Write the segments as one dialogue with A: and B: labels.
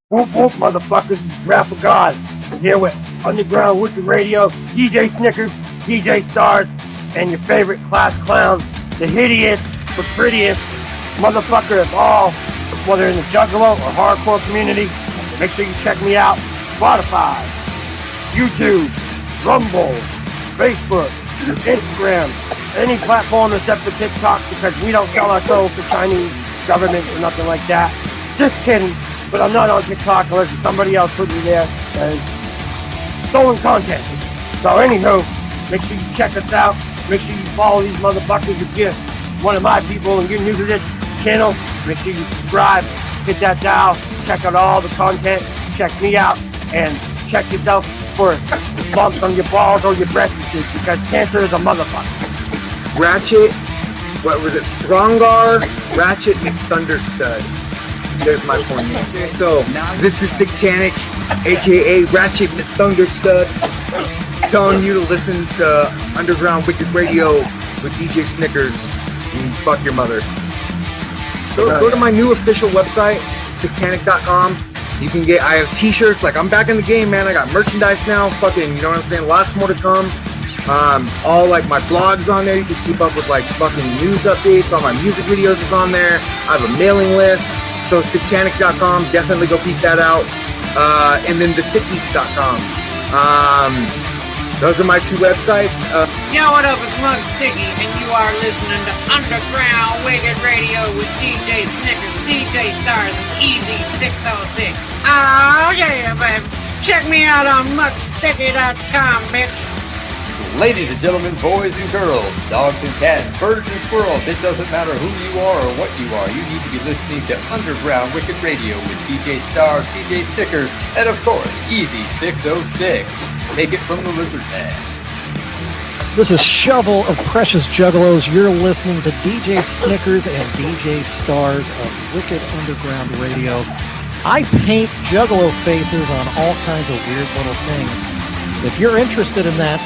A: Whoop whoop, motherfuckers, rap of God. Here with Underground Wicked Radio, DJ Snickers, DJ Stars, and your favorite class clown, the hideous but prettiest motherfucker of all, whether in the juggalo or hardcore community. Make sure you check me out. Spotify, YouTube, Rumble, Facebook, Instagram, any platform except for TikTok because we don't sell our soul to Chinese governments or nothing like that. Just kidding. But I'm not on TikTok unless somebody else put me there as stolen content. So anywho, make sure you check us out. Make sure you follow these motherfuckers. If you're one of my people and you're new to this channel, make sure you subscribe, hit that dial, check out all the content, check me out, and check yourself for bumps on your balls or your breasts and shit because cancer is a motherfucker.
B: Ratchet, what was it? Throngar, Ratchet, McThunderstud. There's my point. Okay, so this is Satanic, aka Ratchet McThunderstud, telling you to listen to Underground Wicked Radio with DJ Snickers and fuck your mother. Go to my new official website, satanic.com. You can get, I have t-shirts, like I'm back in the game, man. I got merchandise now, fucking, you know what I'm saying? Lots more to come. All like my blogs on there. You can keep up with like fucking news updates. All my music videos is on there. I have a mailing list. So satanic.com, definitely go peep that out. And then thesickbeats.com. Those are my two websites.
C: Yo, what up? It's Mug Sticky, and you are listening to Underground Wicked Radio with DJ Snickers, DJ Stars, and Easy 606. Oh yeah, baby. Check me out on mugsticky.com, bitch.
D: Ladies and gentlemen, boys and girls, dogs and cats, birds and squirrels, it doesn't matter who you are or what you are, you need to be listening to Underground Wicked Radio with DJ Stars, DJ Stickers, and of course, Easy 606. Take it from the Lizard Man.
E: This is Shovel of Precious Juggalos. You're listening to DJ Snickers and DJ Stars of Wicked Underground Radio. I paint Juggalo faces on all kinds of weird little things. If you're interested in that,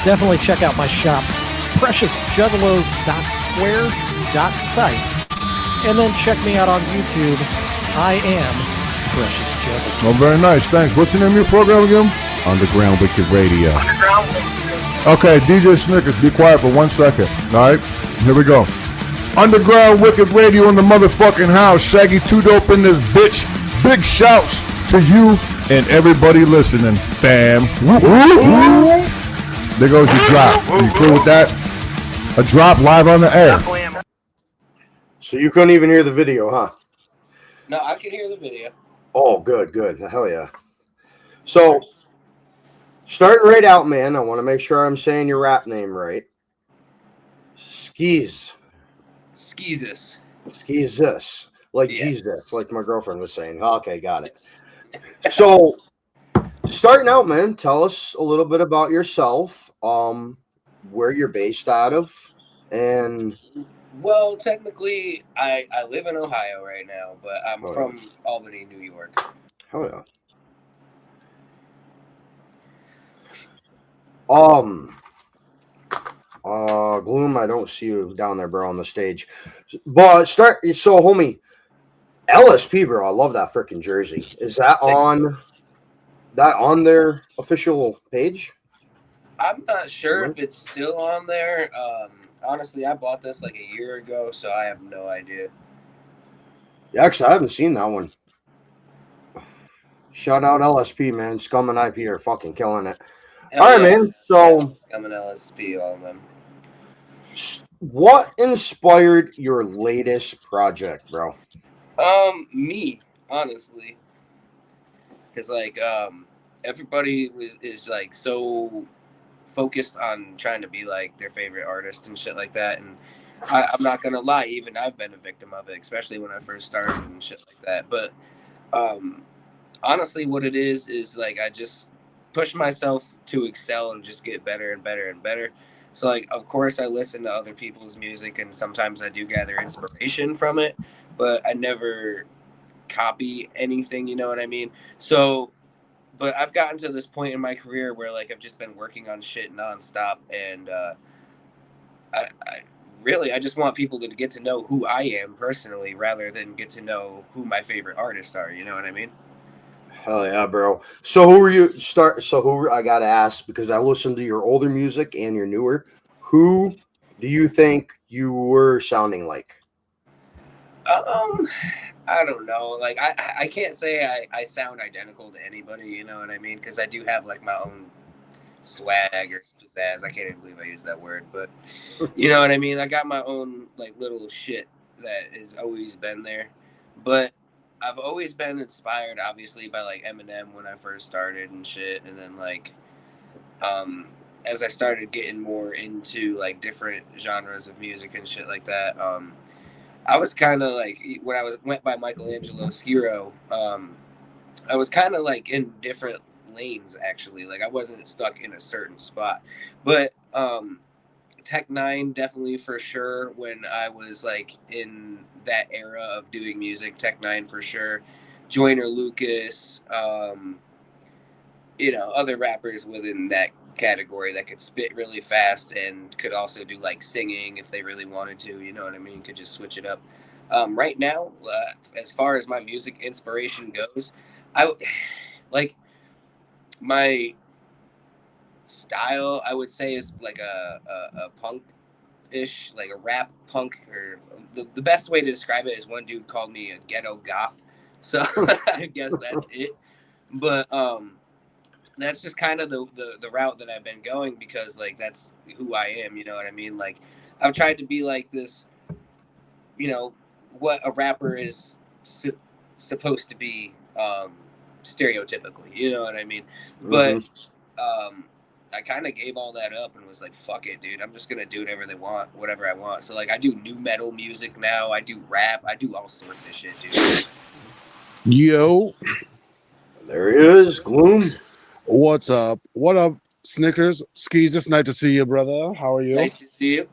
E: definitely check out my shop, preciousjuggalos.square.site. And then check me out on YouTube. I am Precious Juggalo.
F: Oh, very nice. Thanks. What's the name of your program again? Underground Wicked Radio. Okay, DJ Snickers, be quiet for 1 second. All right? Here we go. Underground Wicked Radio in the motherfucking house. Shaggy Two Dope in this bitch. Big shouts to you and everybody listening, fam. There goes your drop. Are you cool with that? A drop live on the air.
G: So you couldn't even hear the video, huh?
C: No, I can hear the video.
G: Oh, good. Hell yeah. So, starting right out, man, I want to make sure I'm saying your rap name right. Skeezus. Like yes. Jesus, like my girlfriend was saying. Okay, got it. So, starting out, man, tell us a little bit about yourself, where you're based out of, and...
C: Well, technically, I live in Ohio right now, but I'm from Albany, New York.
G: Hell yeah. Gloom, I don't see you down there, bro, on the stage. But homie, LSP, bro, I love that freaking jersey. Is that on their official page?
C: I'm not sure if it's still on there. Honestly, I bought this like a year ago, so I have no idea.
G: Yeah, because I haven't seen that one. Shout out LSP, man. Scum and IP are fucking killing it.
C: Hell
G: all right,
C: yeah.
G: man. So,
C: Scum and LSP, all of them.
G: What inspired your latest project, bro?
C: Me, honestly. Because, like, everybody is, like, so focused on trying to be like their favorite artist and shit like that, and I'm not gonna lie, even I've been a victim of it, especially when I first started and shit like that. But honestly, what it is like I just push myself to excel and just get better and better and better. So like, of course, I listen to other people's music, and sometimes I do gather inspiration from it, but I never copy anything, you know what I mean? So but I've gotten to this point in my career where like I've just been working on shit nonstop, and I just want people to get to know who I am personally rather than get to know who my favorite artists are. You know what I mean?
G: Hell yeah, bro. So who were you start? So I gotta ask because I listened to your older music and your newer. Who do you think you were sounding like?
C: Um, I don't know. Like I can't say I sound identical to anybody. You know what I mean? Because I do have like my own swag or pizzazz. I can't even believe I used that word, but you know what I mean. I got my own like little shit that has always been there, but I've always been inspired, obviously, by like Eminem when I first started and shit, and then like um as I started getting more into like different genres of music and shit like that. I was kind of like when I was went by Michelangelo's hero. I was kind of like in different lanes actually. Like I wasn't stuck in a certain spot, but Tech Nine definitely for sure. When I was like in that era of doing music, Tech Nine for sure. Joyner Lucas, other rappers within that category that could spit really fast and could also do like singing if they really wanted to. You know what I mean? Could just switch it up. Right now, as far as my music inspiration goes, I like my style. I would say is like a punk ish, like a rap punk, or the best way to describe it is one dude called me a ghetto goth. So I guess that's it. But that's just kind of the route that I've been going because like that's who I am, you know what I mean? Like I've tried to be like this, what a rapper is supposed to be stereotypically, you know what I mean? But I kind of gave all that up and was like, fuck it, dude. I'm just going to do whatever I want. So, like, I do new metal music now. I do rap. I do all sorts of shit, dude.
H: Yo.
G: There he is, Gloom.
H: What's up? What up, Snickers? Skeezus, nice to see you, brother. How are you?
C: Nice to see you.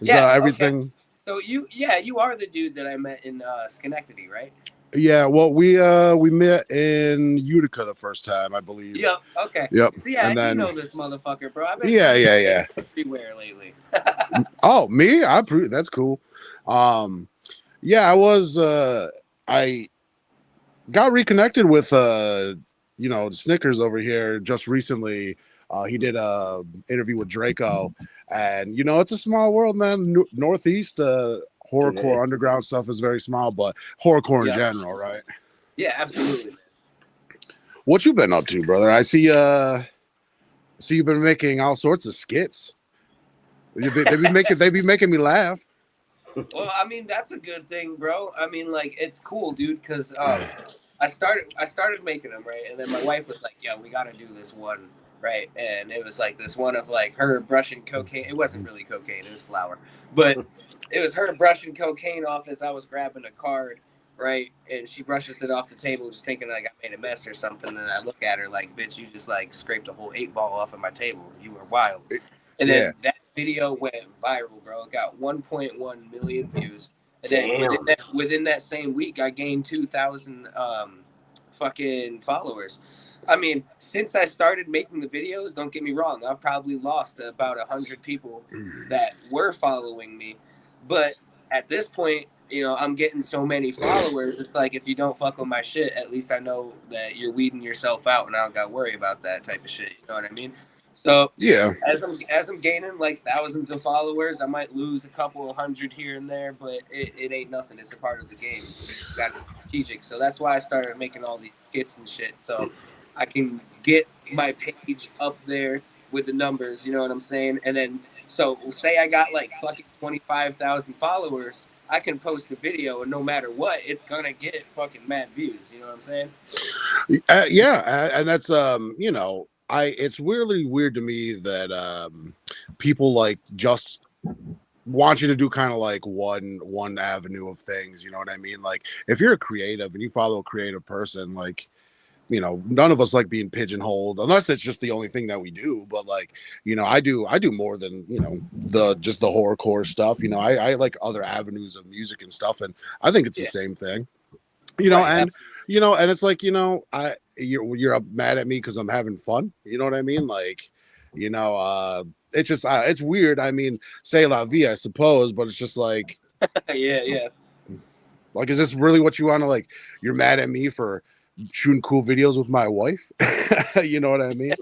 H: Is everything...
C: Okay. So, you are the dude that I met in Schenectady, right?
H: Yeah, well, we met in Utica the first time, I believe.
C: Yep. Okay.
H: Yep.
C: So I do know this motherfucker, bro. I've been
H: yeah.
C: everywhere lately.
H: Oh, me? That's cool. Yeah, I got reconnected with Snickers over here just recently. He did a interview with Draco, and it's a small world, man. Northeast horrorcore underground stuff is very small, but horrorcore in general, right?
C: Yeah, absolutely.
H: What you been up to, brother? I see you've been making all sorts of skits. They be making me laugh.
C: Well, I mean, that's a good thing, bro. I mean, like, it's cool, dude, because I started making them, right? And then my wife was like, "Yo, we got to do this one." Right. And it was like this one of like her brushing cocaine. It wasn't really cocaine, it was flour. But it was her brushing cocaine off as I was grabbing a card, right? And she brushes it off the table, just thinking like I made a mess or something. And I look at her like, bitch, you just like scraped a whole 8-ball off of my table. You were wild. And then that video went viral, bro. It got 1.1 million views. And then within that same week, I gained 2,000 fucking followers. I mean, since I started making the videos, don't get me wrong, I've probably lost about 100 people that were following me. But at this point, I'm getting so many followers. It's like, if you don't fuck with my shit, at least I know that you're weeding yourself out and I don't got to worry about that type of shit. You know what I mean? So yeah, as I'm gaining like thousands of followers, I might lose a couple of hundred here and there, but it ain't nothing. It's a part of the game. You got to be strategic. So that's why I started making all these skits and shit. So I can get my page up there with the numbers, you know what I'm saying? And then, so say I got like fucking 25,000 followers, I can post the video and no matter what, it's gonna get fucking mad views, you know what I'm saying?
H: And that's, it's really weird to me that people like just want you to do kind of like one avenue of things, you know what I mean? Like if you're a creative and you follow a creative person, like, none of us like being pigeonholed unless it's just the only thing that we do. But like, I do more than, the horrorcore stuff. I like other avenues of music and stuff. And I think it's the same thing, and it's like, you're mad at me because I'm having fun. You know what I mean? Like, it's just, it's weird. I mean, say la vie, I suppose, but it's just like,
C: yeah.
H: Like, is this really what you want to like? You're mad at me for shooting cool videos with my wife. You know what I mean?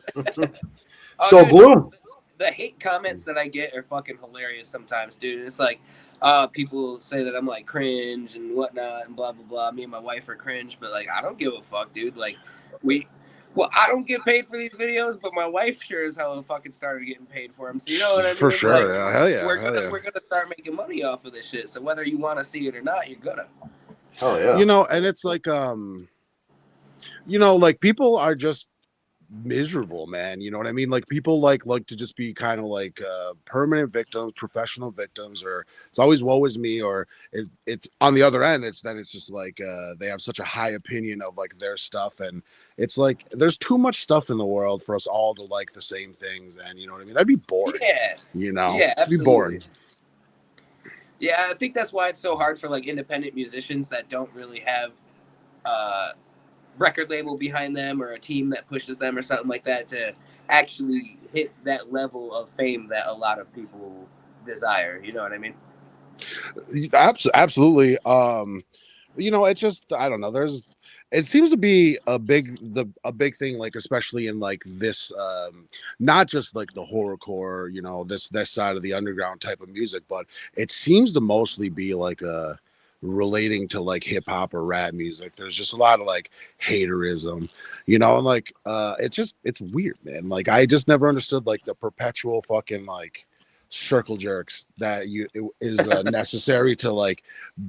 G: So
C: dude,
G: Gloom.
C: the hate comments that I get are fucking hilarious sometimes, dude. It's like people say that I'm like cringe and whatnot and blah blah blah. Me and my wife are cringe, but like I don't give a fuck, dude. Like I don't get paid for these videos, but my wife sure as hell fucking started getting paid for them. So you know what I mean?
H: For sure,
C: like,
H: yeah, hell yeah,
C: we're gonna start making money off of this shit. So whether you want to see it or not, you're gonna.
G: Oh yeah.
H: You know, and it's like like people are just miserable, man. You know what I mean? Like people like to just be kind of like permanent victims, professional victims, or it's always woe is me, or it's on the other end, it's just like they have such a high opinion of like their stuff, and it's like there's too much stuff in the world for us all to like the same things, and you know what I mean? That'd be boring.
C: Yeah.
H: You know?
C: Yeah, absolutely.
H: It'd be boring.
C: Yeah, I think that's why it's so hard for like independent musicians that don't really have record label behind them or a team that pushes them or something like that to actually hit that level of fame that a lot of people desire. You know what I mean?
H: Absolutely. It's just I don't know. It seems to be a big thing, like especially in like this, not just like the horrorcore, this side of the underground type of music, but it seems to mostly be like relating to like hip hop or rap music. There's just a lot of like haterism, and like it's weird, man. Like I just never understood like the perpetual fucking like circle jerks that is necessary to like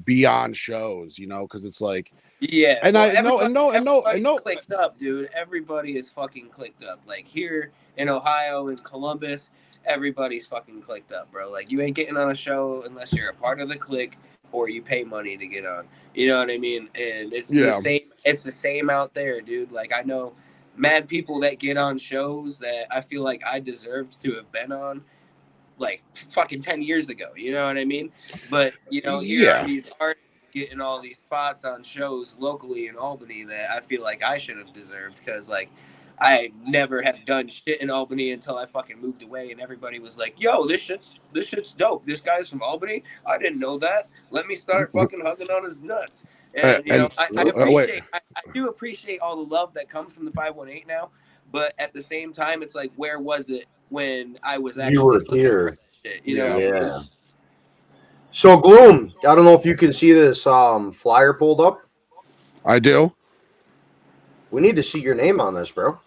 H: be on shows, because it's like and no
C: clicked up, dude. Everybody is fucking clicked up. Like here in Ohio and Columbus, everybody's fucking clicked up, bro. Like you ain't getting on a show unless you're a part of the clique or you pay money to get on. You know what I mean? And it's the same. It's the same out there, dude. Like I know mad people that get on shows that I feel like I deserved to have been on like fucking 10 years ago. You know what I mean? But here are these artists getting all these spots on shows locally in Albany that I feel like I should have deserved because like I never have done shit in Albany until I fucking moved away, and everybody was like, "Yo, this shit's dope. This guy's from Albany. I didn't know that. Let me start fucking hugging on his nuts." And I do appreciate all the love that comes from the 518 now, but at the same time, it's like, where was it when I was actually
G: You were here?
C: Shit, you know?
G: Yeah. So Gloom, I don't know if you can see this flyer pulled up.
H: I do.
G: We need to see your name on this, bro.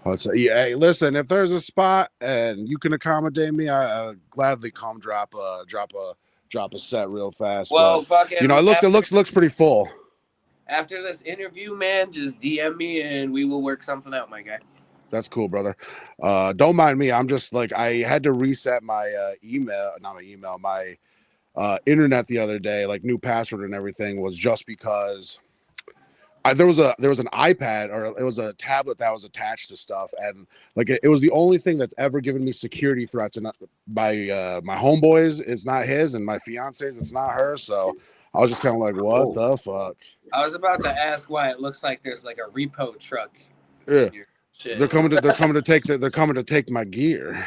H: Hey, listen, if there's a spot and you can accommodate me, I gladly come drop a set real fast.
C: Well,
H: but, it looks pretty full.
C: After this interview, man, just DM me and we will work something out, my guy.
H: That's cool, brother. Don't mind me. I'm just like I had to reset my my internet the other day, like new password and everything was just because there was an iPad or it was a tablet that was attached to stuff, and like it was the only thing that's ever given me security threats. And my homeboys, it's not his, and my fiance's, it's not her. So I was just kind of like, what the fuck?
C: I was about to ask why it looks like there's like a repo truck.
H: Yeah, they're coming to take my gear.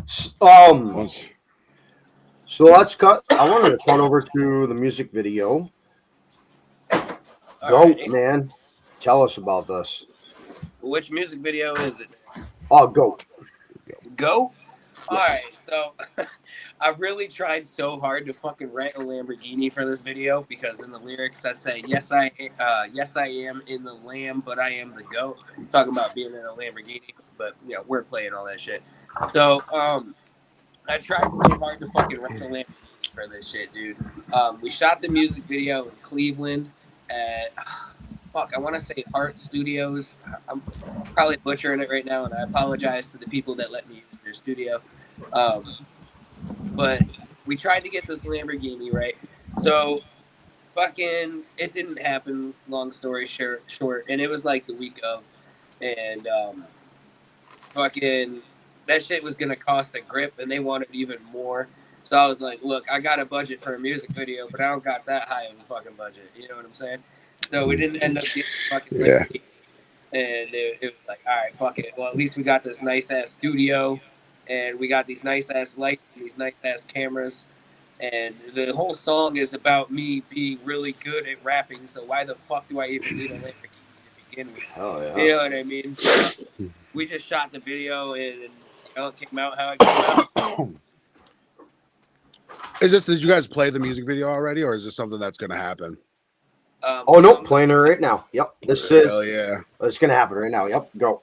G: So let's cut. I wanted to cut over to the music video. Go, man. Tell us about this.
C: Which music video is it?
G: Oh, go.
C: Go? All right. So I really tried so hard to fucking rent a Lamborghini for this video because in the lyrics I say, yes, I am in the Lamb, but I am the goat. Talking about being in a Lamborghini, but we're playing all that shit. So I tried so hard to fucking rent a Lamborghini for this shit, dude. We shot the music video in Cleveland at I want to say Art Studios. I'm probably butchering it right now, and I apologize to the people that let me use their studio. But we tried to get this Lamborghini, right? So fucking it didn't happen, long story short, and it was like the week of, and fucking that shit was gonna cost a grip, and they wanted even more. So I was like, look, I got a budget for a music video, but I don't got that high of a fucking budget. You know what I'm saying? So we didn't end up getting fucking Lamborghini. And it was like, all right, fuck it. Well, at least we got this nice ass studio, and we got these nice ass lights and these nice ass cameras. And the whole song is about me being really good at rapping. So why the fuck do I even need a lyric to begin with?
G: Oh yeah.
C: You know what I mean? So we just shot the video, and it came out how it came out.
H: Did you guys play the music video already, or is this something that's going to happen?
G: Oh no, playing her right now. Yep, this is.
H: Hell yeah.
G: It's gonna happen right now. Yep, go.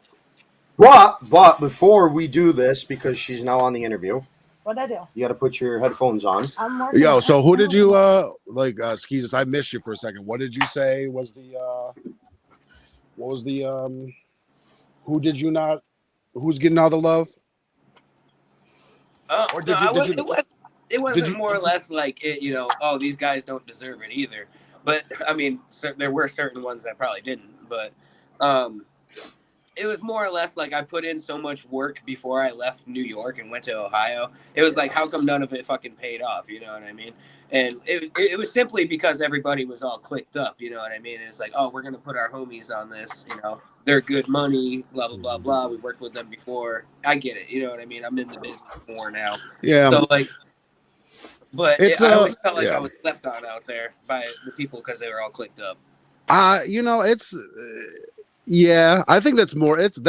G: But before we do this, because she's now on the interview,
I: What'd I do?
G: you got to put your headphones on.
I: I'm working.
H: Yo, so who did you Skeezus? I missed you for a second. What did you say was the who did you not? Who's getting all the love?
C: Or did it wasn't more or less like it, oh, these guys don't deserve it either. But I mean, there were certain ones that probably didn't. But it was more or less like I put in so much work before I left New York and went to Ohio. It was like, how come none of it fucking paid off? You know what I mean? And it was simply because everybody was all clicked up. You know what I mean? It's like, oh, we're going to put our homies on this. They're good money, blah, blah, blah, blah. We worked with them before. I get it. You know what I mean? I'm in the business more now.
H: Yeah.
C: So like, but I always felt like I was slept on out there by the people because they were all clicked up.
H: It's yeah, I think that's more. It's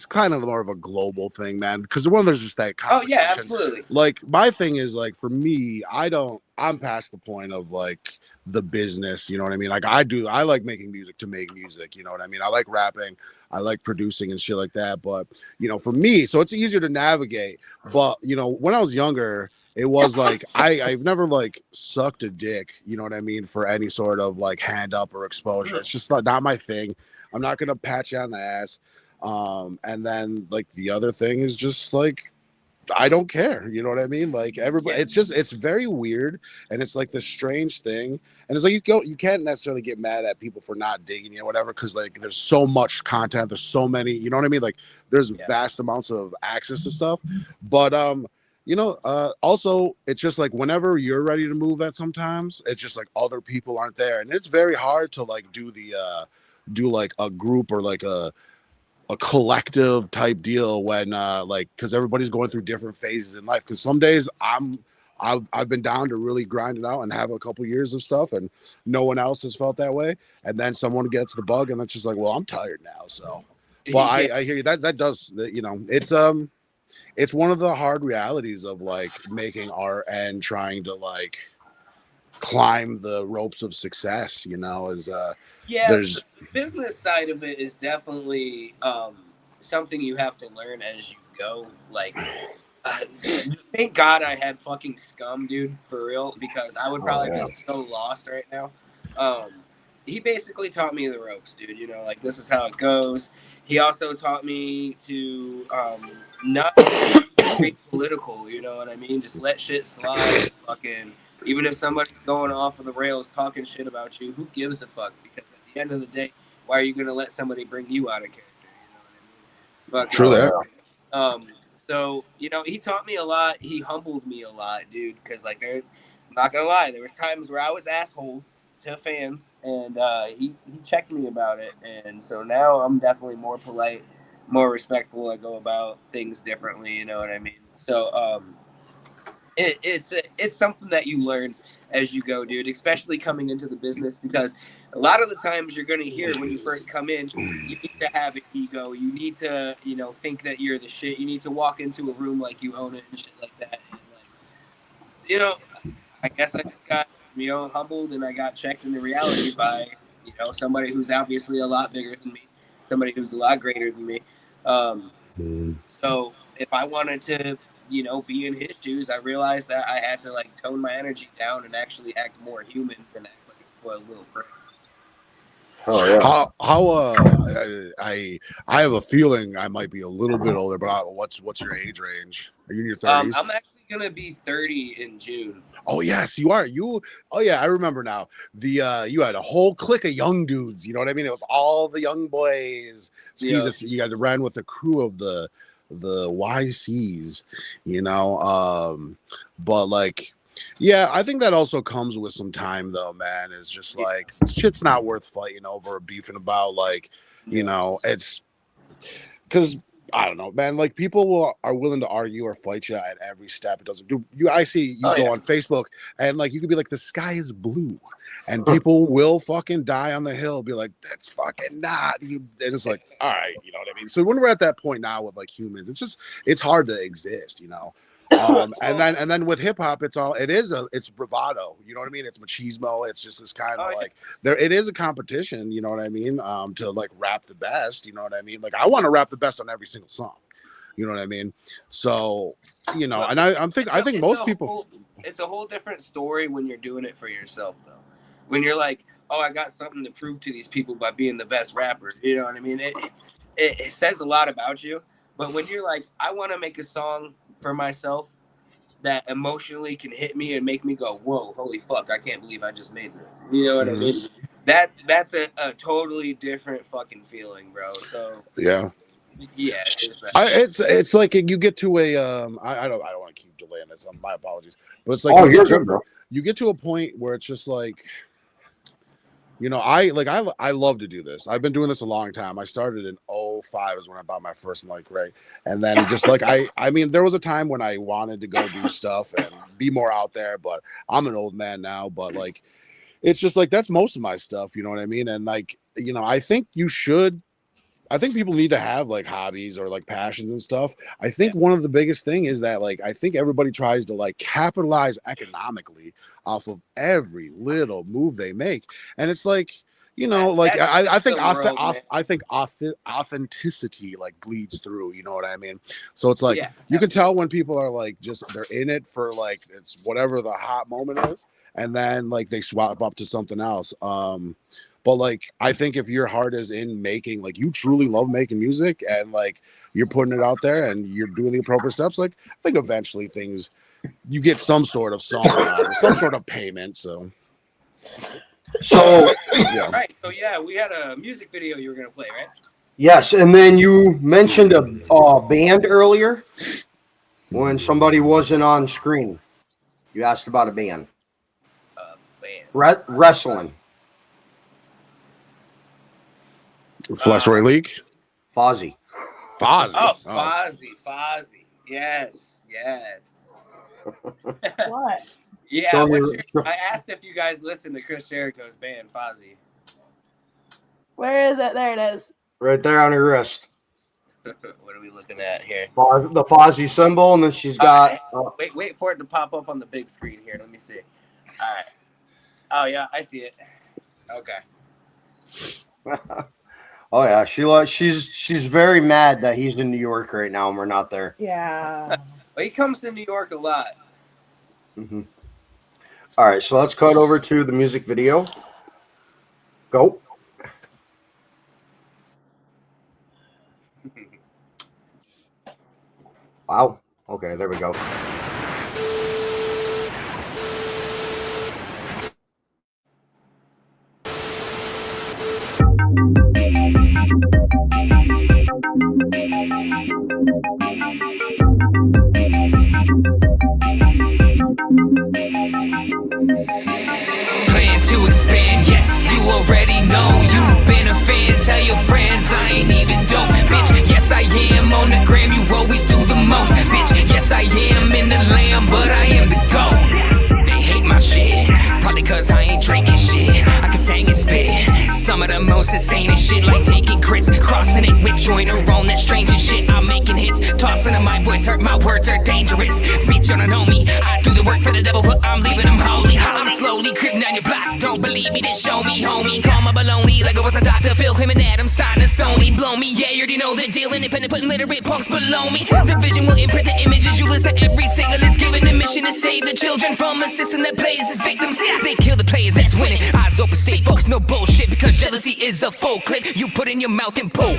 H: kind of more of a global thing, man. Because there's just that competition.
C: Oh yeah, absolutely.
H: Like my thing is like for me, I'm past the point of like the business. You know what I mean? Like I like making music to make music. You know what I mean? I like rapping. I like producing and shit like that. But for me, so it's easier to navigate. But when I was younger, it was like I've never like sucked a dick. You know what I mean? For any sort of like hand up or exposure. It's just not my thing. I'm not gonna pat you on the ass. And then like the other thing is just like I don't care. You know what I mean? Like everybody, it's very weird, and it's like this strange thing. And it's like you can't necessarily get mad at people for not digging you or whatever, because like there's so much content, there's so many. You know what I mean? Like there's vast amounts of access to stuff, but also it's just like whenever you're ready to move at sometimes it's just like other people aren't there, and it's very hard to like do like a group or like a collective type deal when like because everybody's going through different phases in life. Because some days I've been down to really grind it out and have a couple years of stuff, and no one else has felt that way. And then someone gets the bug, and it's just like, well, I'm tired now. So, but I hear you. That does it's one of the hard realities of like making art and trying to like climb the ropes of success. There's
C: the business side of it is definitely something you have to learn as you go. Like, thank God I had fucking Scum, dude, for real, because I would probably be so lost right now. He basically taught me the ropes, dude. Like this is how it goes. He also taught me to not be political. You know what I mean? Just let shit slide. Fucking. Even if somebody's going off of the rails talking shit about you, who gives a fuck? Because at the end of the day, why are you going to let somebody bring you out of character? You know what I mean? But,
H: true that.
C: So, he taught me a lot. He humbled me a lot, dude. Because, like, I'm not going to lie, there was times where I was asshole to fans, and he checked me about it. And so now I'm definitely more polite, more respectful. I go about things differently, you know what I mean? So, it's something that you learn as you go, dude, especially coming into the business, because a lot of the times you're going to hear when you first come in, you need to have an ego. You need to, think that you're the shit. You need to walk into a room like you own it and shit like that. And I guess I just got, humbled, and I got checked into reality by, somebody who's obviously a lot bigger than me, somebody who's a lot greater than me. So if I wanted to, be in his shoes, I realized that I had to like tone my energy down and actually act more human than act like a spoiled little prick.
G: Oh yeah.
H: I have a feeling I might be a little bit older, but what's your age range? Are you in your 30s?
C: I'm actually gonna be 30 in June.
H: Oh yes, you are. Oh yeah, I remember now. You had a whole clique of young dudes. You know what I mean? It was all the young boys. Skeezus, you had to run with the crew of the YCs, but like, yeah, I think that also comes with some time though, man. It's just like shit's not worth fighting over or beefing about. Like, it's because I don't know, man. Like people are willing to argue or fight you at every step. It doesn't do you. I see you go on Facebook and like you could be like, the sky is blue, and people will fucking die on the hill. Be like, that's fucking not. And it's like, all right, you know what I mean. So when we're at that point now with like humans, it's hard to exist, you know. And then with hip hop, it's bravado, you know what I mean? It's machismo. It's just this kind of like it is a competition, you know what I mean? To like rap the best, you know what I mean? Like I want to rap the best on every single song, you know what I mean? So, you know, and I think most people.
C: It's a whole different story when you're doing it for yourself, though. When you're like, oh, I got something to prove to these people by being the best rapper, you know what I mean? It says a lot about you. But when you're like, I want to make a song for myself that emotionally can hit me and make me go, whoa, holy fuck, I can't believe I just made this. You know what I mean? That's a totally different fucking feeling, bro. So
H: yeah,
C: it's
H: like you get to a I don't want to keep delaying this. My apologies, but it's like you get to a point where it's just like, you know, I love to do this. I've been doing this a long time. I started in 2005 is when I bought my first mic, right? And then just like I mean, there was a time when I wanted to go do stuff and be more out there, but I'm an old man now. But like, it's just like that's most of my stuff, you know what I mean? And like, you know, I think people need to have like hobbies or like passions and stuff. I think one of the biggest thing is that like I think everybody tries to like capitalize economically off of every little move they make, and it's like, you know, like I think authenticity like bleeds through, you know what I mean? So it's like you can tell when people are like just they're in it for like it's whatever the hot moment is, and then like they swap up to something else. But like, I think if your heart is in making, like you truly love making music and like you're putting it out there and you're doing the appropriate steps, like I think eventually you get some sort of song, some sort of payment. So
C: yeah. Right. So yeah, we had a music video you were going to play, right?
G: Yes. And then you mentioned a band earlier when somebody wasn't on screen. You asked about a band. Wrestling.
H: Fleshway League?
G: Fozzy.
C: Oh, Fozzy. Yes.
I: What?
C: Yeah, I asked if you guys listened to Chris Jericho's band, Fozzy.
I: Where is it? There it is.
G: Right there on her wrist.
C: What are we looking at here?
G: The Fozzy symbol, and then she's got...
C: Wait for it to pop up on the big screen here. Let me see. All right. Oh, yeah, I see it. Okay.
G: Oh yeah, she's very mad that he's in New York right now and we're not there.
I: Yeah.
C: Well, he comes to New York a lot.
G: Mm-hmm. All right, so let's cut over to the music video. Go. Wow. Okay, there we go.
J: Plan to expand, yes, you already know. You've been a fan, tell your friends I ain't even dope. Bitch, yes I am on the gram, you always do the most. Bitch, yes I am in the lamb, but I am the GOAT. They hate my shit, probably cause I ain't drinking shit. I can sing and spit some of the most insane shit, like taking Chris, crossing it with Joyner on that strangest shit. I'm making hits, tossing in my voice, hurt my words are dangerous. Bitch, you don't know me, I do the work for the devil, but I'm leaving him holy. I'm slowly creeping down your block, don't believe me, then show me, homie. Call my baloney like I was a Dr. Phil, claiming that I'm signing Sony. Blow me, yeah, you already know the deal, independent, putting literate punks below me. The vision will imprint the images, you listen to every single is given the mission to save the children from a system that plays as victims. They kill the players, that's winning. Eyes open, stay focused, no bullshit, because jealousy is a full clip you put in your mouth and pull.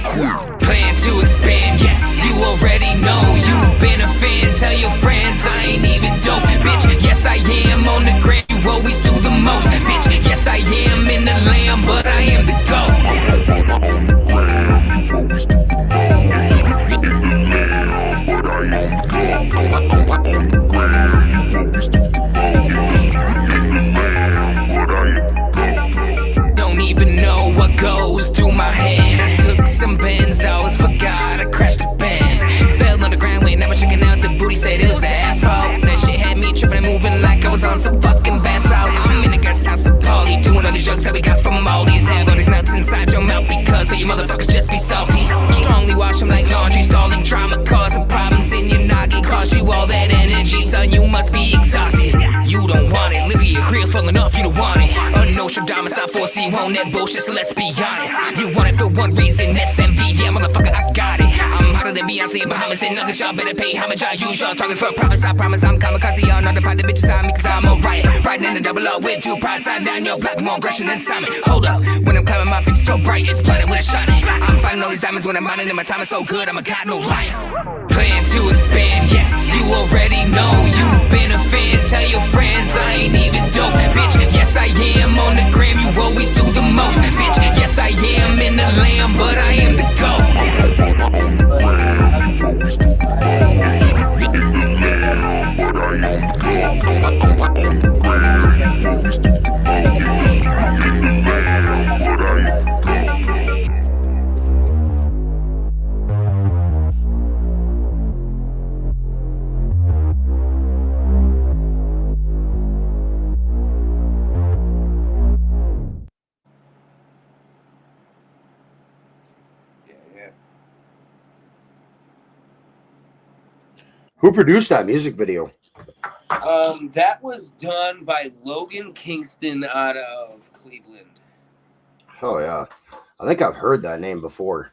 J: Plan to expand, yes, you already know. You've been a fan, tell your friends I ain't even dope. Bitch, yes I am on the gram, you always do the most. Bitch, yes I am in the lamb, but I am the GOAT. On the gram, you always do the most. In the lamb, but I am the GOAT. On the gram, you always do the most. In the lamb, but I am the GOAT. Don't even know what goes through my head. I took some Benzos, forgot I crashed the band. that we got from all these. Have all these nuts inside your mouth because all you motherfuckers just be salty. Strongly wash them like laundry, stalling drama, causing problems in your noggin. Cost you all that energy, son, you must be exhausted. You don't want it, literally your career full enough, you don't want it. Nostradamus, I foresee you want that bullshit, so let's be honest. You want it for one reason, that's envy, yeah, motherfucker, I got it. I'm hotter than Beyonce and Bahamas and others, y'all better pay homage. I use y'all talking for profits, I promise I'm kamikaze, y'all not the pot, the bitches on me, cause I'm alright. Riding in the double R with two pride, sign down your black, more aggression than Simon. Hold up, when I'm climbing my feet so bright, it's blinded with a shining. I'm finding all these diamonds when I'm mining, and my time is so good, I'm a god, no lying. Plan to expand, yes, you already know. You've been a fan, tell your friends I ain't even dope, bitch. Yes, I am on the gram, you always do the most, bitch. Yes, I am in the lamb, but I am the GOAT.
G: Who produced that music video?
C: That was done by Logan Kingston out of Cleveland.
G: Oh yeah, I think I've heard that name before.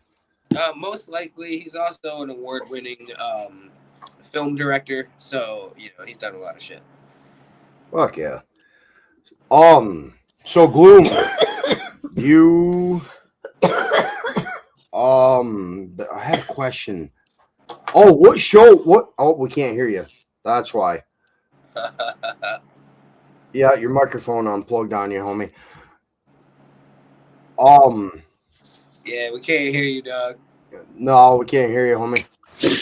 C: Most likely, he's also an award-winning film director, so he's done a lot of shit.
G: Fuck yeah. So Gloom, you I had a question. Oh, what show? What? Oh, we can't hear you. That's why. Yeah, your microphone unplugged on you, homie.
C: Yeah, we can't hear you, dog.
G: No, we can't hear you, homie.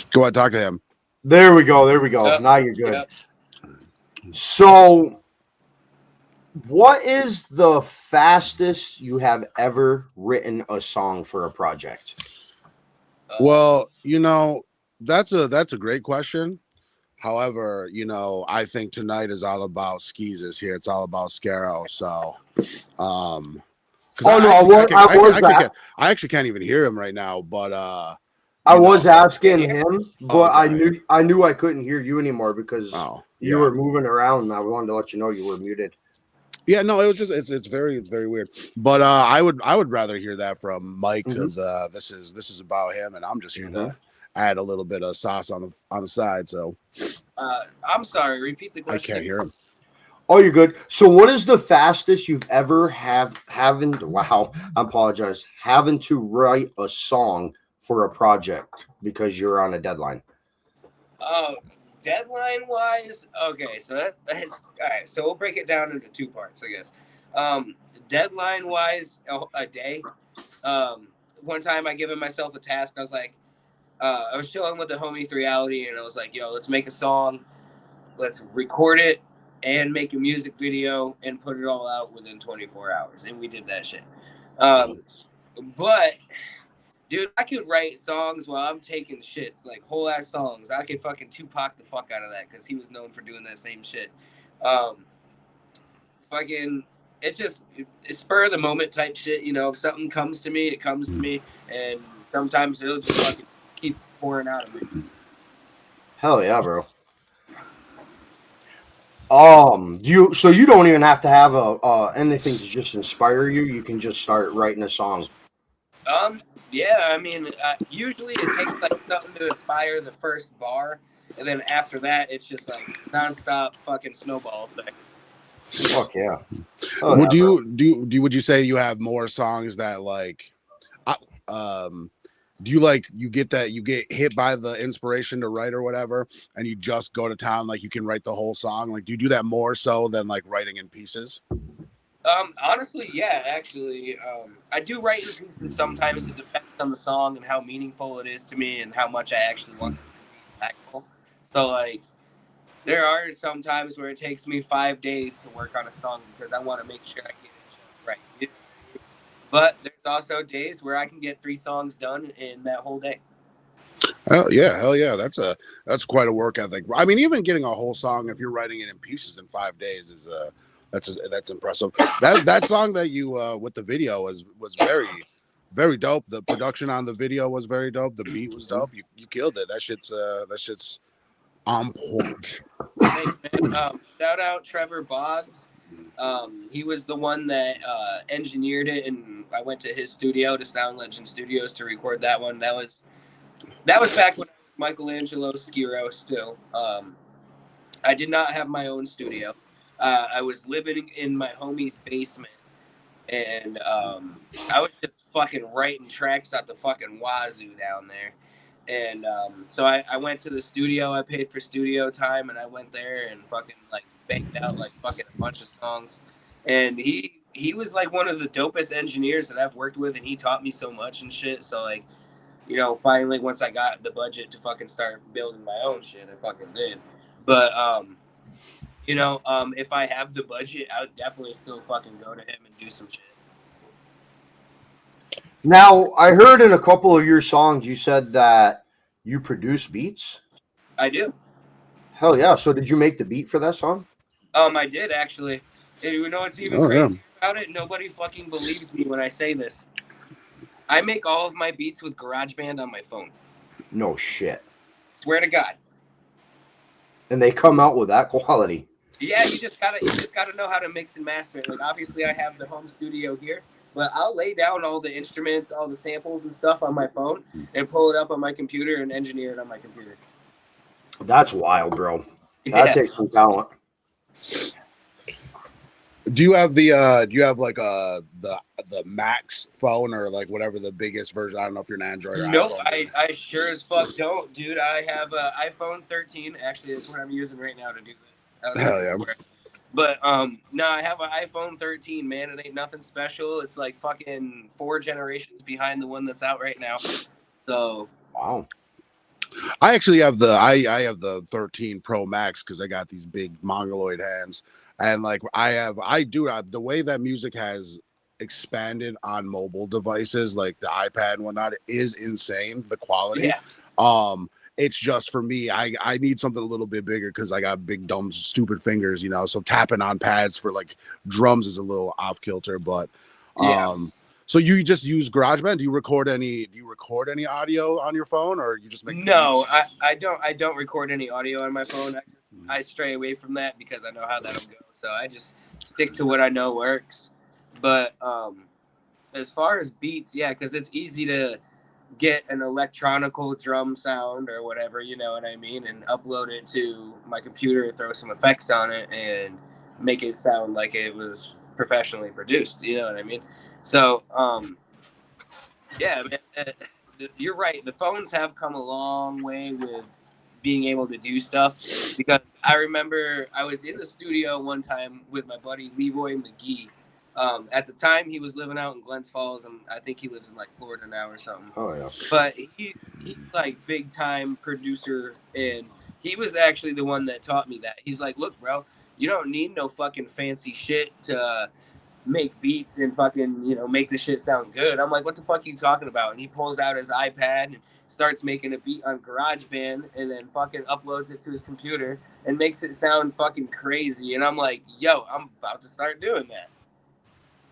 H: Go ahead, talk to him.
G: There we go. There we go. Now you're good. So, what is the fastest you have ever written a song for a project?
H: Well, that's a great question. However, I think tonight is all about Skeezus here. It's all about Scaro. So, I actually can't even hear him right now. But
G: I was asking him, but I knew I couldn't hear you anymore because you were moving around, and I wanted to let you know you were muted.
H: Yeah, no, it was just it's very weird. But I would rather hear that from Mike because this is about him, and I'm just here to add a little bit of sauce on the side. So
C: I'm sorry, repeat the question.
H: I can't hear him.
G: Oh, you're good. So what is the fastest you've ever having to write a song for a project because you're on a deadline?
C: Deadline wise, okay, so that's all right. So we'll break it down into two parts, I guess. Deadline wise, a day. One time I given myself a task. I was like, I was chilling with the homie 3Reality, and I was like, yo, let's make a song, let's record it, and make a music video and put it all out within 24 hours. And we did that shit. But dude, I could write songs while I'm taking shits, like whole ass songs. I could fucking Tupac the fuck out of that because he was known for doing that same shit. It's spur of the moment type shit. If something comes to me, it comes to me, and sometimes it'll just fucking keep pouring out of me.
G: Hell yeah, bro. So you don't even have to have anything to just inspire you. You can just start writing a song.
C: Yeah, I mean, usually it takes like something to inspire the first bar, and then after that, it's just like nonstop fucking snowball effect.
G: Fuck yeah.
H: Would you say you have more songs that like, do you get hit by the inspiration to write or whatever, and you just go to town, like you can write the whole song? Like, do you do that more so than like writing in pieces?
C: Honestly, yeah, actually, I do write in pieces. Sometimes it depends on the song and how meaningful it is to me and how much I actually want it to be impactful. So, like, there are some times where it takes me 5 days to work on a song because I want to make sure I get it just right. But there's also days where I can get 3 songs done in that whole day.
H: Hell yeah. That's quite a work ethic. I mean, even getting a whole song, if you're writing it in pieces in 5 days, is That's impressive. That song that you with the video was very, very dope. The production on the video was very dope. The beat was dope. You killed it. That shit's on point.
C: Thanks, man. Shout out Trevor Boggs. He was the one that engineered it, and I went to his studio, to Sound Legend Studios, to record that one. That was back when I was Michelangelo Skiro still. I did not have my own studio. I was living in my homie's basement, and I was just fucking writing tracks out the fucking wazoo down there. And so I went to the studio. I paid for studio time, and I went there and fucking like banged out like fucking a bunch of songs. And he was like one of the dopest engineers that I've worked with, and he taught me so much and shit. So like, you know, finally once I got the budget to fucking start building my own shit, I fucking did. But you know, if I have the budget, I would definitely still fucking go to him and do some shit.
G: Now, I heard in a couple of your songs you said that you produce beats.
C: I do.
G: Hell yeah. So did you make the beat for that song?
C: I did actually. And you know what's even crazy about it? Nobody fucking believes me when I say this. I make all of my beats with GarageBand on my phone.
G: No shit.
C: Swear to God.
G: And they come out with that quality.
C: Yeah, you just gotta know how to mix and master it. Like obviously I have the home studio here, but I'll lay down all the instruments, all the samples and stuff on my phone and pull it up on my computer and engineer it on my computer.
G: That's wild, bro. That takes some talent.
H: Do you have like the Max phone or like whatever the biggest version? I don't know if you're an Android or
C: nope,
H: iPhone.
C: I sure as fuck don't, dude. I have an iPhone 13. Actually, that's what I'm using right now to do this.
H: Hell yeah.
C: But no, I have an iPhone 13, man. It ain't nothing special. It's like fucking 4 generations behind the one that's out right now. So
G: wow.
H: I actually have I have the 13 Pro Max because I got these big mongoloid hands, and like the way that music has expanded on mobile devices like the iPad and whatnot is insane. The quality.
C: Yeah.
H: It's just for me, I need something a little bit bigger because I got big, dumb, stupid fingers, you know. So tapping on pads for like drums is a little off kilter, but
C: yeah.
H: So you just use GarageBand? Do you record any audio on your phone, or you just make?
C: No, I don't record any audio on my phone. I stray away from that because I know how that'll go. So I just stick to what I know works. But as far as beats, yeah, because it's easy to get an electronical drum sound or whatever, you know what I mean, and upload it to my computer, throw some effects on it, and make it sound like it was professionally produced. You know what I mean? So, yeah, man, you're right. The phones have come a long way with being able to do stuff, because I remember I was in the studio one time with my buddy Leroy McGee. At the time, he was living out in Glens Falls, and I think he lives in like Florida now or something.
G: Oh yeah.
C: But he's like big time producer, and he was actually the one that taught me that. He's like, look, bro, you don't need no fucking fancy shit to make beats and fucking, you know, make the shit sound good. I'm like, what the fuck are you talking about? And he pulls out his iPad and starts making a beat on GarageBand, and then fucking uploads it to his computer and makes it sound fucking crazy. And I'm like, yo, I'm about to start doing that.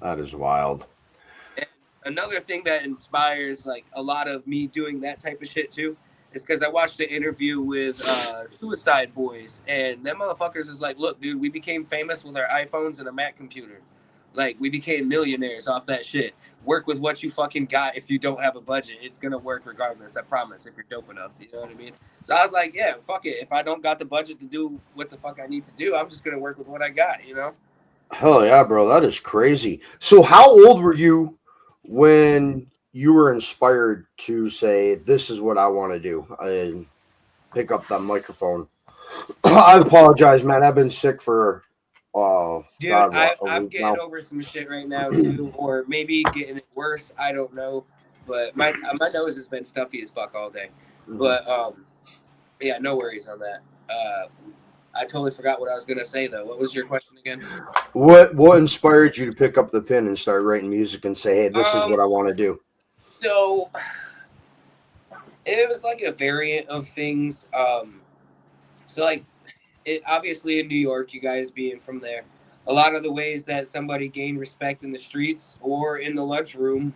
G: That is wild.
C: And another thing that inspires like a lot of me doing that type of shit too is because I watched an interview with Suicide Boys, and them motherfuckers is like, look, dude, we became famous with our iPhones and a Mac computer. Like, we became millionaires off that shit. Work with what you fucking got. If you don't have a budget, it's gonna work regardless, I promise, if you're dope enough. You know what I mean? So I was like, yeah, fuck it. If I don't got the budget to do what the fuck I need to do, I'm just gonna work with what I got, you know?
G: Hell yeah, bro. That is crazy. So how old were you when you were inspired to say, this is what I want to do, and pick up that microphone? I apologize, man. I've been sick for
C: dude,
G: God,
C: I'm getting over some shit right now too, or maybe getting it worse. I don't know, but my nose has been stuffy as fuck all day. Mm-hmm. But yeah, no worries on that. I totally forgot what I was gonna say though. What was your question again?
G: What inspired you to pick up the pen and start writing music and say, hey, this is what I want to do?
C: So it was like a variant of things. So like, it obviously in New York, you guys being from there, a lot of the ways that somebody gained respect in the streets or in the lunchroom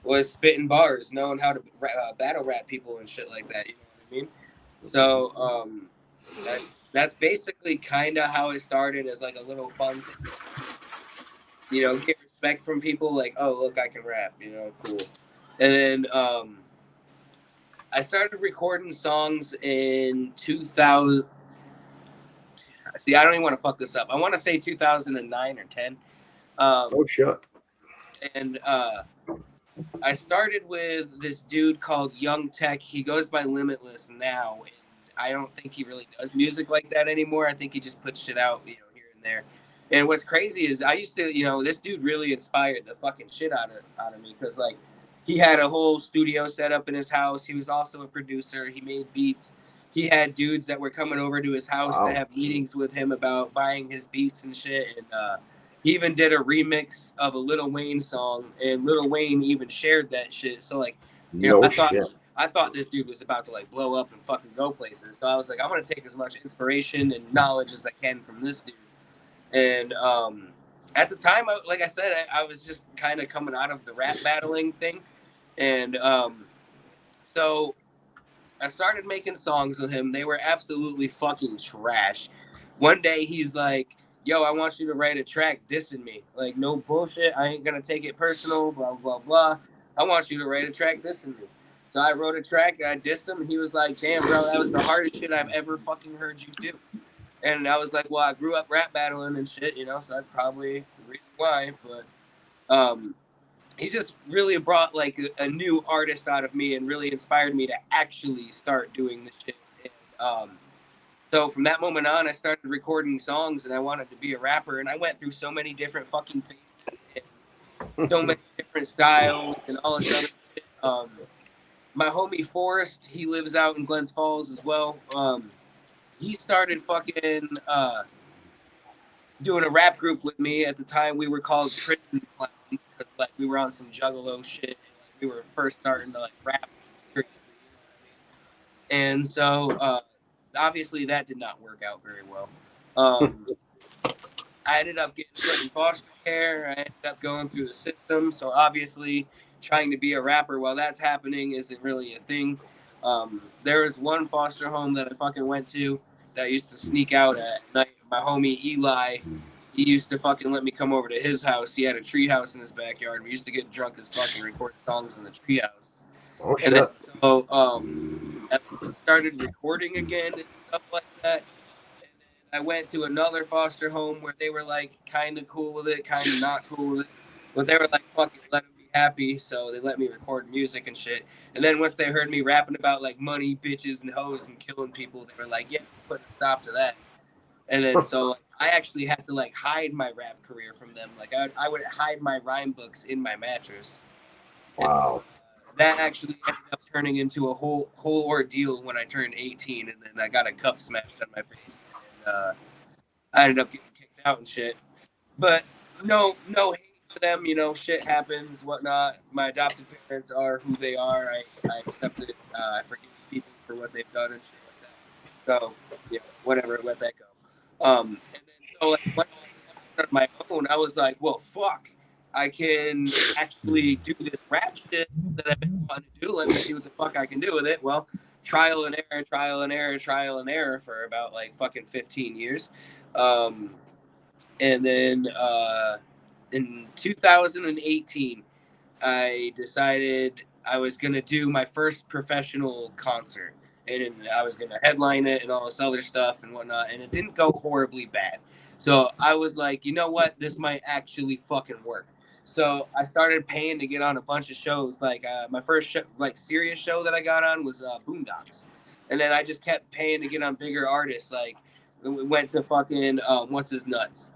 C: was spitting bars, knowing how to battle rap people and shit like that. You know what I mean? So that's basically kind of how it started, as like a little fun thing. You know, get respect from people, like, oh, look, I can rap, you know, cool. And then I started recording songs in 2000. See, I don't even want to fuck this up. I want to say 2009 or 10.
G: Oh, shit.
C: And I started with this dude called Young Tech. He goes by Limitless now. And I don't think he really does music like that anymore. I think he just puts shit out, you know, here and there. And what's crazy is I used to, you know, this dude really inspired the fucking shit out of me, because like he had a whole studio set up in his house. He was also a producer. He made beats. He had dudes that were coming over to his house to have meetings with him about buying his beats and shit. And he even did a remix of a Lil Wayne song, and Lil Wayne even shared that shit. So like, you know, I thought this dude was about to like blow up and fucking go places. So I was like, I'm gonna take as much inspiration and knowledge as I can from this dude. And at the time, like I said, I was just kind of coming out of the rap battling thing. And so I started making songs with him. They were absolutely fucking trash. One day he's like, yo, I want you to write a track dissing me. Like, no bullshit. I ain't going to take it personal, blah, blah, blah. I want you to write a track dissing me. So I wrote a track, I dissed him, and he was like, damn, bro, that was the hardest shit I've ever fucking heard you do. And I was like, well, I grew up rap battling and shit, you know, so that's probably the reason why. But he just really brought like a new artist out of me and really inspired me to actually start doing this shit. And so from that moment on, I started recording songs, and I wanted to be a rapper. And I went through so many different fucking phases and so many different styles and all this other shit. My homie Forrest, he lives out in Glens Falls as well. He started fucking doing a rap group with me. At the time, we were called Prison Clowns, because like we were on some Juggalo shit. And, like, we were first starting to like rap seriously, you know what I mean? And so obviously that did not work out very well. I ended up getting put in foster care. I ended up going through the system. So obviously trying to be a rapper while that's happening isn't really a thing. There was one foster home that I fucking went to that I used to sneak out at night. My homie Eli, he used to fucking let me come over to his house. He had a tree house in his backyard. We used to get drunk as fuck and record songs in the tree house.
G: Oh,
C: and then, so I started recording again and stuff like that. And then I went to another foster home where they were like kind of cool with it, kind of not cool with it. But they were like, fuck it, let them be happy. So they let me record music and shit. And then once they heard me rapping about like money, bitches, and hoes and killing people, they were like, yeah, put a stop to that. And then so like, I actually had to like hide my rap career from them. Like I would hide my rhyme books in my mattress.
G: Wow.
C: And that actually ended up turning into a whole ordeal when I turned 18, and then I got a cup smashed on my face. And I ended up getting kicked out and shit. But no hate to them, you know, shit happens, whatnot. My adopted parents are who they are. I accept it. I forgive people for what they've done and shit like that. So, yeah, whatever, let that go. And then so like once I started on my own, I was like, well, fuck, I can actually do this rap shit that I've been wanting to do. Let me see what the fuck I can do with it. Well, trial and error for about like fucking 15 years. And then in 2018, I decided I was going to do my first professional concert. And I was going to headline it and all this other stuff and whatnot. And it didn't go horribly bad. So I was like, you know what? This might actually fucking work. So I started paying to get on a bunch of shows. Like my first show, like serious show that I got on was Boondocks. And then I just kept paying to get on bigger artists. Like we went to fucking, what's his nuts?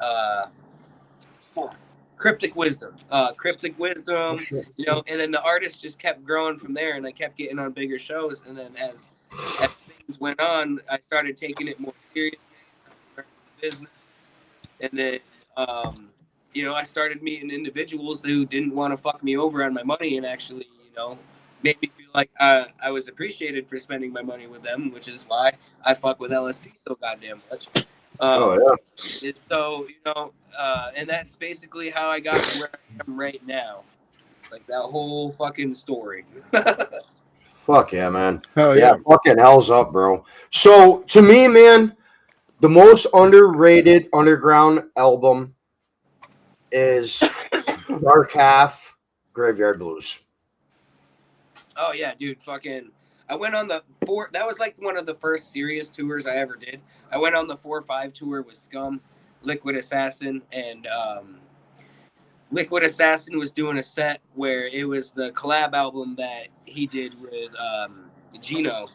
C: Cryptic Wisdom, you know, and then the artist just kept growing from there, and I kept getting on bigger shows. And then as things went on, I started taking it more seriously, started learning the business, and then you know, I started meeting individuals who didn't want to fuck me over on my money, and actually, you know, made me feel like I was appreciated for spending my money with them, which is why I fuck with LSP so goddamn much.
G: Oh yeah.
C: It's so, and that's basically how I got to where I am right now. Like that whole fucking story.
G: Fuck yeah, man.
H: Hell
G: Yeah,
H: yeah.
G: fucking hell's up, bro. So to me, man, the most underrated underground album is Dark Half Graveyard Blues.
C: Oh yeah, dude, fucking I went on the that was like one of the first serious tours I ever did. I went on the 4-5 tour with Scum, Liquid Assassin, and Liquid Assassin was doing a set where it was the collab album that he did with Gino.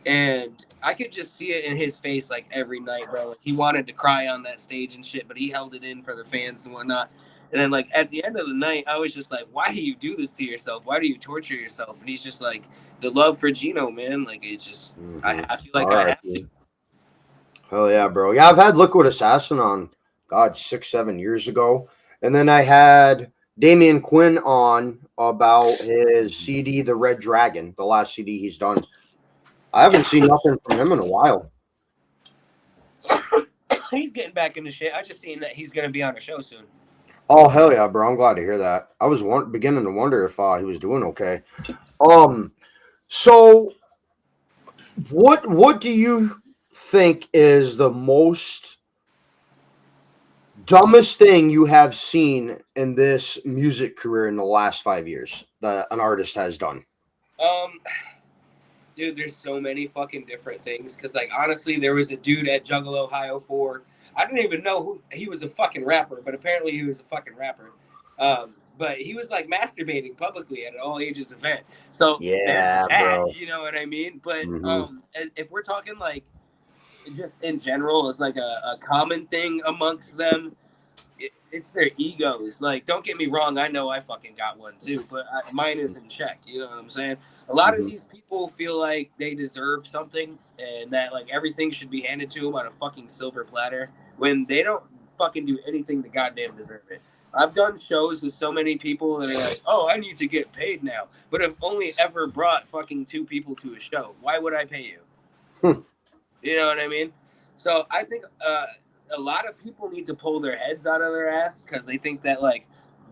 C: And I could just see it in his face like every night, bro. Like, he wanted to cry on that stage and shit, but he held it in for the fans and whatnot. And then, like, at the end of the night, I was just like, why do you do this to yourself? Why do you torture yourself? And he's just like, the love for Gino, man. Like, it's just, I feel like I have to.
G: Hell yeah, bro. Yeah, I've had Liquid Assassin on, God, 6-7 years ago. And then I had Damian Quinn on about his CD, The Red Dragon, the last CD he's done. I haven't seen nothing from him in a while.
C: He's getting back into shit. I just seen that he's going to be on a show soon.
G: Oh, hell yeah, bro. I'm glad to hear that. I was beginning to wonder if he was doing okay. So what do you think is the most dumbest thing you have seen in this music career in the last 5 years that an artist has done?
C: Dude, there's so many fucking different things. Because, like, honestly, there was a dude at Juggalo Ohio 4. I didn't even know who he was, a fucking rapper, but apparently he was a fucking rapper. But he was like masturbating publicly at an all ages event. So
G: yeah, bro.
C: You know what I mean? But if we're talking like just in general, it's like a common thing amongst them. It's their egos. Like, don't get me wrong. I know I fucking got one too, but mine is in check. You know what I'm saying? A lot of these people feel like they deserve something and that like everything should be handed to them on a fucking silver platter when they don't fucking do anything to goddamn deserve it. I've done shows with so many people that are like, oh, I need to get paid now. But I've only ever brought fucking 2 people to a show. Why would I pay you? You know what I mean? So I think a lot of people need to pull their heads out of their ass because they think that like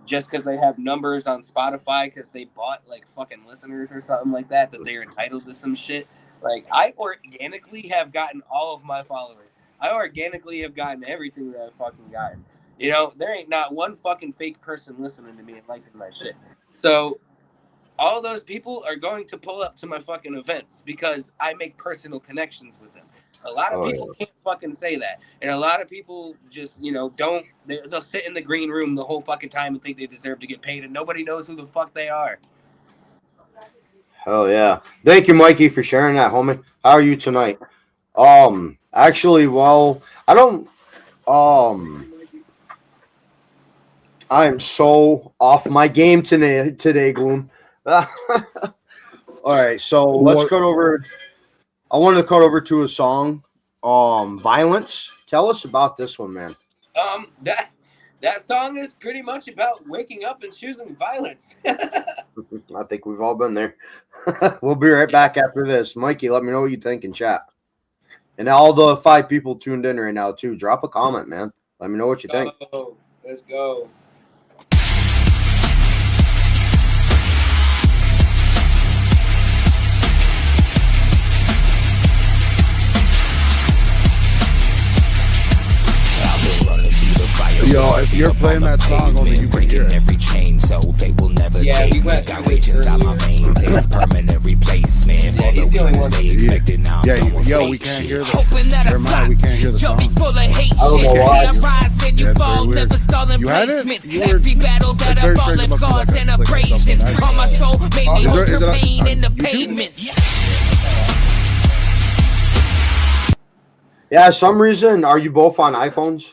C: just because they have numbers on Spotify because they bought like fucking listeners or something like that they're entitled to some shit. Like, I organically have gotten all of my followers. I organically have gotten everything that I've fucking gotten. You know, there ain't not one fucking fake person listening to me and liking my shit. So all those people are going to pull up to my fucking events because I make personal connections with them. A lot of people can't fucking say that. And a lot of people just, they'll sit in the green room the whole fucking time and think they deserve to get paid and nobody knows who the fuck they are.
G: Hell yeah. Thank you, Mikey, for sharing that, homie. How are you tonight? Actually, well, I'm so off my game today, Gloom. All right, so let's cut over. I wanted to cut over to a song, Violence. Tell us about this one, man.
C: That song is pretty much about waking up and choosing violence.
G: I think we've all been there. We'll be right back after this. Mikey, let me know what you think in chat. And all the 5 people tuned in right now, too. Drop a comment, man. Let me know what you think.
C: Let's go.
H: Yo, if you're playing that song, only you can hear it.
J: Every chain, so they will never take me. Got rage inside my veins, it's permanent replacement. For the weakness they expected, now
H: yo, we can't hear the. Never mind, we can't hear the song.
G: I don't know why.
J: You fall, never stalling placements. Every battle that I fall left scars and abrasions. On my soul, made me hold the pain in the pavements.
G: Yeah, some reason. Are you both on iPhones?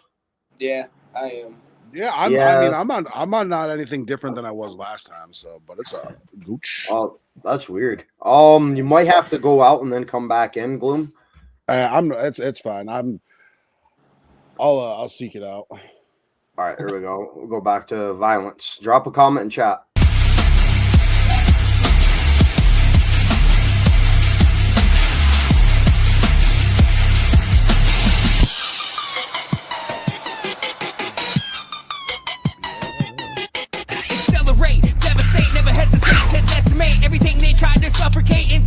C: Yeah, I am.
H: Yeah, I mean, I'm on not anything different than I was last time. So, but it's a gooch.
G: Oh, that's weird. You might have to go out and then come back in, Gloom.
H: It's fine. I'll seek it out.
G: All right, here we go. We'll go back to Violence. Drop a comment in chat.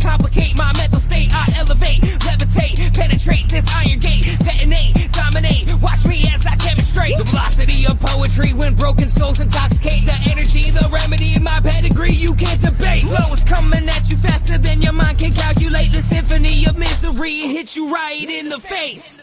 J: complicate my mental state. I elevate, levitate, penetrate this iron gate, detonate, dominate. Watch me as I demonstrate the velocity of poetry when broken souls intoxicate. The energy, the remedy, my pedigree you can't debate. Flows coming at you faster than your mind can calculate. The symphony of misery hits you right in the face.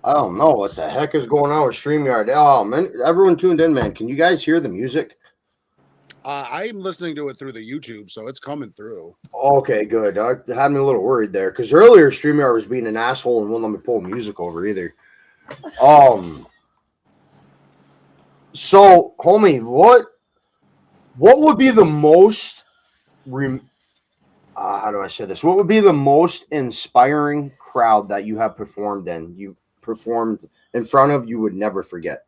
G: I don't know what the heck is going on with StreamYard. Oh, man, everyone tuned in, man. Can you guys hear the music?
H: I'm listening to it through the YouTube, so it's coming through.
G: Okay, good. I had me a little worried there because earlier StreamYard was being an asshole and wouldn't let me pull music over either. So, homie, what would be the most how do I say this? What would be the most inspiring crowd that you have performed in? You performed in front of, you would never forget.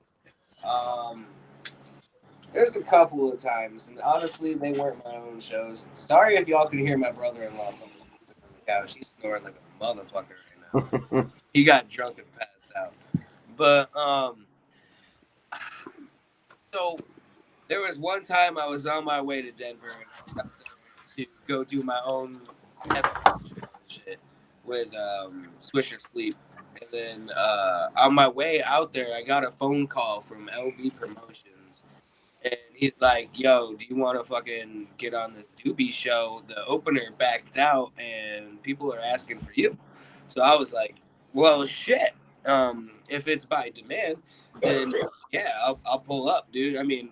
C: There's a couple of times, and honestly, they weren't my own shows. Sorry if y'all could hear my brother-in-law on the couch. He's snoring like a motherfucker right now. He got drunk and passed out. But so there was one time I was on my way to Denver to go do my own shit with Swisher Sleep. And then on my way out there, I got a phone call from LB Promotions. And he's like, yo, do you want to fucking get on this Doobie show? The opener backed out and people are asking for you. So I was like, well, shit. If it's by demand, then yeah, I'll pull up, dude. I mean,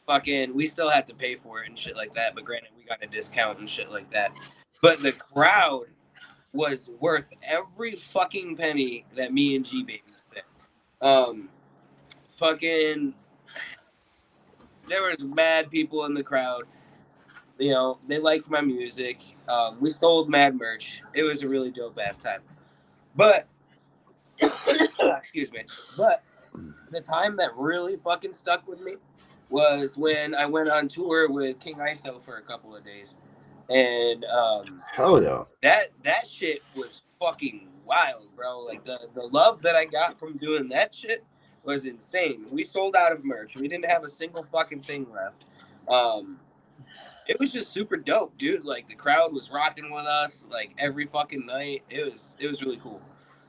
C: fucking, we still had to pay for it and shit like that. But granted, we got a discount and shit like that. But the crowd was worth every fucking penny that me and G-Baby spent. Fucking, there was mad people in the crowd. You know, they liked my music. We sold mad merch. It was a really dope ass time. But, excuse me. But the time that really fucking stuck with me was when I went on tour with King ISO for a couple of days. And
G: hell yeah,
C: that shit was fucking wild, bro. Like the love that I got from doing that shit was insane. We sold out of merch. We didn't have a single fucking thing left. It was just super dope, dude. Like the crowd was rocking with us like every fucking night. It was really cool.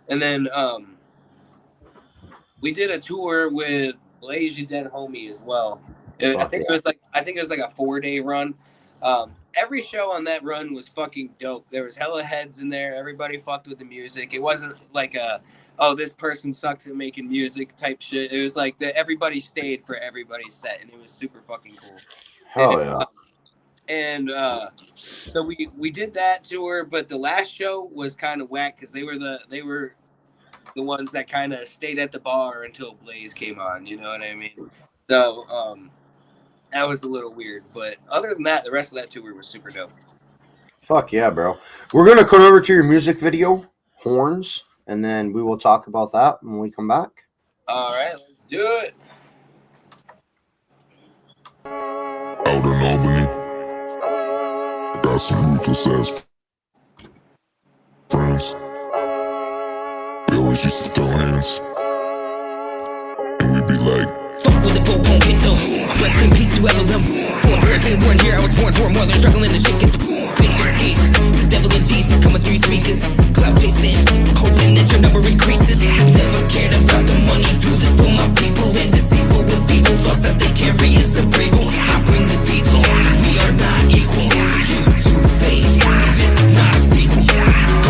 C: And then we did a tour with Blaze You Dead Homie as well. I think it was like a 4-day run. Every show on that run was fucking dope. There was hella heads in there. Everybody fucked with the music. It wasn't like this person sucks at making music type shit. It was like everybody stayed for everybody's set, and it was super fucking cool.
G: Hell
C: yeah. So we did that tour, but the last show was kind of whack because they were the ones that kind of stayed at the bar until Blaze came on. You know what I mean? So that was a little weird, but other than that, the rest of that tour was super dope.
G: Fuck yeah, bro. We're gonna cut over to your music video, Horns, and then we will talk about that when we come back.
C: All right, let's do it.
K: Out in Albany, got some ruthless ass friends. We always used to throw hands, and we'd be like,
J: fuck with the boat, won't hit them. Rest in peace to ever them. Born birds ain't born here. I was born for more than struggling to shake it. Bitch, Skeezus, the devil and Jesus coming through your speakers. Cloud chasing, hoping that your number increases. Never cared about the money. Do this for my people. And deceitful with feeble thoughts that they carry is a brave. I bring the diesel. We are not equal. You two-faced. This is not a sequel.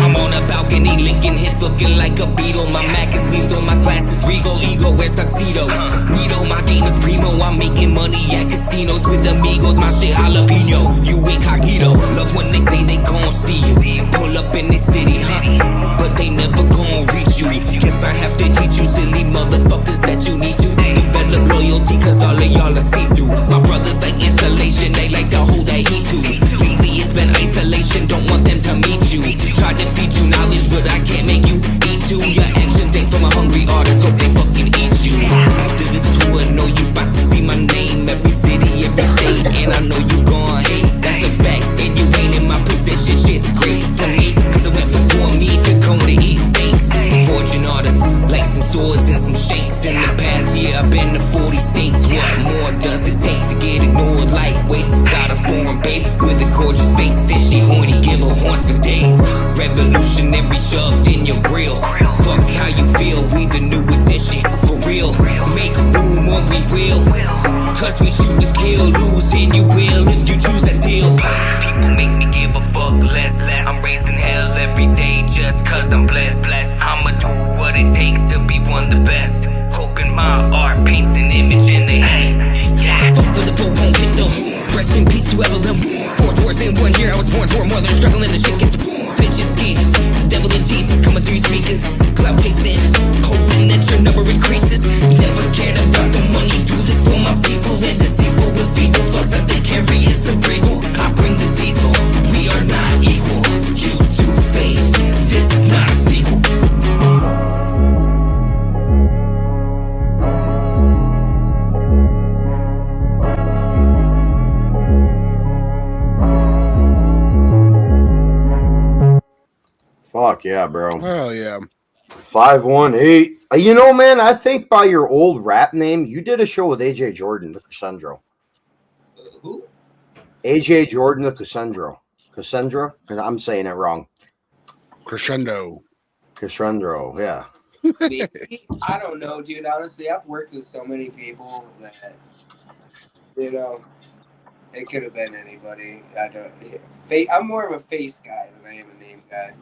J: I'm on a balcony, linking hits, so smoking like a beetle. My Mac is lethal, my class is regal. Ego wears tuxedos. Nito, my game is primo. I'm making money at casinos with amigos. My shit jalapeno. You incognito. Love when they say they gon' see you. Pull up in this city, huh? But they never gon' reach you. Guess I have to teach you silly motherfuckers that you need to develop loyalty, cause all of y'all are see-through. My brothers like insulation, they like to hold that heat too. Lately it's been isolation, don't want them to meet you. Try to feed you knowledge, but I can't make you eat too. Your actions ain't from a hungry artist, hope they fucking eat you. After this tour, know you bout to see my name. Every city, every state, and I know you gon' hate. That's a fact, and you ain't in my position. Shit's great for me, cause it went from poor me to going to eat steaks. Fortune artists, like some swords and some shakes. In the past year, I've been to 40 states. What more does it take to get ignored like waste? Got a foreign babe with a gorgeous face. Said she horny, give her horns for days. Revolutionary shoved in your grill. Fuck how you feel, we the new edition. For real, make room or we will. Cause we shoot to kill, lose and you will if you choose that deal. People make me give a fuck less. I'm raising hell every day just cause I'm blessed. I'ma do what it takes to be one of the best. Hoping my art paints an image in their head. Yeah. Fuck with the Pope, won't get them. Rest in peace to Evelyn. 4 wars in 1 year, I was born for more than struggling to shit gets. Bitches, Skeezus, the devil and Jesus coming through speakers. Cloud chasing, hoping that your number increases. Never cared about the money, do this for my people. And deceitful with feeble thoughts that they carry is cerebral. I bring the diesel, we are not equal. You two-faced, this is not a sequel.
G: Fuck yeah, bro.
H: Hell yeah.
G: 518. You know, man, I think by your old rap name, you did a show with AJ Jordan, the Cassandro.
C: Who?
G: AJ Jordan, the Cassandro. Cassandra? I'm saying it wrong.
H: Crescendo.
G: Cassandro, yeah.
C: Maybe, I don't know, dude. Honestly, I've worked with so many people that, you know, it could have been anybody. I'm more of a face guy than I am a name guy.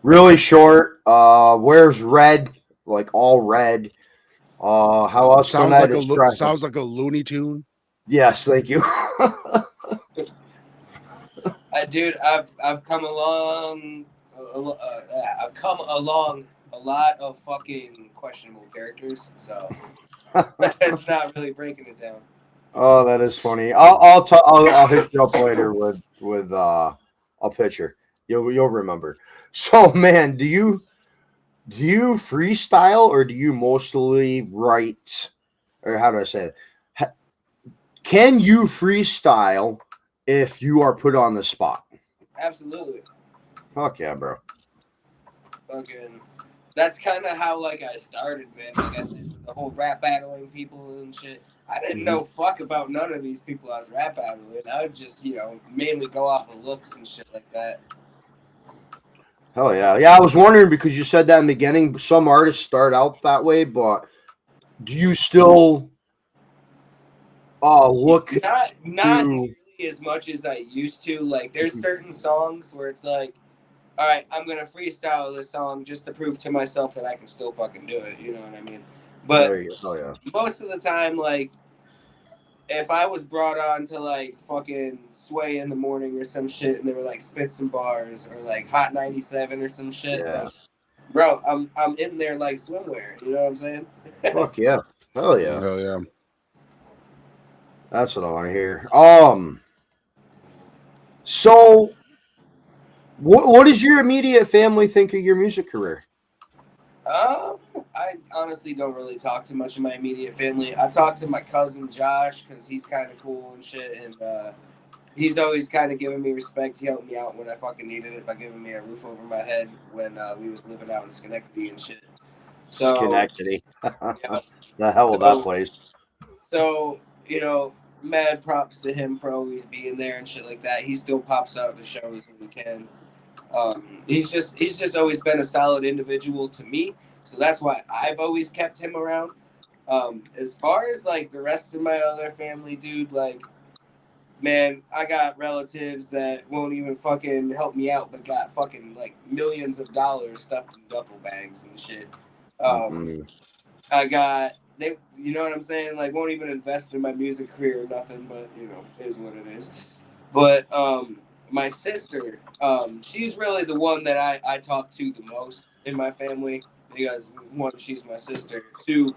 G: Really short. Wears red, like all red. How else
H: Sounds
G: can I
H: like
G: describe?
H: sounds like a Looney Tune.
G: Yes, thank you.
C: Dude, I've come along. I've come along a lot of fucking questionable characters, so that's not really breaking it down.
G: Oh, that is funny. I'll hit you up later with a picture. You'll remember. So, man, do you freestyle or do you mostly write? Or how do I say it? Can you freestyle if you are put on the spot?
C: Absolutely.
G: Fuck yeah, bro.
C: Fucking. That's kind of how I started, man. Like I said, the whole rap battling people and shit. I didn't know fuck about none of these people I was rap battling. I would just, mainly go off of looks and shit like that.
G: Hell yeah. Yeah, I was wondering because you said that in the beginning. Some artists start out that way, but do you still look
C: not nearly as much as I used to. Like, there's certain songs where it's like, all right, I'm gonna freestyle this song just to prove to myself that I can still fucking do it. You know what I mean? But most of the time, if I was brought on to fucking Sway in the Morning or some shit, and they were spit some bars or Hot 97 or some shit, bro, I'm in there like swimwear. You know what I'm saying?
G: Fuck yeah, hell yeah,
H: hell yeah.
G: That's what I want to hear. So, what does your immediate family think of your music career?
C: I honestly don't really talk to much of my immediate family. I talk to my cousin Josh because he's kind of cool and shit, and he's always kind of giving me respect. He helped me out when I fucking needed it by giving me a roof over my head when we was living out in Schenectady and shit. So
G: Schenectady, the hell of that place.
C: So mad props to him for always being there and shit like that. He still pops out to shows when he can. He's just always been a solid individual to me, so that's why I've always kept him around. As far as the rest of my other family, dude, man, I got relatives that won't even fucking help me out, but got fucking like millions of dollars stuffed in duffel bags and shit. I got you know what I'm saying? Like, won't even invest in my music career or nothing, but you know, is what it is. But my sister, she's really the one that I talk to the most in my family because one, she's my sister. Two,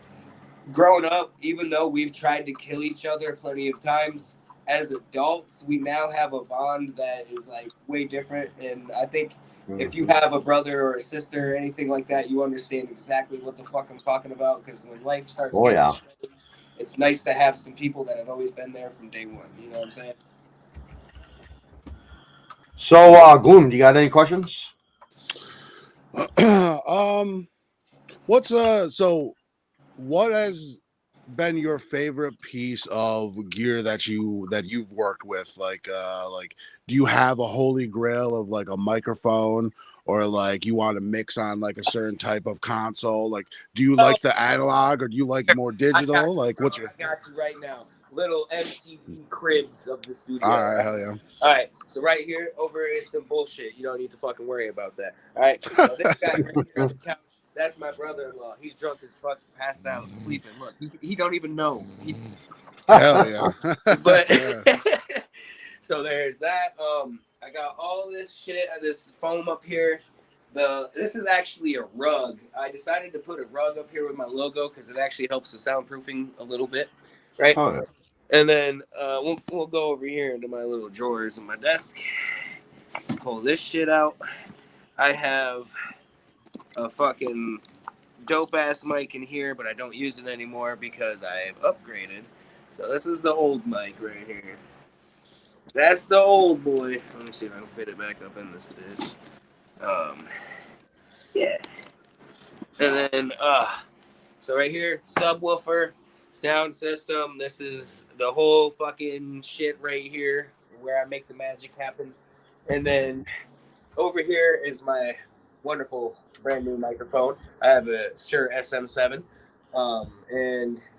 C: growing up, even though we've tried to kill each other plenty of times, as adults, we now have a bond that is like way different. And I think if you have a brother or a sister or anything like that, you understand exactly what the fuck I'm talking about. Because when life starts getting strange, it's nice to have some people that have always been there from day one. You know what I'm saying?
G: So, Gloom, do you got any questions?
H: What has been your favorite piece of gear that you've worked with? Like do you have a holy grail of like a microphone, or like you want to mix on like a certain type of console? Like, do you like the analog or do you like more digital? Like, what's your?
C: I got you right now. Little MTV cribs of the studio.
H: All right, hell yeah.
C: All right, so right here over is some bullshit. You don't need to fucking worry about that. All right, so this guy right here on the couch, that's my brother-in-law. He's drunk as fuck, passed out, sleeping. Look, he don't even know.
H: Hell yeah.
C: But so there's that. I got all this shit, this foam up here. This is actually a rug. I decided to put a rug up here with my logo because it actually helps with soundproofing a little bit, right?
G: Oh, yeah.
C: And then we'll go over here into my little drawers in my desk. Pull this shit out. I have a fucking dope ass mic in here, but I don't use it anymore because I've upgraded. So this is the old mic right here. That's the old boy. Let me see if I can fit it back up in this bitch. Yeah. And then so right here, subwoofer, sound system. This is the whole fucking shit right here where I make the magic happen. And then over here is my wonderful brand new microphone. I have a Shure SM7. The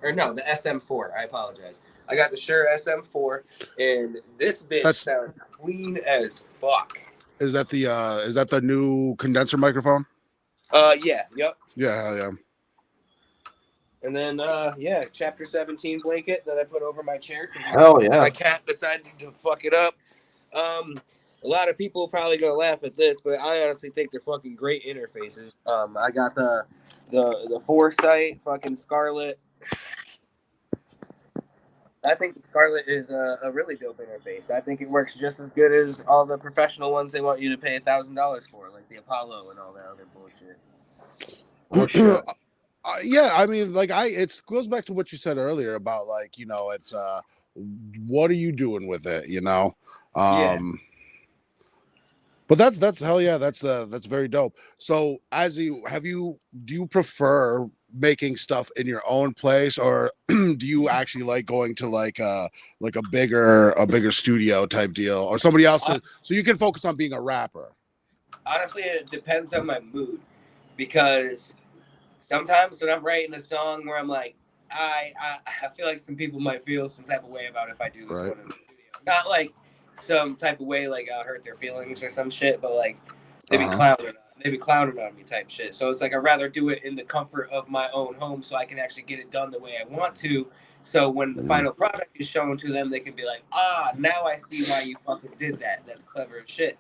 C: SM4. I apologize. I got the Shure SM4, and this bitch sounds clean as fuck.
H: Is that the new condenser microphone?
C: Yeah, yep.
H: Yeah, hell yeah.
C: And then, Chapter 17 blanket that I put over my chair.
G: Hell yeah.
C: My cat decided to fuck it up. A lot of people are probably gonna laugh at this, but I honestly think they're fucking great interfaces. I got the Foresight fucking Scarlett. I think the Scarlett is a really dope interface. I think it works just as good as all the professional ones they want you to pay $1,000 for, like the Apollo and all that other bullshit.
G: Oh, shit.
H: Yeah, I mean, like it goes back to what you said earlier about like, you know, it's what are you doing with it, you know?
C: Yeah.
H: But that's hell yeah, that's very dope. So do you prefer making stuff in your own place, or do you actually like going to like a bigger studio type deal, or somebody else so you can focus on being a rapper?
C: Honestly, it depends on my mood, because sometimes when I'm writing a song where I'm like, I feel like some people might feel some type of way about if I do this one in the studio. Not like some type of way like I'll hurt their feelings or some shit, but like they be clowning on me type shit. So it's like I'd rather do it in the comfort of my own home so I can actually get it done the way I want to. So when the final product is shown to them, they can be like, now I see why you fucking did that. That's clever as shit.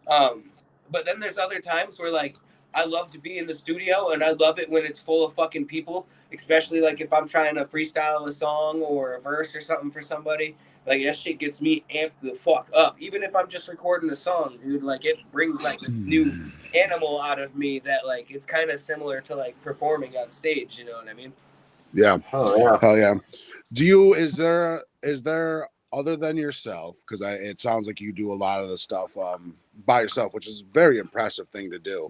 C: But then there's other times where like I love to be in the studio, and I love it when it's full of fucking people, especially like if I'm trying to freestyle a song or a verse or something for somebody. Like that shit gets me amped the fuck up. Even if I'm just recording a song, dude, like it brings like this new animal out of me that like it's kind of similar to like performing on stage. You know what I mean?
H: Yeah.
G: Oh yeah.
H: Hell yeah. Is there other than yourself, because it sounds like you do a lot of the stuff by yourself, which is a very impressive thing to do.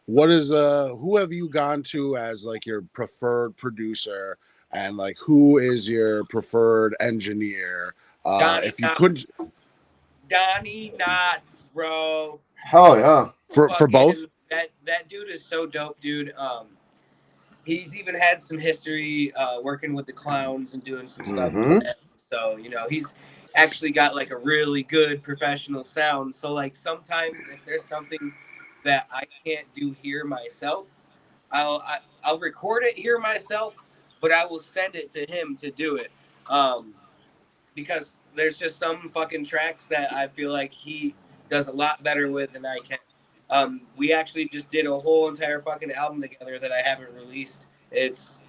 H: What is who have you gone to as like your preferred producer, and like who is your preferred engineer? If you couldn't,
C: Donnie Knotts, bro.
G: Hell yeah.
H: For both?
C: That dude is so dope, dude. He's even had some history working with the Clowns and doing some stuff. So, you know, actually got like a really good professional sound. So like sometimes if there's something that I can't do here myself, I'll record it here myself, but I will send it to him to do it. Because there's just some fucking tracks that I feel like he does a lot better with than I can. We actually just did a whole entire fucking album together that I haven't released. It's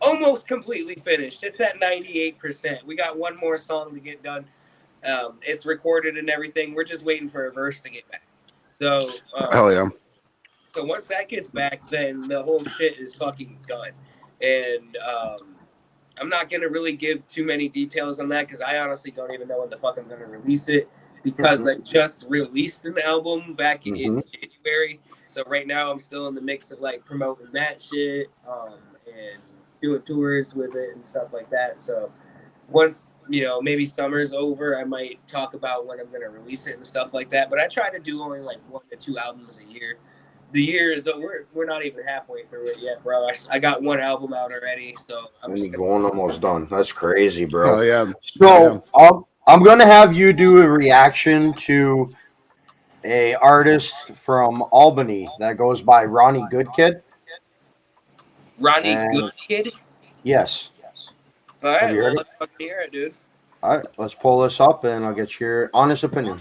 C: almost completely finished. It's at 98%. We got one more song to get done. It's recorded and everything. We're just waiting for a verse to get back. So
H: hell yeah.
C: So once that gets back, then the whole shit is fucking done. And I'm not going to really give too many details on that because I honestly don't even know when the fuck I'm going to release it because I just released an album back in January. So right now I'm still in the mix of like promoting that shit and doing tours with it and stuff like that. So once, you know, maybe summer's over, I might talk about when I'm going to release it and stuff like that. But I try to do only like 1 to 2 albums a year. The year is we're not even halfway through it yet, bro. I got 1 album out already, so
G: I'm going almost done. That's crazy, bro.
H: Oh yeah.
G: So I'm gonna have you do a reaction to a artist from Albany that goes by Ronnie Goodkid.
C: Ronnie Goodkid?
G: Yes.
C: All right, well, let's fucking hear it, dude.
G: All right, let's pull this up and I'll get your honest opinion.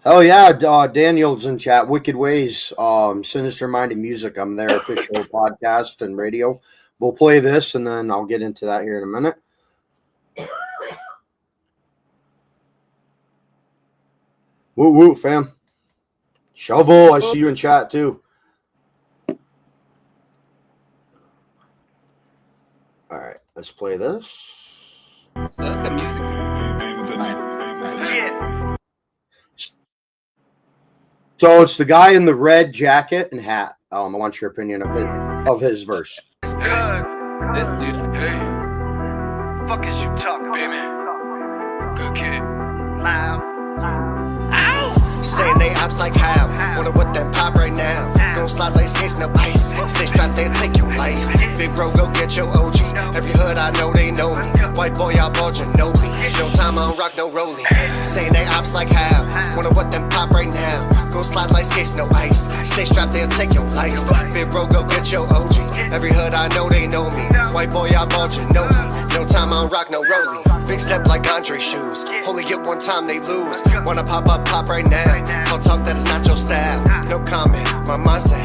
G: Oh yeah, Daniel's in chat. Wicked Ways, Sinister Minded Music. I'm their official podcast and radio. We'll play this and then I'll get into that here in a minute. Woo woo, fam. Shovel, I see you in chat too. All right, let's play this.
C: So that's some music. Yeah.
G: So it's the guy in the red jacket and hat. I want your opinion of his verse.
C: This dude.
L: Hey. Fuck is you talking, baby? Good kid. Loud. Ow!
M: Saying they ops like how? Wanna what that pop right now? Don't slide like skates, no ice. Stay strapped there, take your life. Big bro, go get your OG. Every hood I know, they know me. White boy, I ball Ginobili. No time, I don't rock no rolling. Saying they ops like how? Wanna what them pop right now? Go slide like skates, no ice. Stay strapped there, take your life. Big bro, go get your OG. Every hood I know, they know me. White boy, I ball Ginobili. No time, I don't rock no rolling. Big step like Andre shoes. Only get one time, they lose. Wanna pop up, pop right now. I'll talk that is not your style. No comment, my mindset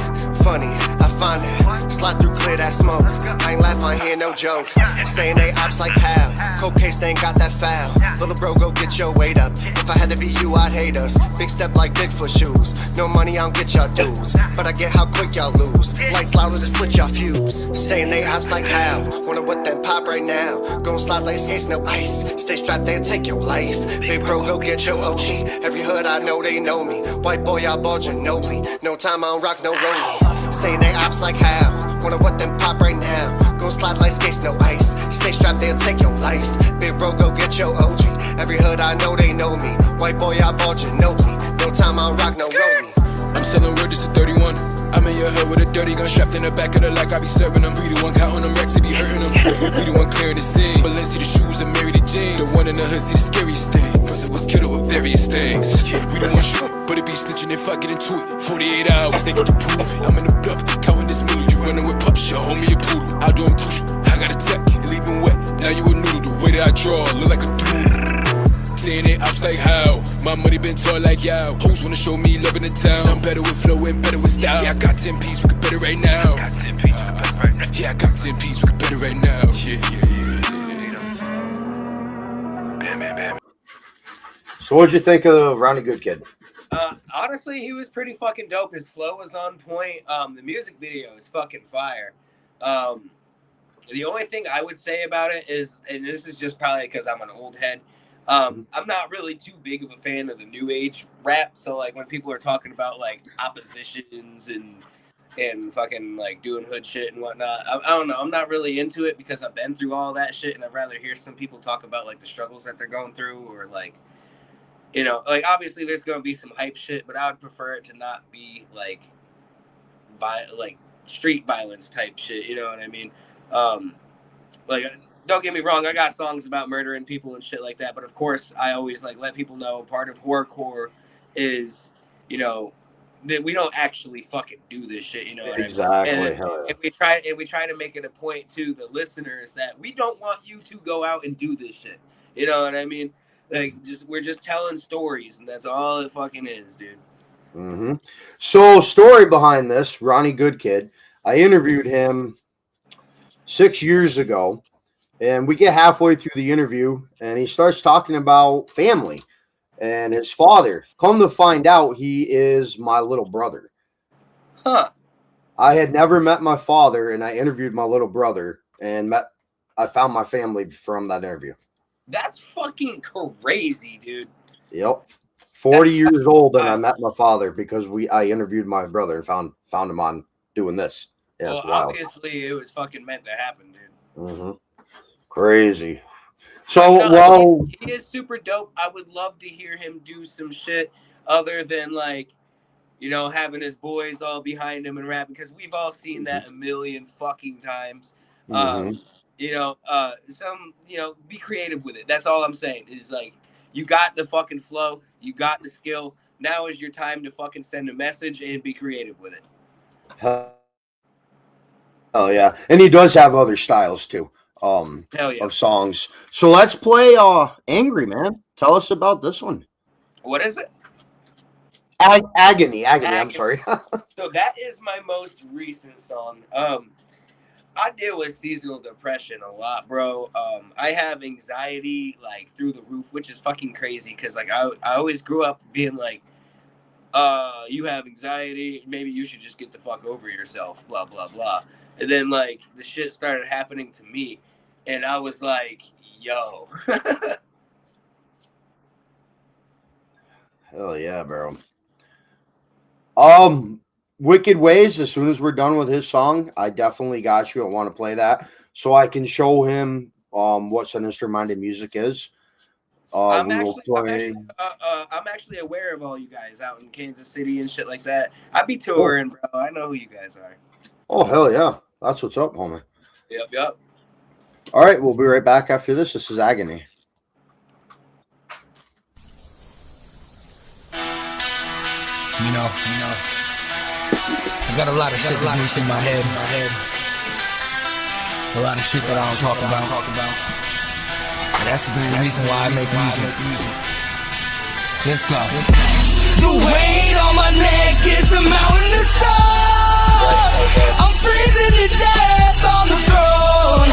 M: funny, I find it. Slide through, clear that smoke. I ain't laugh, I ain't hear no joke. Saying they ops like how? Cold case, they ain't got that foul. Little bro, go get your weight up. If I had to be you, I'd hate us. Big step like Bigfoot shoes. No money, I don't get y'all dues. But I get how quick y'all lose. Lights louder to split y'all fuse. Saying they ops like how? Wanna what them pop right now? Gon' slide like skates, no ice. Stay strapped there, take your life. Big bro, go get your OG. Every hood I know, they know me. White boy, I ball Ginobili. No time, I don't rock no rolling. Saying they ops like how? Wanna what them pop right now? Gon' slide like skates, no ice. Stay strapped there, take your life. Big bro, go get your OG. Every hood I know, they know me. White boy, I ball Ginobili. No time, I don't rock no rolling.
L: I'm selling word, this is 31. I'm in your hood with a dirty gun strapped in the back of the like I be serving them. We the one counting them racks, they be hurting them. We the one clearing the scene. But let's see the shoes and marry the jeans. The one in the hood see the scariest things. Was killed with various things. Yeah, we the one shoot, but it be snitching if I get into it. 48 hours, they get to prove it. I'm in the bluff, counting this million. You running with pups, your homie a poodle. I do 'em crucial, I got a tech, you leave 'em wet. Now you a noodle, the way that I draw, look like a doodle. Saying they ops like how? My money been taught like yow. Hoes wanna show me love in the town. I'm better with flow and better with style. Yeah, I got 10 P's, we can bet it right now. Yeah, I got 10 P's, we can bet it right now. Yeah.
G: So what'd you think of Ronnie Goodkid?
C: Honestly, he was pretty fucking dope. His flow was on point. The music video is fucking fire. The only thing I would say about it is, and this is just probably because I'm an old head, I'm not really too big of a fan of the new age rap. So like when people are talking about like oppositions and fucking like doing hood shit and whatnot, I don't know. I'm not really into it because I've been through all that shit, and I'd rather hear some people talk about like the struggles that they're going through, or like, you know, like obviously there's gonna be some hype shit, but I would prefer it to not be like street violence type shit. You know what I mean? Like, don't get me wrong, I got songs about murdering people and shit like that, but of course I always like let people know part of horrorcore is, you know, that we don't actually fucking do this shit, you know what
G: Exactly.
C: I mean?
G: Hell yeah.
C: And we try to make it a point to the listeners that we don't want you to go out and do this shit. You know what I mean? Like, we're just telling stories, and that's all it fucking is, dude.
G: Mm-hmm. So, story behind this, Ronnie Goodkid. I interviewed him 6 years ago, and we get halfway through the interview, and he starts talking about family and his father. Come to find out, he is my little brother.
C: Huh.
G: I had never met my father, and I interviewed my little brother, and I found my family from that interview.
C: That's fucking crazy, dude.
G: Yep. 40 years old, and I met my father because I interviewed my brother and found him on doing this. Yeah,
C: well,
G: it's wild.
C: Obviously, it was fucking meant to happen, dude.
G: Mm-hmm. Crazy. So,
C: he is super dope. I would love to hear him do some shit other than, like, you know, having his boys all behind him and rapping, because we've all seen that a million fucking times. You know, be creative with it. That's all I'm saying. Is like, you got the fucking flow, you got the skill. Now is your time to fucking send a message and be creative with it.
G: Oh yeah, and he does have other styles too.
C: Hell yeah.
G: Of songs. So let's play Angry Man. Tell us about this one.
C: What is it?
G: Agony. I'm sorry.
C: So that is my most recent song. I deal with seasonal depression a lot, bro. I have anxiety like through the roof, which is fucking crazy because like I always grew up being like, you have anxiety, maybe you should just get the fuck over yourself, blah blah blah. And then like the shit started happening to me, and I was like, yo.
G: Hell yeah, bro. Wicked Ways, as soon as we're done with his song, I definitely got you. I want to play that so I can show him what Sinister-Minded music is.
C: I'm actually aware of all you guys out in Kansas City and shit like that. I be touring, bro. I know who you guys are.
G: Oh, hell yeah. That's what's up, homie.
C: Yep.
G: All right, we'll be right back after this. This is Agony.
J: You know, I got a lot of shit that loose in my head. A lot of shit that I don't talk about. And that's the reason why I make music. Let's go. The weight on my neck is a mountain of stone. I'm freezing to death on the throne.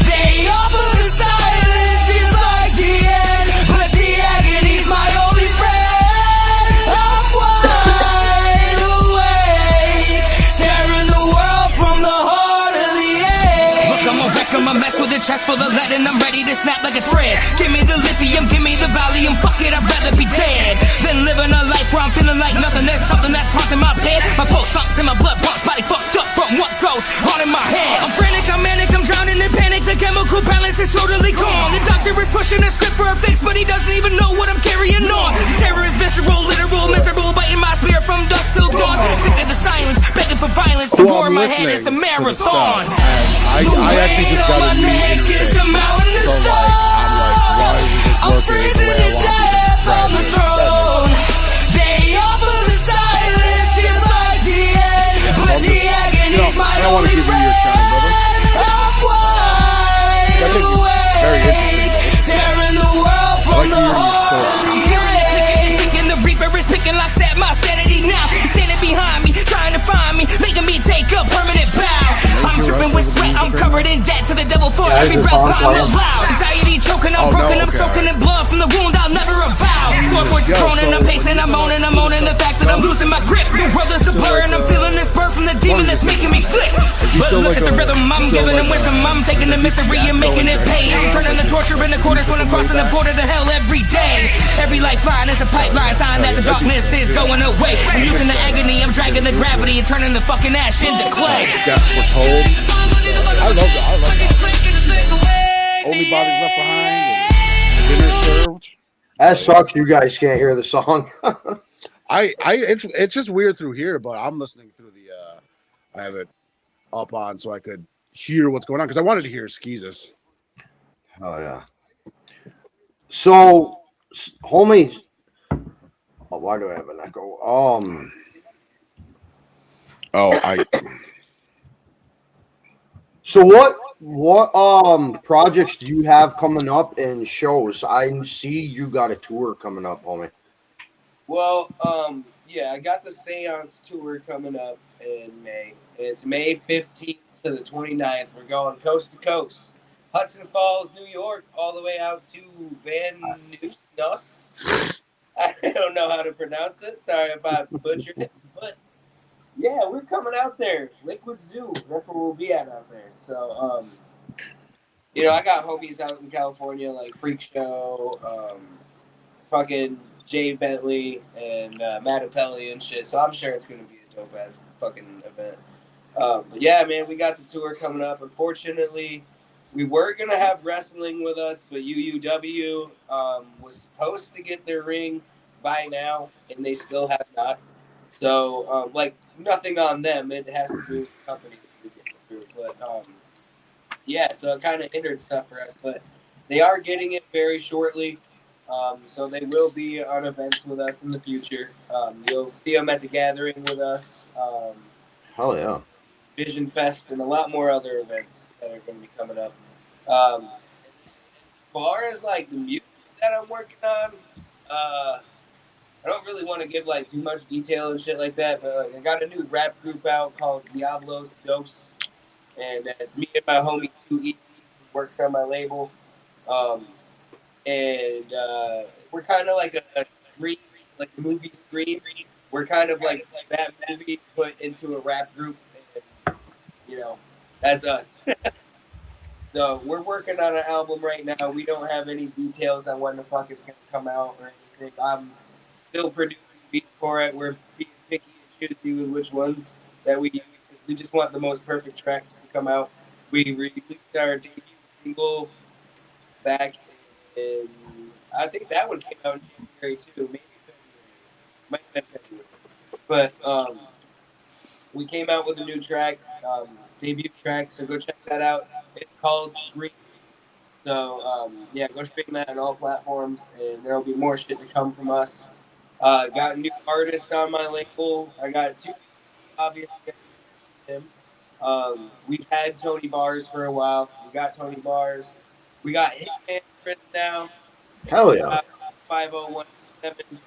J: They offer the silence, feels like the end, but the agony's my only friend. I'm wide awake, tearing the world from the heart of the edge. Look, I'm a wreck, I'm a mess with a chest full of lead, and I'm ready to snap like a thread. Give me the lithium, give me the Valium, fuck it, I'd rather be dead than living a life where I'm feeling like nothing. There's something that's haunting my head. My pulse sucks and my blood pumps, body fucked up from what goes on in my head. I'm frantic, I'm manic, I'm drowning in panic. The chemical balance is totally gone. The doctor is pushing a script for a fix, but he doesn't even know what I'm carrying on. The terror is visceral, literal, miserable, biting my spirit from dusk till dawn. Sick of the silence, begging for violence. The war in my head is a marathon.
H: I actually just got a new internet.
J: I'm freezing to death on the throne. They offer the silence, feels like the end, but the agony's my only friend. I'm wide awake, tearing the world from the heart. I'm thinking the reaper is picking locks at my sanity now. He's standing behind me, trying to find me, making me take a permanent bow. I'm dripping with sweat, I'm covered in debt to the devil for every breath I'm allowed. Anxiety choking, I'm broken, I'm soaking in blood from the wound I'll never avow. Floorboards groaning, I'm pacing, I'm moaning the fact that I'm losing my grip. The world is a blur and I'm feeling this burn from the demon that's making me flip. But look at the rhythm, I'm giving them wisdom, I'm taking the misery and making it pay. I'm turning the torture into quarters when I'm crossing the border to hell every day. Every lifeline is a pipeline, sign that the darkness is going away. I'm using the agony, I'm dragging the gravity and turning the fucking ash into clay.
H: Deaths were told. I love that. Only bodies left behind. And dinner served.
G: That sucks. You guys can't hear the song.
H: It's just weird through here, but I'm listening through the. I have it up on so I could hear what's going on because I wanted to hear Skeezus.
G: Oh yeah. So, homie, why do I have an echo? So what projects do you have coming up and shows? I see you got a tour coming up, homie.
C: Well, yeah, I got the Seance tour coming up in May. It's May 15th to the 29th. We're going coast to coast. Hudson Falls, New York, all the way out to Van Nuys. I don't know how to pronounce it. Sorry if I butchered it. But yeah, we're coming out there. Liquid Zoo. That's where we'll be at out there. So, you know, I got homies out in California like Freak Show, fucking Jay Bentley and Matt Apelli and shit. So I'm sure it's gonna be a dope ass fucking event. But yeah, man, we got the tour coming up. Unfortunately, we were gonna have wrestling with us, but UUW was supposed to get their ring by now, and they still have not. So, like, nothing on them. It has to do with the company to get through. But yeah, so it kind of hindered stuff for us. But they are getting it very shortly. So they will be on events with us in the future. You'll see them at the Gathering with us.
G: Hell yeah.
C: Vision Fest and a lot more other events that are going to be coming up. As far as like the music that I'm working on, I don't really want to give like too much detail and shit like that, but I got a new rap group out called Diablos Dos, and it's me and my homie 2 Easy, who works on my label. And we're kind of like a Scream, like the movie Scream. We're kind of like that movie put into a rap group, and, you know, that's us. So we're working on an album right now. We don't have any details on when the fuck it's gonna come out or anything. I'm still producing beats for it. We're being picky and choosy with which ones that we use. We just want the most perfect tracks to come out. We released our debut single back in, I think that one came out in January too, maybe February. Might have been February. But we came out with a new track, debut track, so go check that out. It's called Scream. So yeah, go stream that on all platforms, and there'll be more shit to come from us. Got new artists on my label. I got 2, obviously, I just mentioned him. We've had Tony Bars for a while. We got Tony Bars. We got Hitman Chris now.
G: Hell yeah.
C: 50117.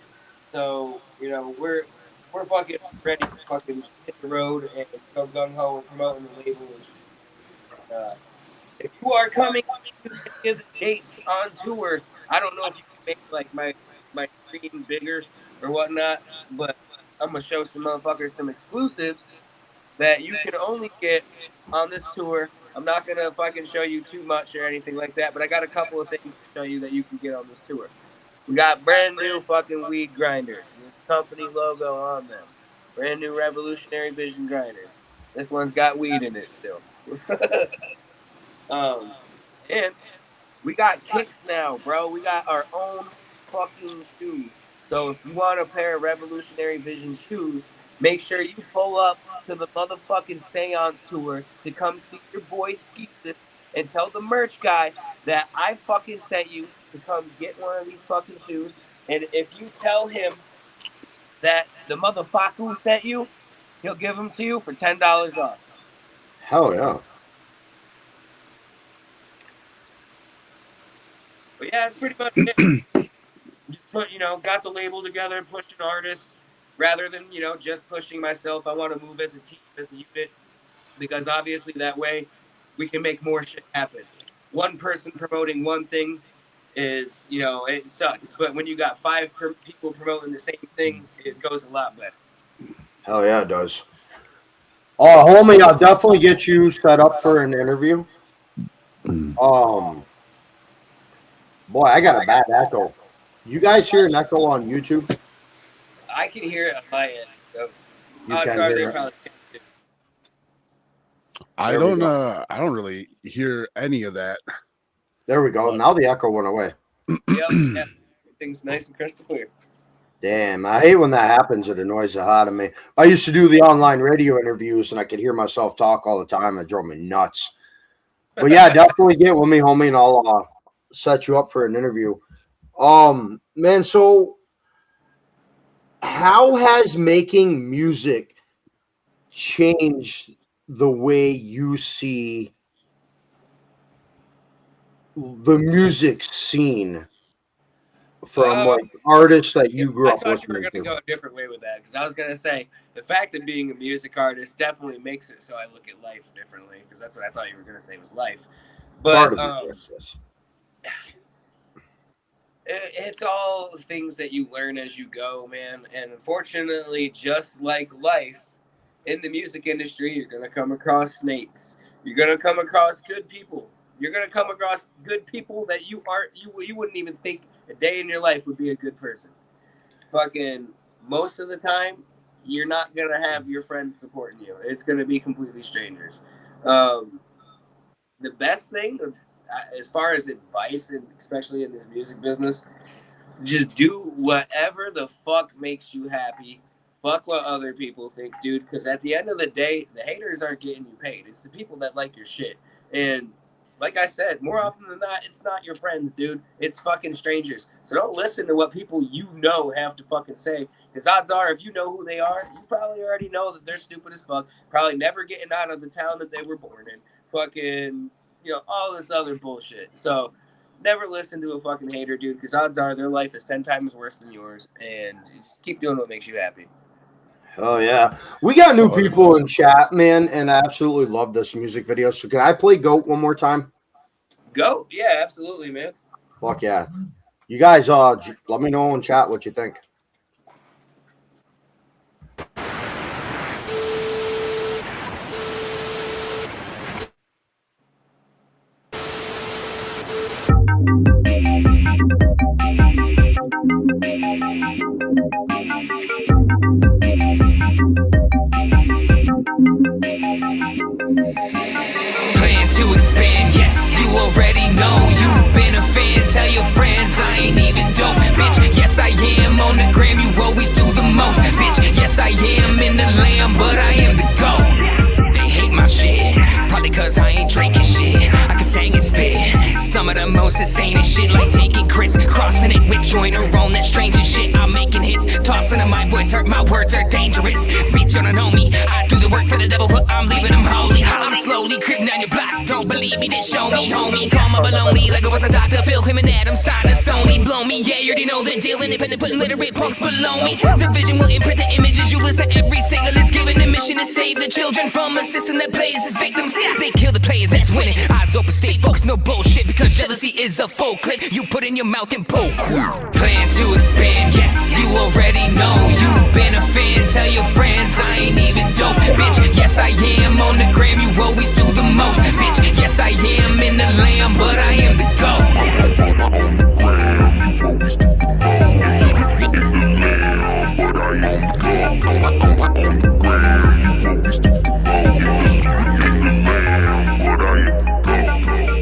C: So, you know, we're fucking ready to fucking just hit the road and go gung ho and promoting the label and shit. And, if you are coming to any of the dates on tour, I don't know if you can make like my screen bigger or whatnot, but I'm gonna show some motherfuckers some exclusives that you can only get on this tour. I'm not gonna fucking show you too much or anything like that, but I got a couple of things to show you that you can get on this tour. We got brand new fucking weed grinders with the company logo on them. Brand new Revolutionary Vision grinders. This one's got weed in it still. And we got kicks now, bro. We got our own fucking shoes. So if you want a pair of Revolutionary Vision shoes, make sure you pull up to the motherfucking Seance tour to come see your boy Skeezus and tell the merch guy that I fucking sent you to come get one of these fucking shoes. And if you tell him that the motherfucker sent you, he'll give them to you for $10 off.
G: Hell yeah.
C: But yeah, that's pretty much it. Just put, you know, got the label together, pushing artists rather than, you know, just pushing myself. I want to move as a team, as a unit, because obviously that way we can make more shit happen. One person promoting one thing is, you know, it sucks. But when you got 5 people promoting the same thing, it goes a lot better.
G: Hell yeah, it does. Oh, homie, I'll definitely get you set up for an interview. Boy, I got a bad echo. You guys hear an echo on YouTube?
C: I can hear it on my end, so
G: You can hear it.
C: probably can too.
H: I don't really hear any of that.
G: There we go. Now the echo went away.
C: Yep, yeah. Everything's nice and crystal clear.
G: Damn, I hate when that happens. It annoys the hell out of me. I used to do the online radio interviews, and I could hear myself talk all the time. It drove me nuts. But yeah, definitely get with me, homie, and I'll set you up for an interview. Man, so how has making music changed the way you see the music scene from like artists that you grew
C: I
G: up
C: thought you were
G: listening
C: going to
G: to?
C: go a different way with that because I was going to say the fact of being a music artist definitely makes it so I look at life differently because that's what I thought you were going to say was life. But
G: Part of it, yes.
C: it's all things that you learn as you go, man. And unfortunately, just like life in the music industry, you're going to come across snakes. You're going to come across good people. You're going to come across good people that you wouldn't even think a day in your life would be a good person. Fucking most of the time, you're not going to have your friends supporting you. It's going to be completely strangers. The best thing, as far as advice, and especially in this music business, just do whatever the fuck makes you happy. Fuck what other people think, dude. Because at the end of the day, the haters aren't getting you paid. It's the people that like your shit. And like I said, more often than not, it's not your friends, dude. It's fucking strangers. So don't listen to what people you know have to fucking say. Because odds are, if you know who they are, you probably already know that they're stupid as fuck. Probably never getting out of the town that they were born in. Fucking, all this other bullshit. So never listen to a fucking hater, dude, because odds are their life is 10 times worse than yours. And just keep doing what makes you happy.
G: Oh yeah, we got new people in chat, man, and I absolutely love this music video. So can I play Goat one more time?
C: Goat? Yeah, absolutely, man.
G: Fuck yeah. You guys, let me know in chat what you think.
J: Plan to expand, yes, you already know. You've been a fan, tell your friends I ain't even dope. Bitch, yes I am on the gram, you always do the most. Bitch, yes I am in the lamb, but I am the GOAT. They hate my shit, probably cause I ain't drinking shit. I can sing and spit, some of the most insane shit, like taking Chris, crossing it with Joyner on that strangest shit. I'm making hits, tossing in my voice, hurt my words are dangerous. Bitch, you don't know me, I do the work for the devil, but I'm leaving him holy. I'm slowly creeping down your block, don't believe me, then show me, homie. Call my baloney like it was a Dr. Phil, him and Adam, signing Sony. Blow me, yeah, you already know the deal, independent, putting literate punks below me. The vision will imprint the images you listen to. Every single is given a mission to save the children from a system that plays as victims. They kill the players, that's winning. Eyes open, stay focused, no bullshit, because jealousy is a full clip you put in your mouth and poke. Plan to expand, yes, you already know. You've been a fan, tell your friends I ain't even dope. Bitch, yes I am on the gram, you always do the most. Bitch, yes I am in the lamb, but I am the GOAT.
K: On the gram, you always do the most. In the lamb, but I am the GOAT. On the gram, you always do the most. In the lamb, but I am the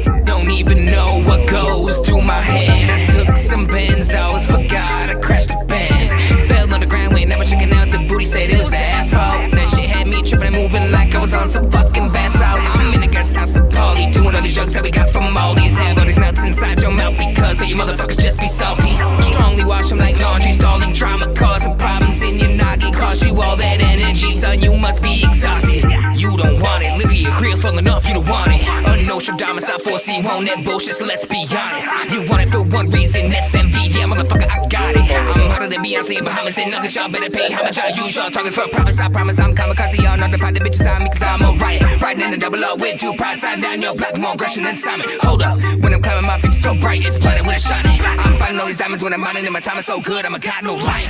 K: GOAT.
J: Don't even know what goes through my head. I took some benzos, forgot I crashed the Benz. Fell on the ground when I was checking out the booty, said it was the asphalt. That shit had me tripping and moving like I was on some fucking bass out. I'm in the guest house of Paulie, doing all these drugs that we got from Aldi's. Have all these nuts inside your mouth because of you motherfuckers just be salty. Strongly wash them like laundry, stalling drama, causing problems in your noggin. Cost you all that energy, son, you must be exhausted. You don't want it, literally your career full enough, you don't want it. Nostradamus, I foresee on that bullshit, so let's be honest. You want it for one reason, that's envy, yeah, motherfucker, I got it. I'm hotter than Beyonce and Bahamas and nuggets, y'all better pay homage. I use y'all targets for profits, I promise I'm kamikaze. Y'all know the pot, the bitches on me, cause I'm a riot. Riding in the double O with two pride, sign down your black, more aggression than Simon. Hold up, when I'm climbing my feet so bright, it's blinded when it's shining. I'm finding all these diamonds when I'm mining, and my time is so good, I'm a god, no lying.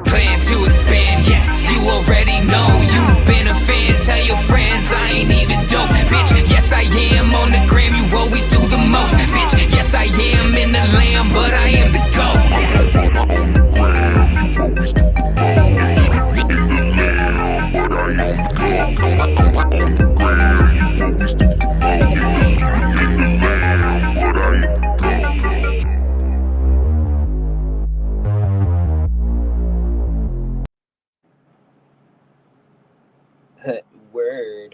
J: Plan to expand, yes, you already know. You've been a fan, tell your friends I ain't even dope. Bitch, yes I am on the gram, you always do the most. Bitch, yes I am in the lamb, but I am the GOAT.
K: On the gram, you always do the most. In the lamb, but I am the GOAT. On the gram, you always do the most. In the lamb, but I am the GOAT.
C: Word.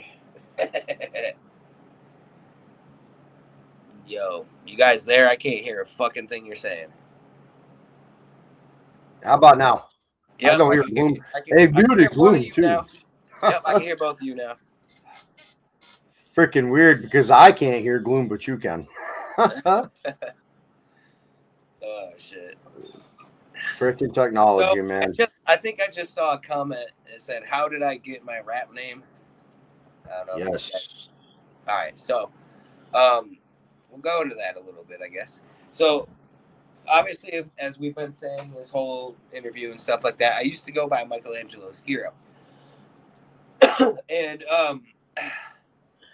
C: Yo, you guys there? I can't hear a fucking thing you're saying.
G: How about now?
C: Yep,
G: I don't hear gloom. Hey, muted gloom too.
C: Now. Yep, I can hear both of you now.
G: Freaking weird because I can't hear gloom, but you can.
C: Oh shit!
G: Freaking technology,
C: So,
G: man.
C: I think I just saw a comment that said, "How did I get my rap name?" I don't know.
G: Yes.
C: All right, so we'll go into that a little bit, I guess. So, obviously, as we've been saying this whole interview and stuff like that, I used to go by Michelangelo Skiro. And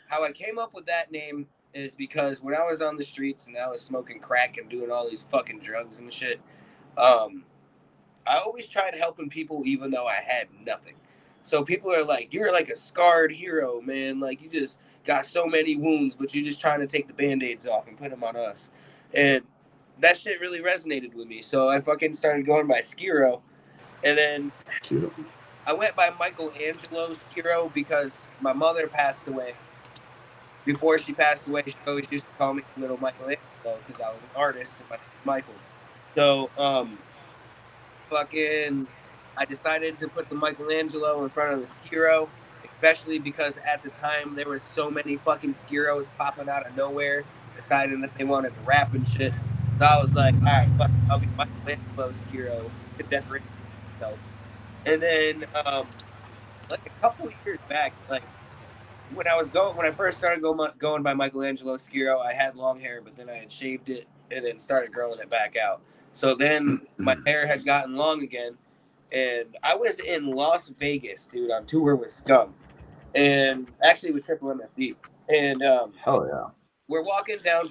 C: how I came up with that name is because when I was on the streets and I was smoking crack and doing all these fucking drugs and shit, I always tried helping people even though I had nothing. So people are like, you're like a scarred hero, man. Like, you just got so many wounds, but you're just trying to take the Band-Aids off and put them on us. And that shit really resonated with me. So I fucking started going by Skiro. And then I went by Michelangelo Skiro because my mother passed away. Before she passed away, she always used to call me Little Michelangelo because I was an artist and my name is Michael. So, I decided to put the Michelangelo in front of the Skiro, especially because at the time there were so many fucking Skiros popping out of nowhere, deciding that they wanted to rap and shit. So I was like, all right, fuck, I'll be Michelangelo Skiro to decorate myself. And then, like a couple of years back, like when I first started going by Michelangelo Skiro, I had long hair, but then I had shaved it and then started growing it back out. So then my hair had gotten long again, and I was in Las Vegas, dude, on tour with Scum, and actually with Triple MFD. And
G: hell yeah,
C: we're walking down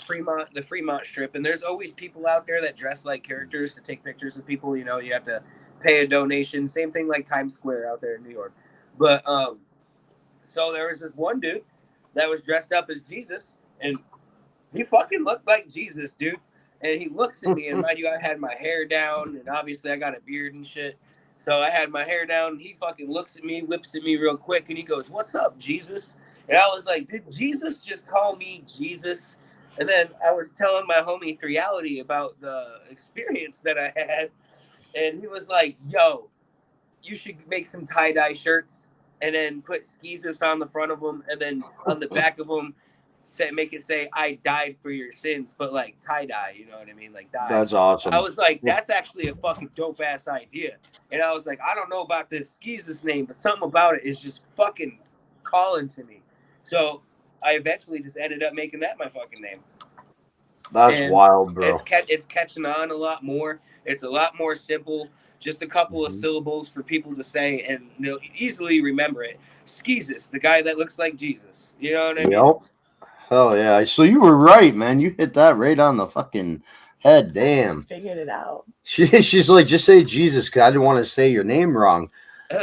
C: the Fremont Strip, and there's always people out there that dress like characters to take pictures with people. You know, you have to pay a donation. Same thing like Times Square out there in New York. But so there was this one dude that was dressed up as Jesus, and he fucking looked like Jesus, dude. And he looks at me, and mind you, I had my hair down, and obviously I got a beard and shit. So I had my hair down, and he fucking looks at me, whips at me real quick, and he goes, "What's up, Jesus?" And I was like, "Did Jesus just call me Jesus?" And then I was telling my homie Threality about the experience that I had, and he was like, "Yo, you should make some tie-dye shirts and then put Skeezus on the front of them, and then on the back of them make it say, 'I died for your sins,' but like tie-dye, you know what I mean? Like dye."
G: That's awesome.
C: I was like, that's actually a fucking dope-ass idea. And I was like, I don't know about this Skeezus name, but something about it is just fucking calling to me. So I eventually just ended up making that my fucking name.
G: That's wild, bro.
C: It's catching on a lot more. It's a lot more simple. Just a couple of syllables for people to say, and they'll easily remember it. Skeezus, the guy that looks like Jesus. You know what I mean?
G: Yep. Hell yeah. So you were right, man. You hit that right on the fucking head. Damn.
I: Figured it out.
G: She's like, just say Jesus, because I didn't want to say your name wrong.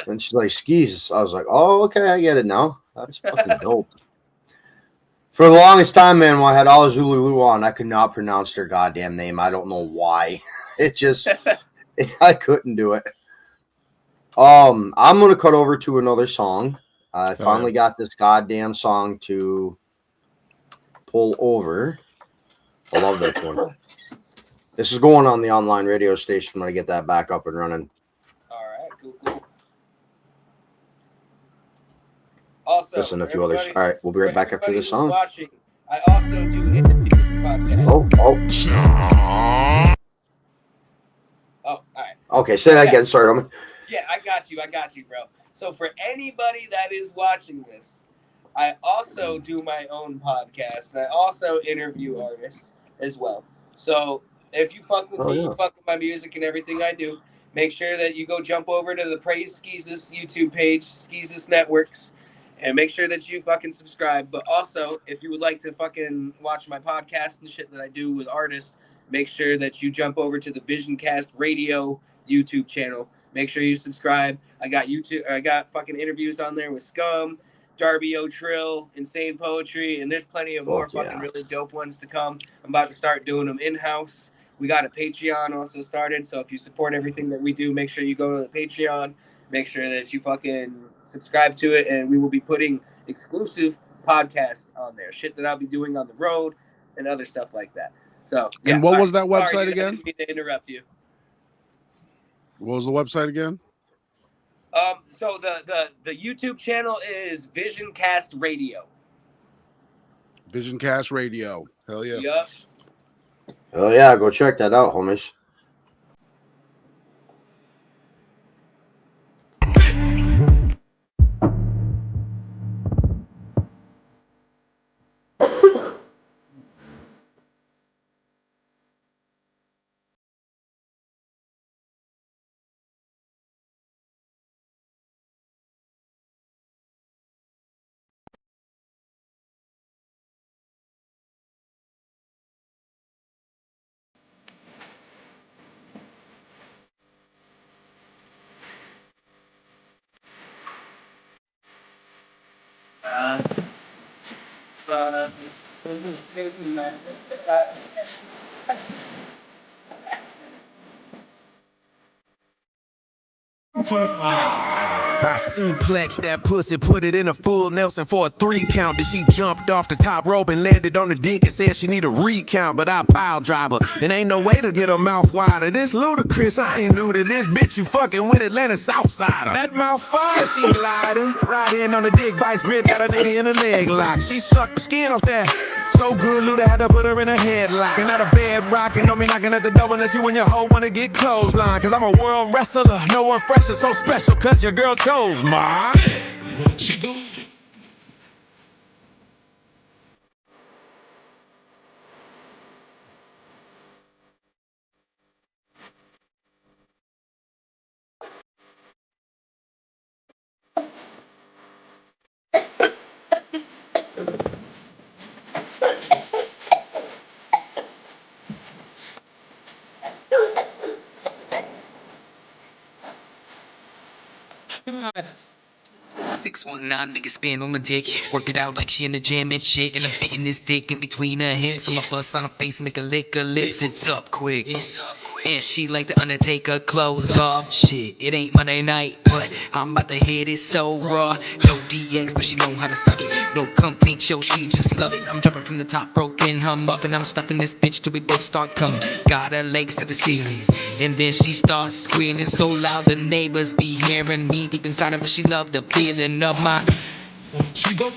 G: And she's like, Skeezus. I was like, oh, okay, I get it now. That's fucking dope. For the longest time, man, when I had all Zululu on, I could not pronounce their goddamn name. I don't know why. It just... I couldn't do it. I'm gonna cut over to another song. I finally got this goddamn song to pull over. I love this one. This is going on the online radio station. I'm gonna get that back up and running.
C: All right, cool. Also,
G: listen to a few others. All right, we'll be right back after this song.
C: Watching, I also do interviews podcast. Oh, all right.
G: Okay, say that again. Sorry.
C: Yeah, I got you, bro. So for anybody that is watching this, I also do my own podcast, and I also interview artists as well. So if you fuck with me, you fuck with my music and everything I do, make sure that you go jump over to the Praise Skeezus YouTube page, Skeezus Networks, and make sure that you fucking subscribe. But also, if you would like to fucking watch my podcast and shit that I do with artists, make sure that you jump over to the Visioncast Radio YouTube channel. Make sure you subscribe. I got fucking interviews on there with Scum, Darby O'Trill, Insane Poetry, and there's plenty of more fucking really dope ones to come. I'm about to start doing them in-house. We got a Patreon also started, so if you support everything that we do, make sure you go to the Patreon. Make sure that you fucking subscribe to it, and we will be putting exclusive podcasts on there. Shit that I'll be doing on the road, and other stuff like that. So,
H: And what was that
C: sorry,
H: website
C: dude,
H: again?
C: I didn't mean to interrupt you.
H: What was the website again?
C: So the YouTube channel is Visioncast Radio.
H: Visioncast Radio. Hell yeah.
C: Yep.
G: Oh yeah, go check that out, homies.
N: I suplexed that pussy, put it in a full Nelson for a 3 count. Then she jumped off the top rope and landed on the dick and said she need a recount. But I pile driver, and ain't no way to get her mouth wider. This ludicrous, I ain't new to this bitch. You fucking with Atlanta Southsider. That mouth fire, she gliding. Right in on the dick, vice grip, got a nigga in a leg lock. She sucked the skin off that. So good, Luda had to put her in a headlock. And out of bed rocking, don't be knocking at the door unless you and your hoe wanna get clothesline. Cause I'm a world wrestler, no one fresh is so special, cause your girl chose ma.
J: God. 619 nigga spin on the dick, work it out like she in the gym and shit, and I'm fitting this dick in between her hips. I'm a bust on her face, make her lick her lips. It's up quick. And she like the Undertaker, clothes off. Shit, it ain't Monday night, but I'm about to hit it so raw. No DX, but she know how to suck it. No complete show, she just love it. I'm jumping from the top, broken hum up, and I'm stuffing this bitch till we both start coming. Got her legs to the ceiling, and then she starts squealing so loud the neighbors be hearing me. Deep inside of her, she love the feeling of my. She go.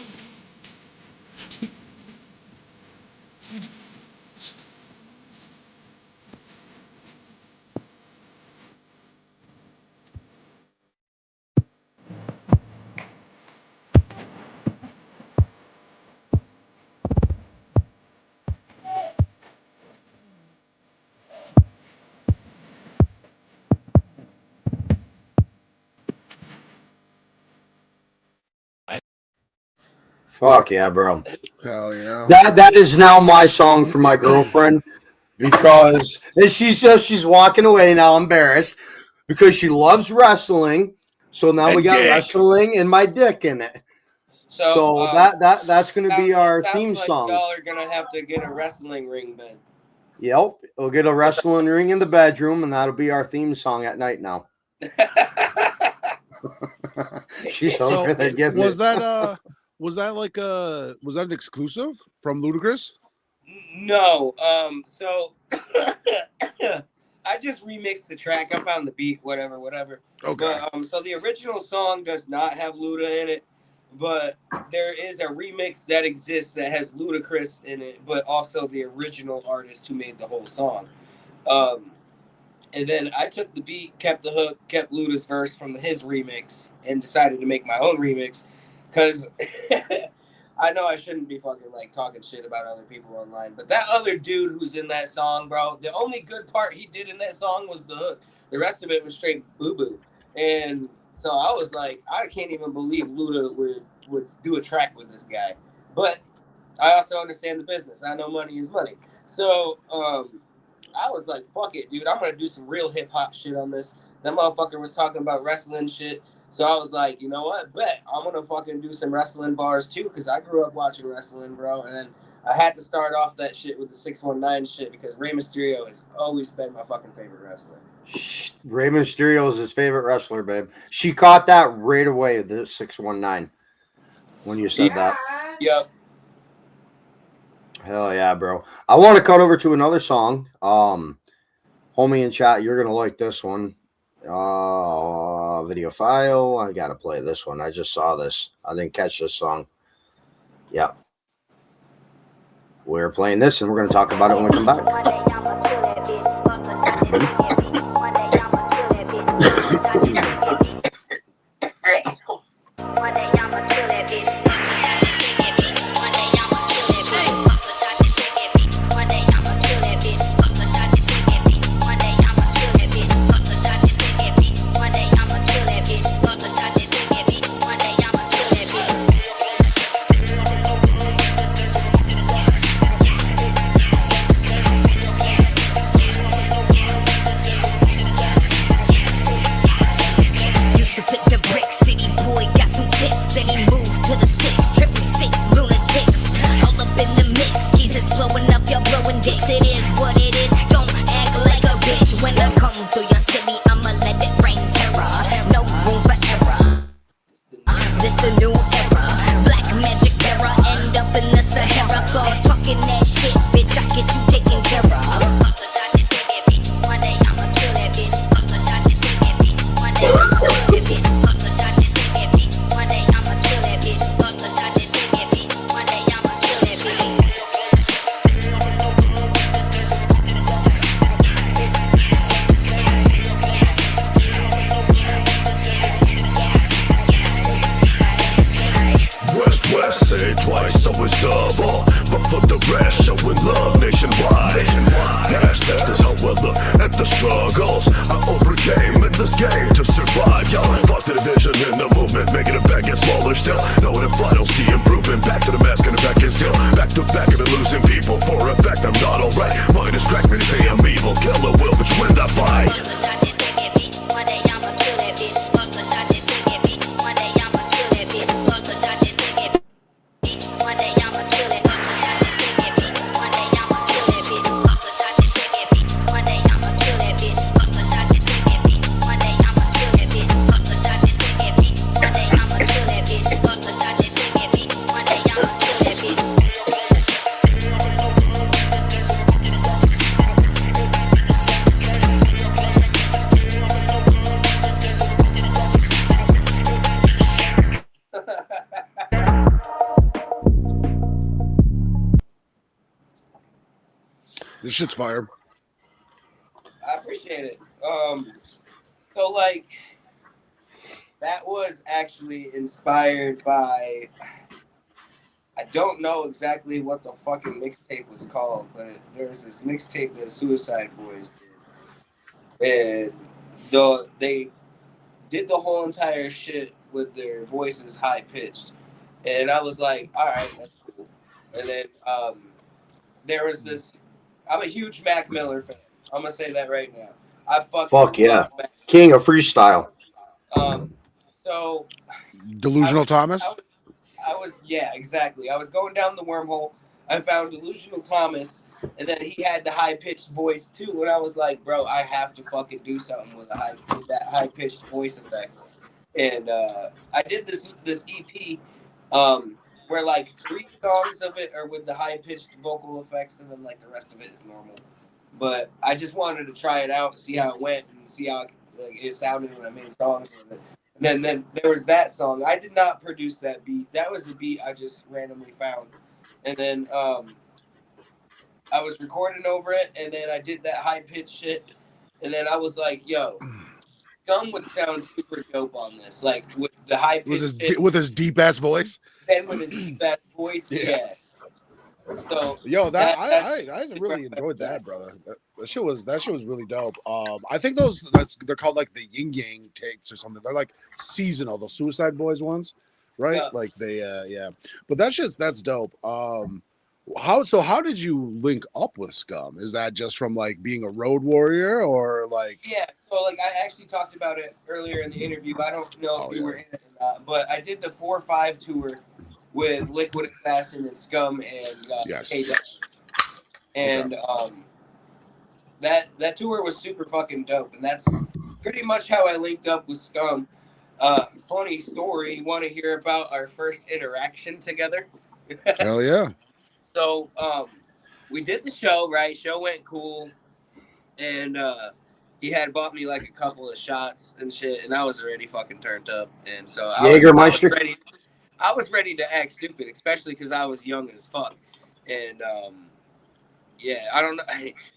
G: Fuck yeah, bro.
H: Hell yeah.
G: That is now my song for my girlfriend because and she's walking away now, embarrassed because she loves wrestling. So now we got wrestling and my dick in it. So that's going to be our theme song.
C: Y'all are gonna have to get a wrestling ring bed.
G: Yep, we'll get a wrestling ring in the bedroom, and that'll be our theme song at night now. She's over there getting
H: was that an exclusive from Ludacris?
C: No, so I just remixed the track. I found the beat, whatever.
H: Okay.
C: But so the original song does not have Luda in it, but there is a remix that exists that has Ludacris in it, but also the original artist who made the whole song. And then I took the beat, kept the hook, kept Luda's verse from his remix, and decided to make my own remix because I know I shouldn't be fucking like talking shit about other people online, but that other dude who's in that song, bro, the only good part he did in that song was the hook. The rest of it was straight boo-boo. And so I was like, I can't even believe Luda would do a track with this guy. But I also understand the business. I know money is money. So I was like, fuck it, dude. I'm going to do some real hip-hop shit on this. That motherfucker was talking about wrestling shit. So I was like, you know what? Bet I'm going to fucking do some wrestling bars too because I grew up watching wrestling, bro. And then I had to start off that shit with the 619 shit because Rey Mysterio has always been my fucking favorite wrestler.
G: Rey Mysterio is his favorite wrestler, babe. She caught that right away, the 619, when you said that.
C: Yep.
G: Hell yeah, bro. I want to cut over to another song. Homie in chat, you're gonna like this one. Video file. I gotta play this one. I just saw this. I didn't catch this song. Yeah. We're playing this and we're gonna talk about it when we come back.
H: This shit's fire.
C: I appreciate it. So like that was actually inspired by, I don't know exactly what the fucking mixtape was called, but there's this mixtape that Suicide Boys did. And they did the whole entire shit with their voices high pitched. And I was like, all right, that's cool. And then there was this, I'm a huge Mac Miller fan. I'm gonna say that right now. I
G: Fuck yeah. King of freestyle.
C: So
H: Delusional Thomas?
C: I was yeah, exactly. I was going down the wormhole. I found Delusional Thomas, and then he had the high pitched voice too. And I was like, bro, I have to fucking do something with that high pitched voice effect. And I did this EP where like 3 songs of it are with the high pitched vocal effects, and then like the rest of it is normal. But I just wanted to try it out, see how it went, and see how it sounded when I made songs with it. And then there was that song. I did not produce that beat. That was a beat I just randomly found. And then I was recording over it, and then I did that high pitched shit. And then I was like, yo, Scum would sound super dope on this, like with the high pitched
H: with his deep ass voice.
C: Then with his deep ass voice, yeah. So
H: yo, I really enjoyed that, brother. That shit was really dope. I think they're called like the Yin Yang tapes or something. They're like seasonal, the Suicide Boys ones, right? Yeah. Like they yeah. But that's dope. How did you link up with Scum? Is that just from like being a road warrior or like?
C: Yeah, so like I actually talked about it earlier in the interview. I don't know if you were in it or not, but I did the 4-5 tour with Liquid Assassin and Scum and KW. And that tour was super fucking dope, and that's pretty much how I linked up with Scum. Funny story, you want to hear about our first interaction together?
H: Hell yeah.
C: So we did the show, right? Show went cool, and he had bought me like a couple of shots and shit, and I was already fucking turned up, and so I was ready. I was ready to act stupid, especially because I was young as fuck, and yeah, I don't know.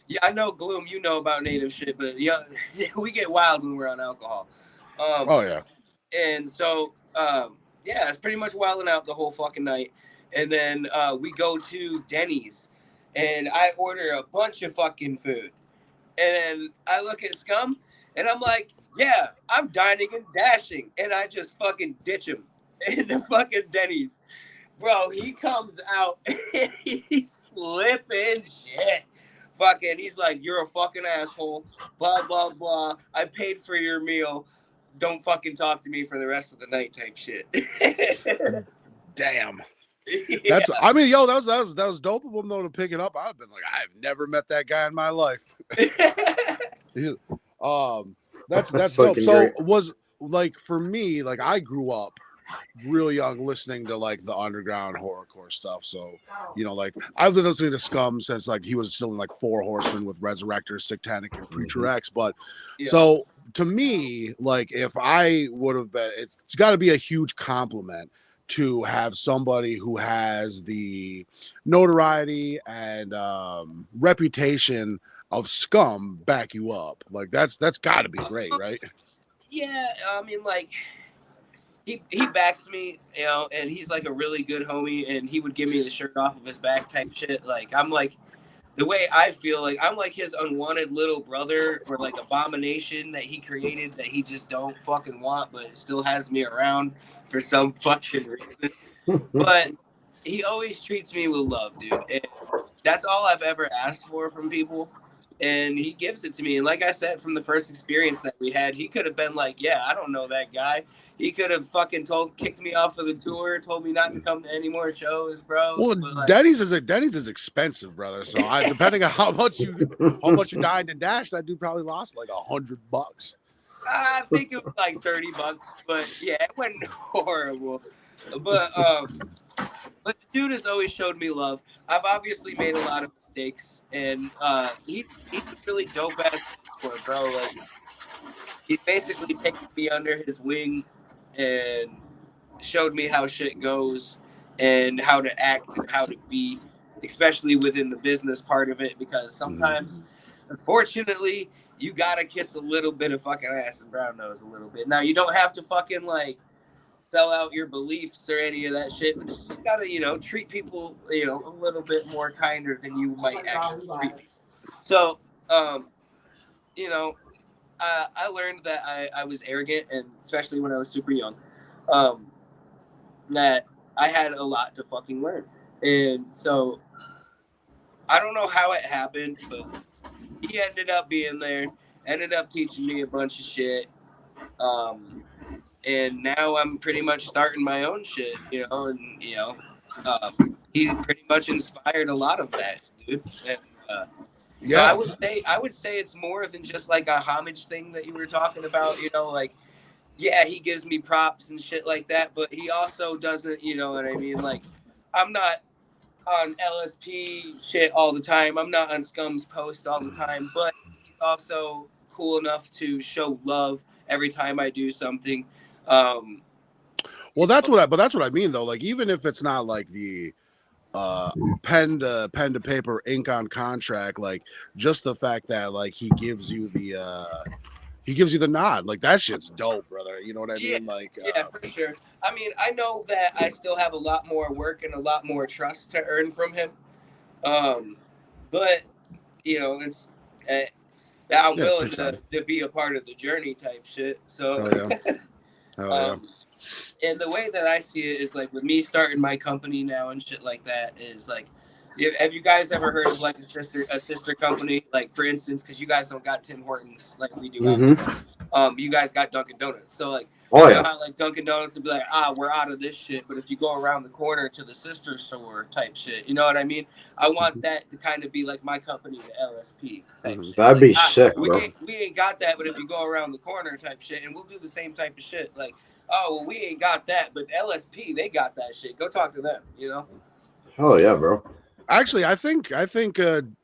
C: Yeah, I know, Gloom, you know about native shit, but yeah, we get wild when we're on alcohol.
H: Oh yeah.
C: And so yeah, it's pretty much wilding out the whole fucking night, and then we go to Denny's, and I order a bunch of fucking food, and then I look at Scum, and I'm like, yeah, I'm dining and dashing, and I just fucking ditch him in the fucking Denny's. Bro, he comes out and he's flipping shit. Fucking, he's like, you're a fucking asshole, blah, blah, blah. I paid for your meal. Don't fucking talk to me for the rest of the night type shit.
H: Damn.
C: Yeah.
H: That's, I mean, yo, that was dope of him though to pick it up. I've been like, I've never met that guy in my life. That's dope. So
G: great.
H: was like for me, like I grew up real young listening to like the underground horrorcore stuff. So, you know, like I've been listening to Scum since like he was still in like Four Horsemen with Resurrector, Satanic, and Preacher X. But so to me, like if I would have been, it's got to be a huge compliment to have somebody who has the notoriety and reputation of Scum back you up. Like that's got to be great, right?
C: Yeah, I mean, like he backs me, you know, and he's like a really good homie, and he would give me the shirt off of his back type shit. Like I'm like, the way I feel, like I'm like his unwanted little brother or like abomination that he created that he just don't fucking want, but still has me around for some fucking reason. But he always treats me with love, dude. And that's all I've ever asked for from people. And he gives it to me. And like I said, from the first experience that we had, he could have been like, yeah, I don't know that guy. He could have fucking kicked me off of the tour, told me not to come to any more shows, bro.
H: Well,
C: like,
H: Denny's is expensive, brother. So depending on how much you dined and dashed, that dude probably lost like $100.
C: I think it was like $30, but yeah, it wasn't horrible. But the dude has always showed me love. I've obviously made a lot of mistakes, and he's a really dope ass bro. Like he's basically taken me under his wing and showed me how shit goes and how to act and how to be, especially within the business part of it, because sometimes, unfortunately, you gotta kiss a little bit of fucking ass and brown nose a little bit. Now, you don't have to fucking like sell out your beliefs or any of that shit, but you just gotta, you know, treat people, you know, a little bit more kinder than you might actually treat people. So, you know, I learned that I was arrogant, and especially when I was super young, that I had a lot to fucking learn. And so I don't know how it happened, but he ended up being there, ended up teaching me a bunch of shit. And now I'm pretty much starting my own shit, you know, and, you know, he pretty much inspired a lot of that, dude. And,
H: yeah,
C: so I would say it's more than just like a homage thing that you were talking about, you know, like, yeah, he gives me props and shit like that, but he also doesn't, you know what I mean? Like, I'm not on LSP shit all the time. I'm not on Scum's post all the time, but he's also cool enough to show love every time I do something.
H: Well, that's what I mean though. Like, even if it's not like the pen to paper, ink on contract, like just the fact that like he gives you the nod, like that shit's dope, brother. You know what I mean? Like,
C: yeah, for sure. I mean, I know that I still have a lot more work and a lot more trust to earn from him. But you know, it's I'm willing to be a part of the journey type shit. So, and the way that I see it is like with me starting my company now and shit like that is like, have you guys ever heard of like a sister company? Like for instance, because you guys don't got Tim Hortons like we do. You guys got Dunkin' Donuts. So like, you know how like Dunkin' Donuts would be like, we're out of this shit. But if you go around the corner to the sister store type shit, you know what I mean? I want that to kind of be like my company, the LSP type shit.
G: That'd
C: like,
G: be sick, bro.
C: We ain't got that, but if you go around the corner type shit, and we'll do the same type of shit. Like, oh, well, we ain't got that, but LSP, they got that shit. Go talk to them, you know?
G: Hell yeah, bro.
H: Actually, I think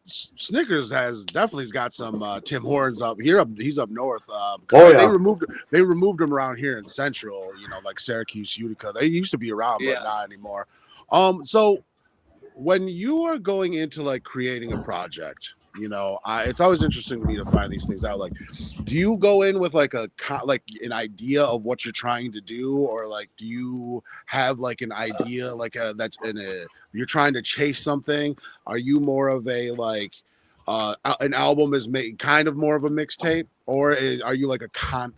H: Snickers has definitely got some Tim Hortons up here. He's up north.
G: Oh, yeah.
H: They removed him around here in Central. You know, like Syracuse, Utica. They used to be around, but not anymore. So when you are going into like creating a project, you know, it's always interesting to me to find these things out. Like, do you go in with like an idea of what you're trying to do, or like do you have like an idea you're trying to chase something? Are you more of a like an album is kind of more of a mixtape, or are you like a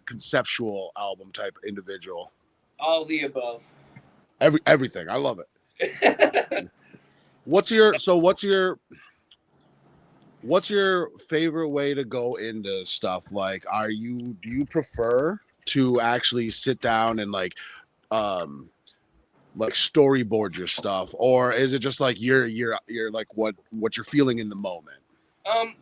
H: conceptual album type individual?
C: All the above.
H: Everything. I love it. What's your favorite way to go into stuff? Like, do you prefer to actually sit down and like storyboard your stuff, or is it just like you're like what you're feeling in the moment?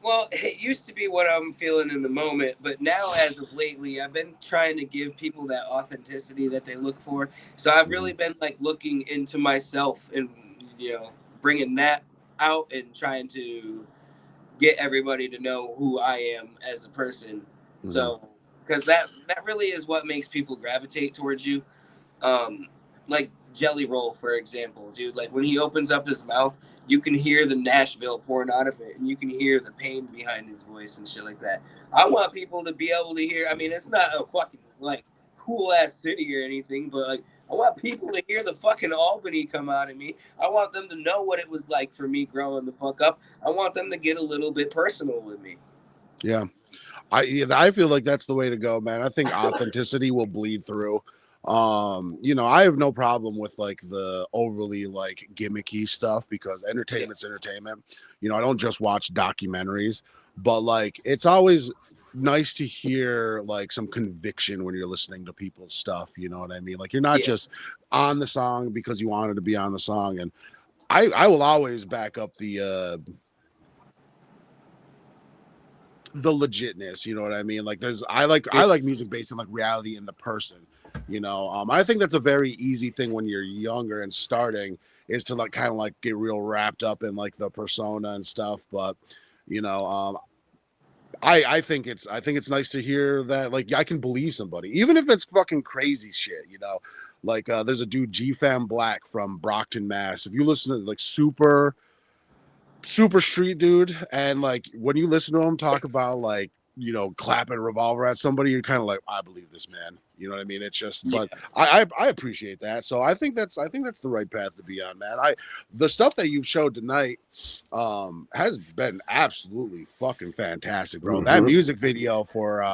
C: Well, it used to be what I'm feeling in the moment, but now as of lately, I've been trying to give people that authenticity that they look for. So I've really been like looking into myself and, you know, bringing that out and trying to get everybody to know who I am as a person. Mm-hmm. So, because that really is what makes people gravitate towards you. Like Jelly Roll, for example, dude, like when he opens up his mouth, you can hear the Nashville pouring out of it, and you can hear the pain behind his voice and shit like that. I want people to be able to hear. I mean, it's not a fucking like cool ass city or anything, but like I want people to hear the fucking Albany come out of me. I want them to know what it was like for me growing the fuck up. I want them to get a little bit personal with me.
H: Yeah, I feel like that's the way to go, man. I think authenticity will bleed through. You know, I have no problem with like the overly like gimmicky stuff, because entertainment's entertainment. You know, I don't just watch documentaries, but like it's always nice to hear like some conviction when you're listening to people's stuff. You know what I mean? Like you're not just on the song because you wanted to be on the song. And I will always back up the legitness. You know what I mean? Like I like music based on like reality in the person. You know, I think that's a very easy thing when you're younger and starting, is to like kind of like get real wrapped up in like the persona and stuff. But you know, I think it's nice to hear that like I can believe somebody, even if it's fucking crazy shit. You know, like there's a dude G-Fam Black from Brockton, Mass. If you listen to like super street dude, and like when you listen to him talk about like, you know, clapping a revolver at somebody, you're kind of like, I believe this man. You know what I mean? It's just, but I appreciate that. So I think that's the right path to be on, man. The stuff that you've showed tonight has been absolutely fucking fantastic, bro. That music video for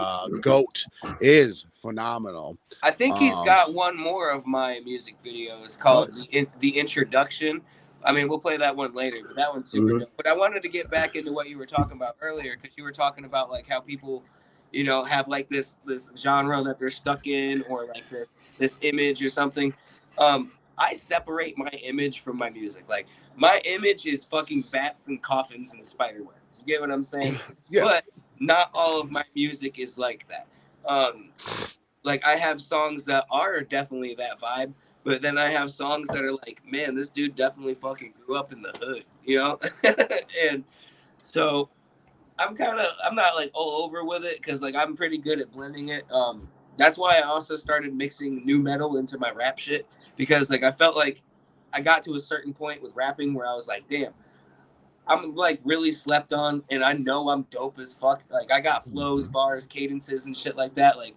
H: Goat is phenomenal.
C: I think he's got one more of my music videos called the Introduction. I mean, we'll play that one later, but that one's super dope. But I wanted to get back into what you were talking about earlier, because you were talking about like how people, you know, have like this genre that they're stuck in, or like this image or something. I separate my image from my music. Like my image is fucking bats and coffins and spider webs. You get what I'm saying? But not all of my music is like that. Like I have songs that are definitely that vibe. But then I have songs that are like, man, this dude definitely fucking grew up in the hood, you know? And so I'm not like all over with it, because like I'm pretty good at blending it. That's why I also started mixing new metal into my rap shit, because like I felt like I got to a certain point with rapping where I was like, damn, I'm like really slept on, and I know I'm dope as fuck. Like I got flows, bars, cadences, and shit like that. Like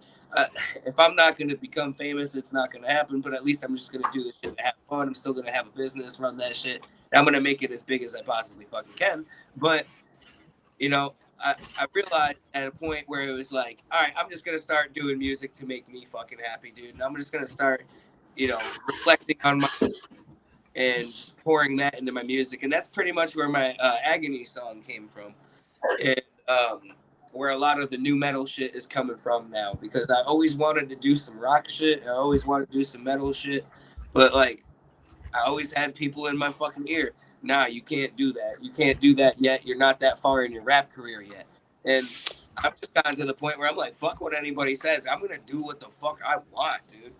C: if I'm not going to become famous, it's not going to happen, but at least I'm just going to do this shit to have fun. I'm still going to have a business, run that shit. And I'm going to make it as big as I possibly fucking can. But, you know, I realized at a point where it was like, all right, I'm just going to start doing music to make me fucking happy, dude. And I'm just going to start, you know, reflecting on my and pouring that into my music. And that's pretty much where my Agony song came from. And, where a lot of the new metal shit is coming from now, because I always wanted to do some rock shit. I always wanted to do some metal shit, but like I always had people in my fucking ear. Nah, you can't do that. You can't do that yet. You're not that far in your rap career yet. And I've just gotten to the point where I'm like, fuck what anybody says. I'm going to do what the fuck I want, dude.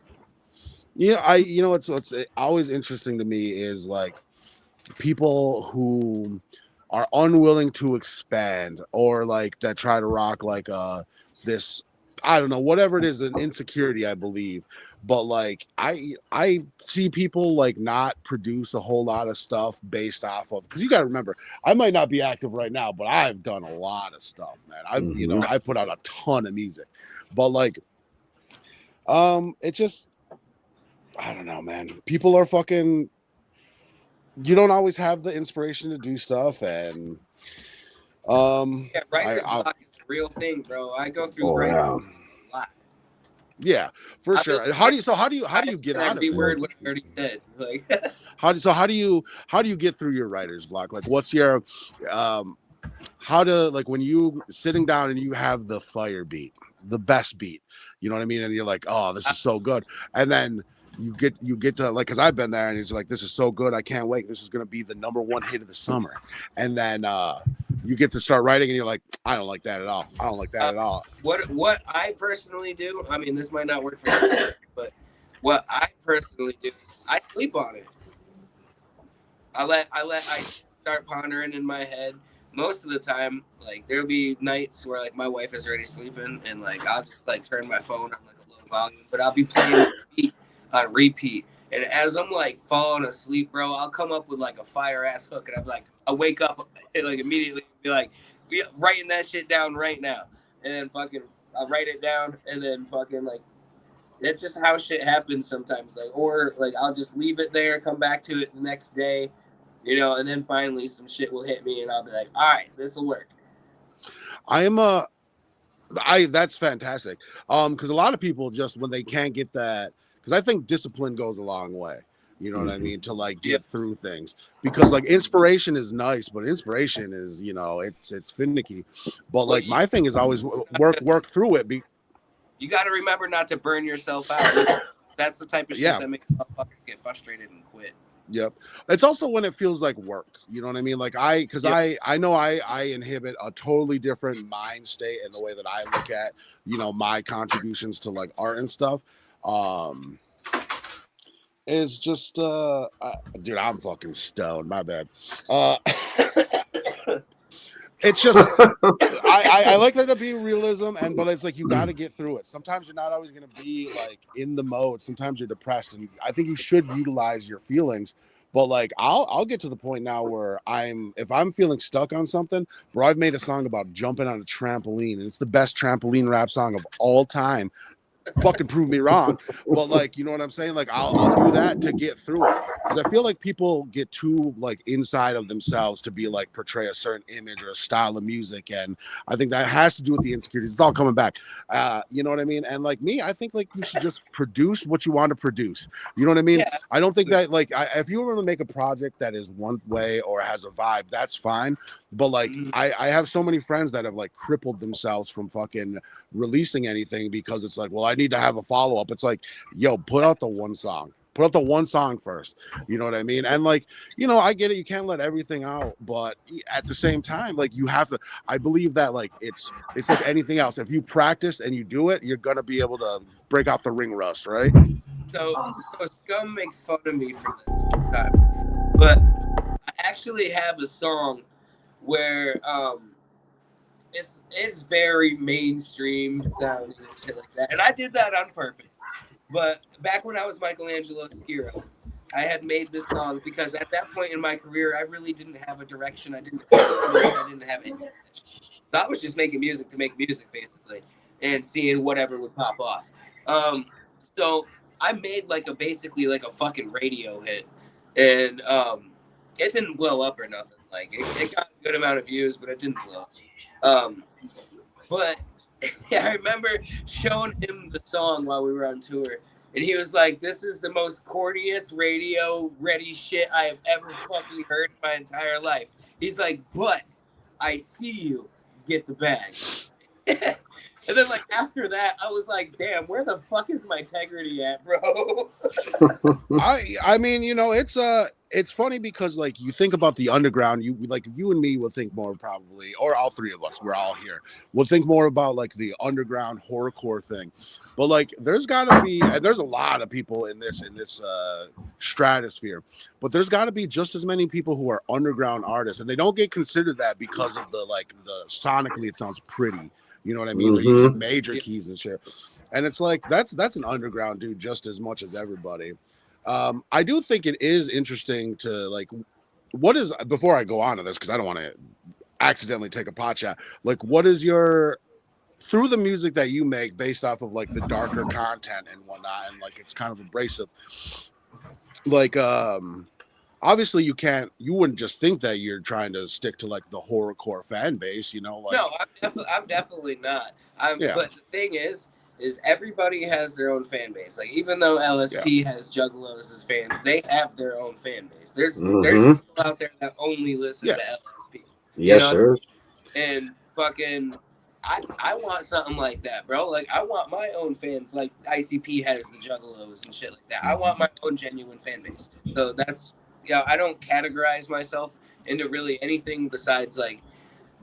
H: Yeah. What's always interesting to me is like, people who are unwilling to expand, or like that try to rock like this, I don't know, whatever it is, an insecurity, I believe. But like I see people like not produce a whole lot of stuff based off of, because you got to remember, I might not be active right now, but I've done a lot of stuff, man. I put out a ton of music, but like it just, I don't know, man. People are fucking, you don't always have the inspiration to do stuff, and
C: yeah, writer's block is a real thing, bro. I go through writer's block a lot.
H: Yeah, for sure. How do you get out of it?
C: Word what I already said. Like
H: how do you get through your writer's block? Like, what's your how to, like, when you sitting down and you have the fire beat, the best beat, you know what I mean, and you're like, oh, this is so good, and then you get to, like, because I've been there and it's like, this is so good, I can't wait, this is gonna be the #1 hit of the summer, and then you get to start writing and you're like, I don't like that at all. I don't like that at all.
C: What I personally do, I mean, this might not work for you, but what I personally do, I sleep on it. I start pondering in my head. Most of the time, like, there'll be nights where like my wife is already sleeping and like I'll just like turn my phone on like a low volume, but I'll be playing the beat on repeat. And as I'm like falling asleep, bro, I'll come up with like a fire ass hook, and I'm like, I'll wake up like immediately and be like, writing that shit down right now, and then fucking I'll write it down, and then fucking like, that's just how shit happens sometimes. Like, or like I'll just leave it there, come back to it the next day, you know, and then finally some shit will hit me, and I'll be like, all right, this will work.
H: That's fantastic. Because a lot of people just, when they can't get that, because I think discipline goes a long way. You know what I mean? To like get through things, because like inspiration is nice, but inspiration is, you know, it's finicky. But like my thing is always work through it.
C: You got to remember not to burn yourself out. That's the type of shit that makes motherfuckers get frustrated and quit.
H: Yep. It's also when it feels like work. You know what I mean? Like I know I inhibit a totally different mind state in the way that I look at, you know, my contributions to like art and stuff. Is just dude, I'm fucking stoned, my bad. It's just I like there to be realism, but it's like you got to get through it. Sometimes you're not always going to be like in the mode. Sometimes you're depressed, and I think you should utilize your feelings. But like I'll get to the point now where if I'm feeling stuck on something, bro, I've made a song about jumping on a trampoline, and it's the best trampoline rap song of all time. Fucking prove me wrong, but like, you know what I'm saying? Like I'll do that to get through it, because I feel like people get too like inside of themselves to be like portray a certain image or a style of music, and I think that has to do with the insecurities. It's all coming back, you know what I mean? And like me, I think like you should just produce what you want to produce. You know what I mean? Yeah. I don't think that like if you want to make a project that is one way or has a vibe, that's fine. But like I have so many friends that have like crippled themselves from fucking releasing anything because it's like, well, I need to have a follow-up. It's like, yo, put out the one song first, you know what I mean? And like, you know, I get it, you can't let everything out, but at the same time, like, you have to, I believe that like it's like anything else. If you practice and you do it, you're gonna be able to break out the ring rust, right?
C: So Scum makes fun of me for this all the time, but I actually have a song where it's very mainstream sounding and shit like that. And I did that on purpose. But back when I was Michelangelo's hero, I had made this song because at that point in my career, I really didn't have a direction. I didn't have any direction. So I was just making music to make music, basically, and seeing whatever would pop off. So I made basically a fucking radio hit. And it didn't blow up or nothing. Like it got a good amount of views, but it didn't blow up. But I remember showing him the song while we were on tour, and he was like, "This is the most corniest radio ready shit I have ever fucking heard in my entire life." He's like, "But I see you, get the bag." And then after that, I was like, "Damn, where the fuck is my integrity at, bro?"
H: I mean, you know, it's it's funny because like you think about the underground, you and me will think more probably, or all three of us, we're all here, we'll think more about like the underground horrorcore thing. But like there's gotta be, and there's a lot of people in this stratosphere, but there's gotta be just as many people who are underground artists, and they don't get considered that because of the sonically it sounds pretty. You know what I mean? They're using major keys and shit. And it's like that's an underground dude just as much as everybody. I do think it is interesting to like, what is, before I go on to this, because I don't want to accidentally take a pot shot, like what is your, through the music that you make based off of like the darker content and whatnot, and like it's kind of abrasive, like obviously you wouldn't just think that you're trying to stick to like the horrorcore fan base, you know? Like,
C: no, I'm definitely not. But the thing is everybody has their own fan base. Like even though LSP has Juggalos as fans, they have their own fan base. There's people out there that only listen to LSP.
G: Yes, sir.
C: And fucking I want something like that, bro. Like I want my own fans, like ICP has the Juggalos and shit like that. I want my own genuine fan base. So that's I don't categorize myself into really anything besides like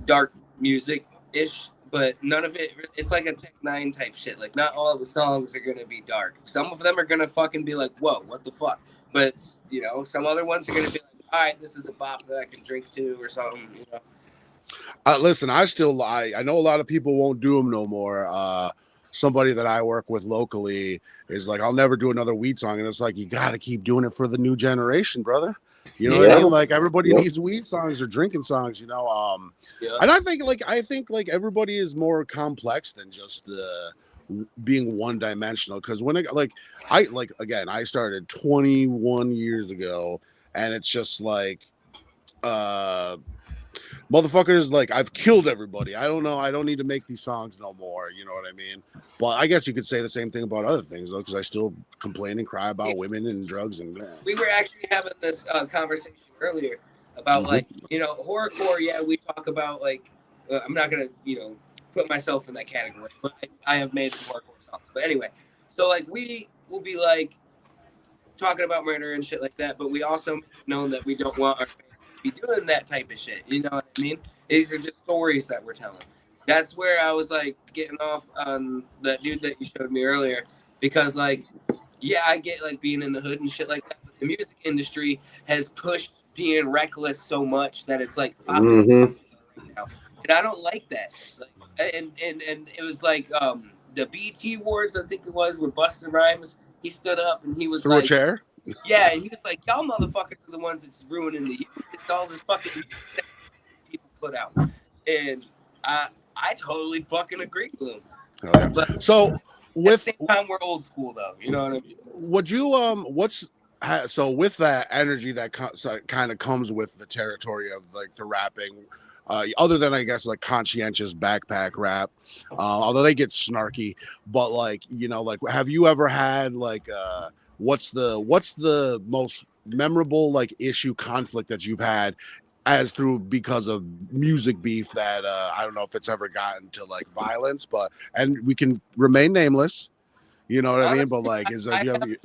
C: dark music ish. But none of it's like a Tech 9 type shit. Like, not all the songs are going to be dark. Some of them are going to fucking be like, whoa, what the fuck? But, you know, some other ones are going to be like, all right, this is a bop that I can drink to or something, you know?
H: Listen, I know a lot of people won't do them no more. Somebody that I work with locally is like, I'll never do another weed song. And it's like, you got to keep doing it for the new generation, brother. You know what I mean? Like everybody needs weed songs or drinking songs, you know. And I think everybody is more complex than just being one dimensional. Because when I started 21 years ago, and it's just like motherfuckers, like I've killed everybody. I don't know. I don't need to make these songs no more. You know what I mean? But I guess you could say the same thing about other things, though, because I still complain and cry about women and drugs and.
C: We were actually having this conversation earlier about like, you know, horrorcore. Yeah, we talk about like, I'm not gonna, you know, put myself in that category, but I have made some horrorcore songs. But anyway, so like we will be like talking about murder and shit like that, but we also know that we don't want our fans to be doing that type of shit. You know what I mean? These are just stories that we're telling. That's where I was like getting off on that dude that you showed me earlier, because like, yeah, I get like being in the hood and shit like that, but the music industry has pushed being reckless so much that it's like, and I don't like that. Like, and it was like the BT Awards, I think it was, with Busta Rhymes. He stood up and he was
H: through
C: like,
H: a chair.
C: Yeah, and he was like, y'all motherfuckers are the ones that's ruining the youth. It's all this fucking music that people put out, and I totally fucking agree with him.
H: Yeah.
C: But
H: so with
C: at the same time, we're old school though. You know what I mean?
H: Would you so with that energy that kind of comes with the territory of like the rapping, other than I guess like conscientious backpack rap, although they get snarky, but like, you know, like have you ever had like what's the most memorable like issue conflict that you've had because of music beef that I don't know if it's ever gotten to like violence, but and we can remain nameless, you know what I mean? But like, I haven't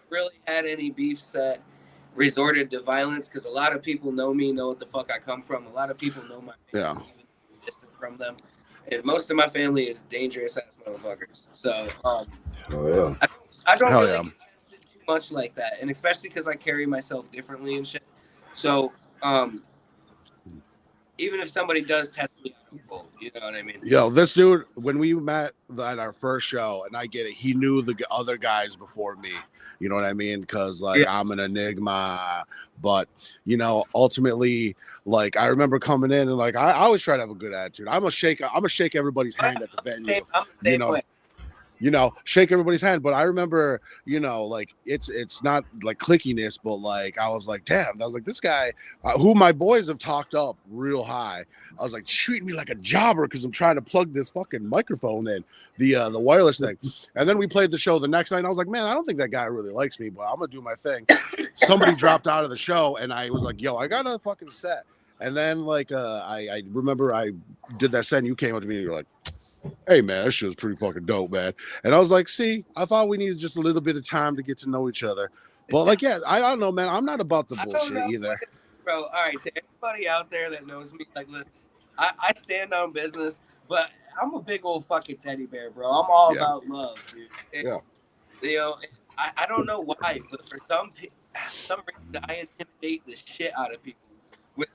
C: really had any beefs that resorted to violence, because a lot of people know me, know what the fuck I come from. A lot of people know my family, distant from them, and most of my family is dangerous ass motherfuckers. So I don't really get tested too much like that, and especially because I carry myself differently and shit. So even if somebody does test me, I don't fold. You know what I mean?
H: Yo, this dude, when we met at our first show, and I get it, he knew the other guys before me. You know what I mean? Because like I'm an enigma, but you know, ultimately, like I remember coming in and like I always try to have a good attitude. I'm gonna shake everybody's hand at the venue.
C: I'm the same way.
H: You know, shake everybody's hand. But I remember, you know, like it's not like clickiness, but like I was like, damn, I was like, this guy who my boys have talked up real high. I was like, treat me like a jobber because I'm trying to plug this fucking microphone in, the wireless thing. And then we played the show the next night, and I was like, man, I don't think that guy really likes me, but I'm gonna do my thing. Somebody dropped out of the show, and I was like, yo, I got a fucking set. And then like I remember I did that set, and you came up to me and you're like, hey man, that shit was pretty fucking dope, man. And I was like, see, I thought we needed just a little bit of time to get to know each other. But like, yeah, I don't know, man. I'm not about the
C: I don't
H: bullshit
C: know,
H: either.
C: bro. All right, to everybody out there that knows me, like, listen, I stand on business, but I'm a big old fucking teddy bear, bro. I'm all about love, dude. And, you know, I don't know why, but for some reason, I intimidate the shit out of people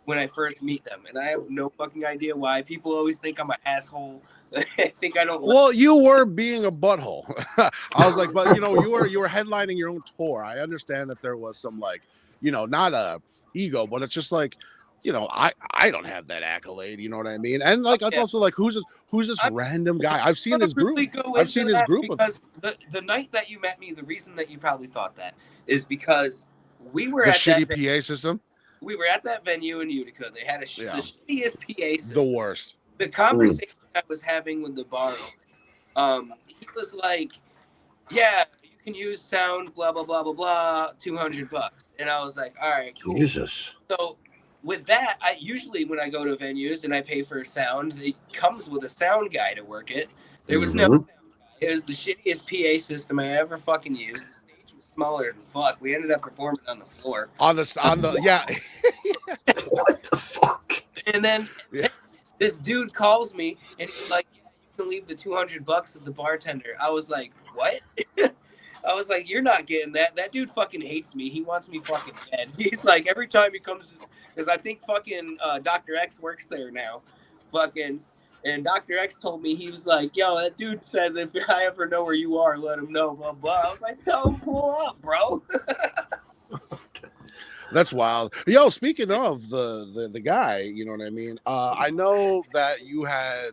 C: when I first meet them, and I have no fucking idea why. People always think I'm an asshole. I think I don't.
H: Well, you were being a butthole. I was like, but you know, you were headlining your own tour. I understand that there was some, like, you know, not a ego, but it's just like, you know, I don't have that accolade. You know what I mean? And like, it's also like, who's this random guy? I've seen his group. I've seen his group
C: because the night that you met me, the reason that you probably thought that is because we were
H: the
C: at
H: shitty
C: that
H: PA system.
C: We were at that venue in Utica. They had the shittiest PA system.
H: The worst.
C: The conversation I was having with the bar owner, he was like, "Yeah, you can use sound, blah blah blah blah blah, $200." And I was like, "All right, cool."
G: Jesus.
C: So with that, I usually when I go to venues and I pay for sound, it comes with a sound guy to work it. There was no sound guy. It was the shittiest PA system I ever fucking used. The stage was smaller than fuck. We ended up performing on the floor.
H: On the yeah.
G: What the fuck?
C: And then this dude calls me and he's like, "Yeah, you can leave the $200 at the bartender." I was like, "What?" I was like, "You're not getting that. That dude fucking hates me. He wants me fucking dead." He's like, every time he comes, because I think fucking Dr. X works there now. Fucking, and Dr. X told me, he was like, "Yo, that dude said if I ever know where you are, let him know, blah, blah." I was like, "Tell him, pull up, bro."
H: That's wild. Yo, speaking of the guy, you know what I mean? I know that you had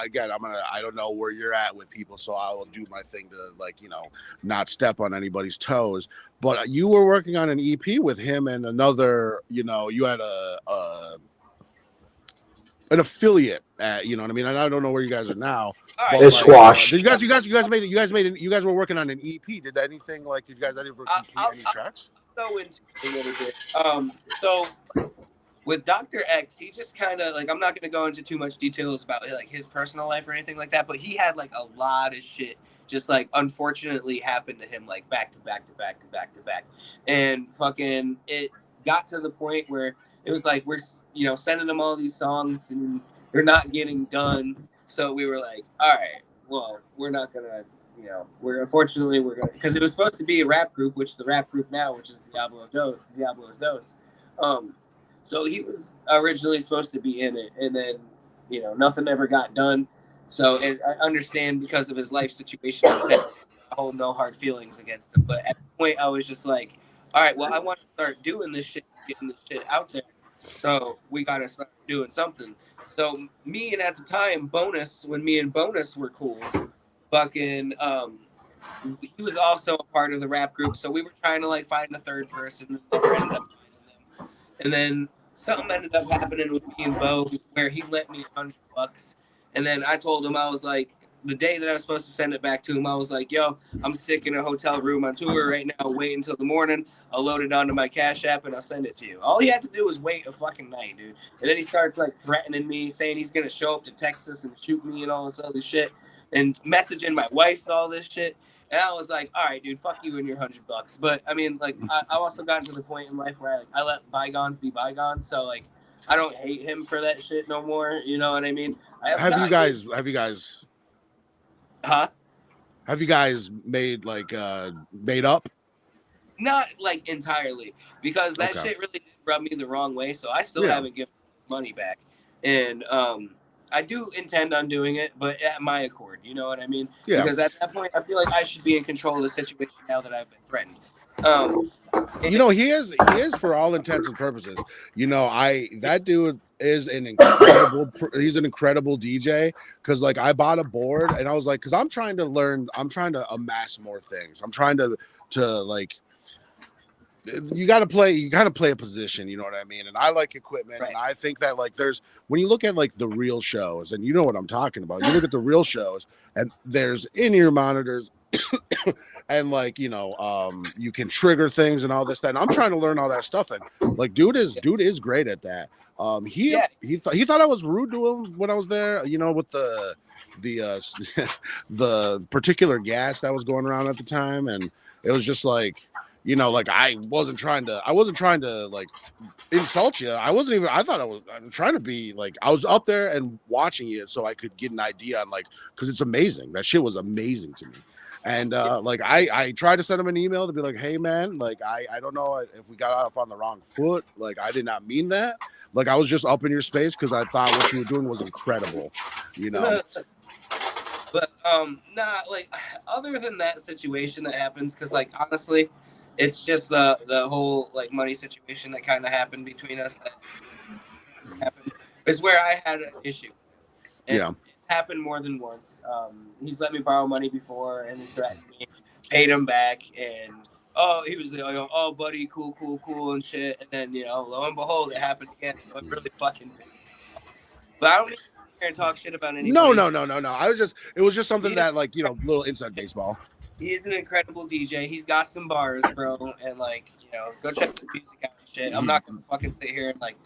H: again, I don't know where you're at with people, so I will do my thing to, like, you know, not step on anybody's toes. But you were working on an EP with him and another, you know, you had an affiliate at, you know what I mean? And I don't know where you guys are now.
G: Right. It's squashed.
H: You guys were working on an EP. Did anything, like, did you guys ever complete any tracks?
C: Go into a little bit. So with Dr. X, he just kind of, like, I'm not going to go into too much details about, like, his personal life or anything like that, but he had, like, a lot of shit just, like, unfortunately happened to him, like, back to back to back to back to back. And fucking it got to the point where it was like, we're, you know, sending him all these songs and they're not getting done. So we were like, all right, well, we're not going to, you know, unfortunately we're going to, because it was supposed to be a rap group, which the rap group now, which is Diablo's Dos. So he was originally supposed to be in it, and then, you know, nothing ever got done. So, and I understand because of his life situation, I hold no hard feelings against him. But at the point, I was just like, all right, well, I want to start doing this shit, getting this shit out there. So we got to start doing something. So me and at the time, Bonus, when me and Bonus were cool, fucking, he was also a part of the rap group. So we were trying to, like, find a third person. And then something ended up happening with me and Bo where he lent me $100. And then I told him, I was like, the day that I was supposed to send it back to him, I was like, "Yo, I'm sick in a hotel room on tour right now. Wait until the morning. I'll load it onto my Cash App and I'll send it to you." All he had to do was wait a fucking night, dude. And then he starts, like, threatening me, saying he's going to show up to Texas and shoot me and all this other shit. And messaging my wife and all this shit. And I was like, all right, dude, fuck you and your $100. But I mean, like, I also gotten to the point in life where I let bygones be bygones. So, like, I don't hate him for that shit no more. You know what I mean?
H: Have you guys made, like, made up?
C: Not, like, entirely, because that shit really did rub me the wrong way. So I still haven't given his money back. And I do intend on doing it, but at my accord, you know what I mean?
H: Yeah.
C: Because at that point, I feel like I should be in control of the situation now that I've been threatened.
H: You know, he is for all intents and purposes. You know, that dude is an incredible. He's an incredible DJ. Because, like, I bought a board and I was like, because I'm trying to amass more things. I'm trying to like. You got to play a position, you know what I mean? And I like equipment, right. And I think that, like, when you look at, like, the real shows, and you know what I'm talking about, you look at the real shows and there's in-ear monitors and, like, you know, you can trigger things and all this, that. And I'm trying to learn all that stuff. And, like, dude is great at that. He thought I was rude to him when I was there, you know, with the particular gas that was going around at the time. And it was just like, you know, like I wasn't trying to like insult you. I was trying to be like, I was up there and watching it so I could get an idea on like, because it's amazing. That shit was amazing to me. And like I tried to send him an email to be like, hey man, like I don't know if we got off on the wrong foot. Like I did not mean that. Like I was just up in your space because I thought what you were doing was incredible, you know.
C: But nah, like other than that situation that happens, because like honestly, it's just the whole like money situation that kind of happened between us that happened is where I had an issue. And
H: yeah,
C: it's happened more than once. He's let me borrow money before and he threatened me, paid him back, and he was like, oh buddy, cool, and shit. And then lo and behold, it happened again. So it really fucking pissed me off. But I don't need to sit here and talk shit about anybody.
H: no. It was just something that like little inside baseball.
C: He's an incredible DJ. He's got some bars, bro, and like go check his music out and shit. I'm not gonna fucking sit here and like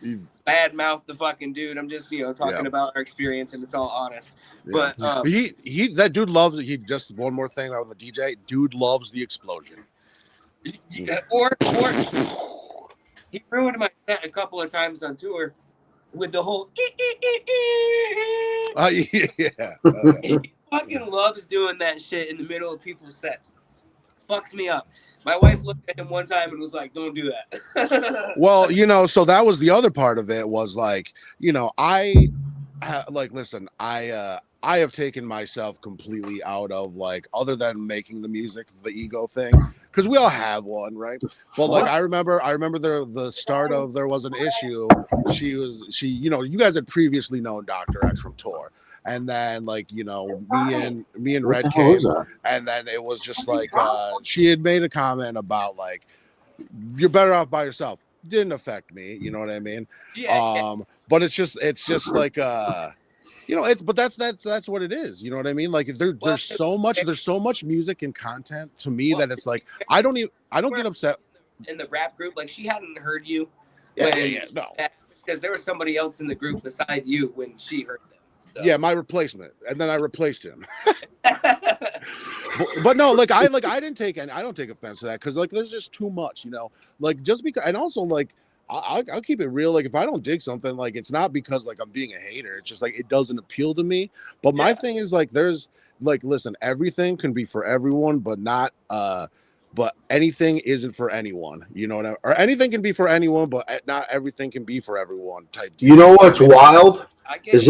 C: bad mouth the fucking dude. I'm just talking about our experience and it's all honest.
H: Yeah.
C: But
H: he that dude loves. He just one more thing on the DJ. Dude loves the explosion.
C: Or he ruined my set a couple of times on tour with the whole. He fucking loves doing that shit in the middle of people's sets. Fucks me up. My wife looked at him one time and was like, "Don't do that."
H: Well, so that was the other part of it was like, I have taken myself completely out of like, other than making the music, the ego thing, because we all have one, right? But like, I remember the start of There Was an Issue. She, you guys had previously known Dr. X from tour. And then like, me and Red came, and then it was just like, she had made a comment about like, you're better off by yourself. Didn't affect me. You know what I mean?
C: Yeah.
H: But it's just like, but that's what it is. You know what I mean? Like there's so much music and content to me that it's like, I don't get upset.
C: In the rap group, like she hadn't heard you.
H: No.
C: Because there was somebody else in the group beside you when she heard them. So.
H: Yeah, my replacement, and then I replaced him. but no, like I don't take offense to that because like there's just too much, like just because, and also like I'll keep it real. Like if I don't dig something, like it's not because like I'm being a hater. It's just like it doesn't appeal to me. But my thing is like there's like, listen, everything can be for everyone, but not but anything isn't for anyone. You know what I mean? Or anything can be for anyone, but not everything can be for everyone. Type deal.
G: You know what's wild?
C: I get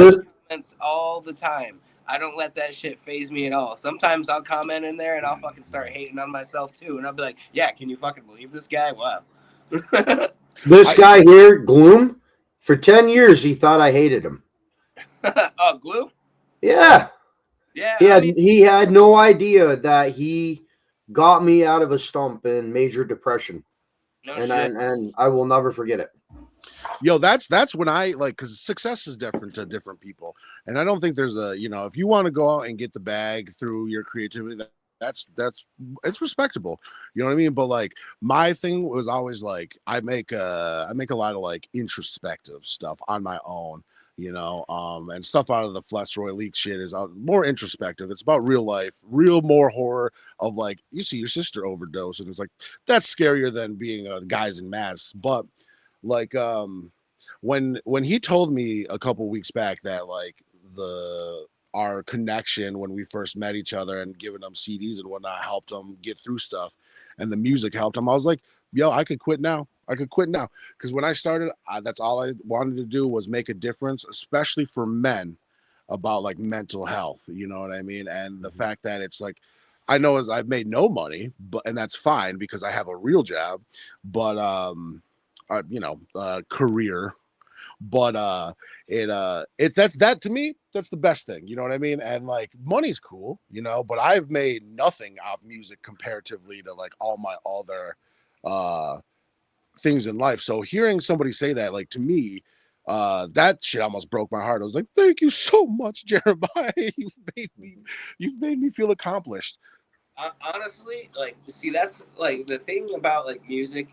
C: comments all the time. I don't let that shit phase me at all. Sometimes I'll comment in there and I'll fucking start hating on myself too. And I'll be like, yeah, can you fucking believe this guy? Wow.
G: This guy here, Gloom, for 10 years, he thought I hated him.
C: Oh, Gloom?
G: Yeah.
C: Yeah.
G: He had no idea that he got me out of a slump in major depression. And I will never forget it.
H: Yo, that's when I like, because success is different to different people, and I don't think there's a if you want to go out and get the bag through your creativity, that's it's respectable, you know what I mean? But like my thing was always like I make a lot of like introspective stuff on my own, and stuff out of the Flesroy Leak shit is more introspective. It's about real life, more horror of like you see your sister overdose, and it's like that's scarier than being guys in masks, but. Like when he told me a couple weeks back that like our connection when we first met each other and giving him CDs and whatnot helped him get through stuff, and the music helped him, I was like, yo, I could quit now. Because when I started, that's all I wanted to do was make a difference, especially for men, about like mental health. You know what I mean? And the fact that it's like, I know I've made no money, and that's fine because I have a real job, but career, but that to me, that's the best thing, you know what I mean? And like money's cool, but I've made nothing off music comparatively to like all my other things in life. So hearing somebody say that, like, to me, that shit almost broke my heart. I was like, thank you so much, Jeremiah. You've made me feel accomplished.
C: Honestly, like, see, that's like the thing about like music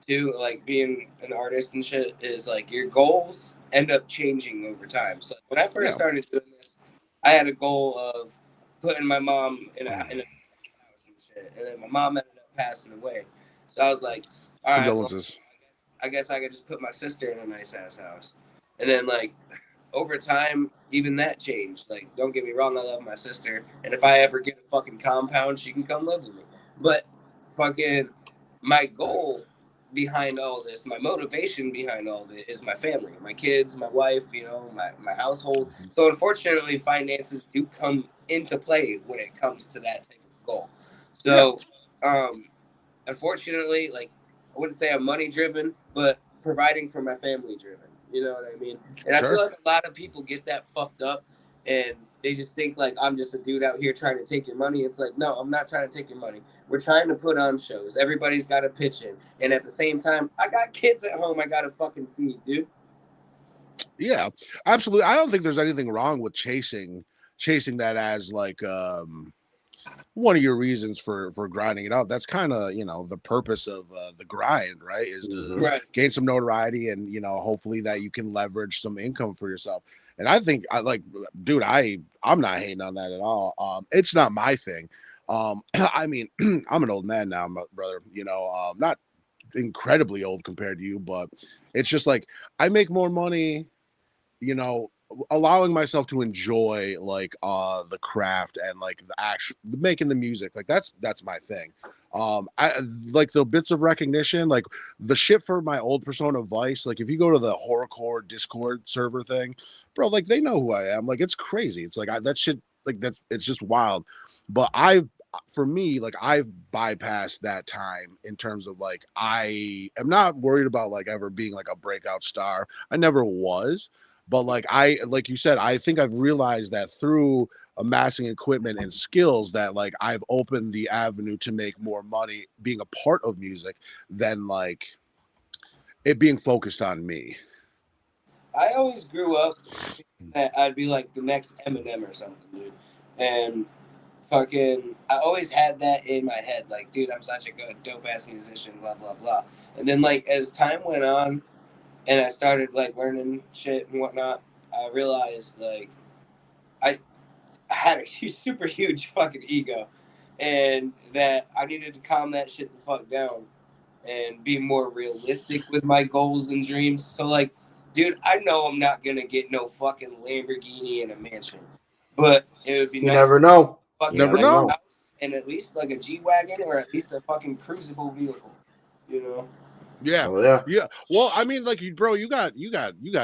C: too, like being an artist and shit, is like your goals end up changing over time. So when I first started doing this, I had a goal of putting my mom in a house and shit, and then my mom ended up passing away. So I was like, all right, well,
H: Condolences.
C: I guess I could just put my sister in a nice ass house. And then like over time, even that changed. Like, don't get me wrong, I love my sister, and if I ever get a fucking compound, she can come live with me. But fucking my goal behind all this, my motivation behind all of it is my family, my kids, my wife, you know, my household. So unfortunately, finances do come into play when it comes to that type of goal. So unfortunately, like, I wouldn't say I'm money driven, but providing for my family driven. You know what I mean? And I feel like a lot of people get that fucked up, and they just think like I'm just a dude out here trying to take your money. It's like, no, I'm not trying to take your money. We're trying to put on shows. Everybody's got to pitch in, and at the same time, I got kids at home I got to fucking feed, dude.
H: Yeah, absolutely. I don't think there's anything wrong with chasing that as like one of your reasons for grinding it out. That's kind of, you know, the purpose of the grind, right? Is to gain some notoriety, and, you know, hopefully that you can leverage some income for yourself. And I think dude, I'm not hating on that at all. It's not my thing. I mean, I'm an old man now, my brother, you know, not incredibly old compared to you, but it's just like I make more money, you know, allowing myself to enjoy like the craft and like the actual making the music. Like that's my thing. I like the bits of recognition, like the shit for my old persona Vice. Like if you go to the horrorcore Discord server thing, bro, like they know who I am. Like it's crazy. It's like that shit, like it's just wild. But for me, like I've bypassed that time in terms of like I am not worried about like ever being like a breakout star. I never was. But like you said, I think I've realized that through amassing equipment and skills that like I've opened the avenue to make more money being a part of music than like it being focused on me.
C: I always grew up that I'd be like the next Eminem or something, dude. And fucking, I always had that in my head, like, dude, I'm such a good, dope ass musician, blah, blah, blah. And then, like, as time went on and I started, like, learning shit and whatnot, I realized, like, I had a super huge fucking ego, and that I needed to calm that shit the fuck down and be more realistic with my goals and dreams. So, like, dude, I know I'm not gonna get no fucking Lamborghini and a mansion, but it would be
G: You
C: nice.
G: never know.
C: Fucking
H: Never know.
C: house and at least like a G-Wagon or at least a fucking cruisable vehicle, you know?
H: Yeah.
G: Oh, yeah.
H: Well, I mean, like, bro, you got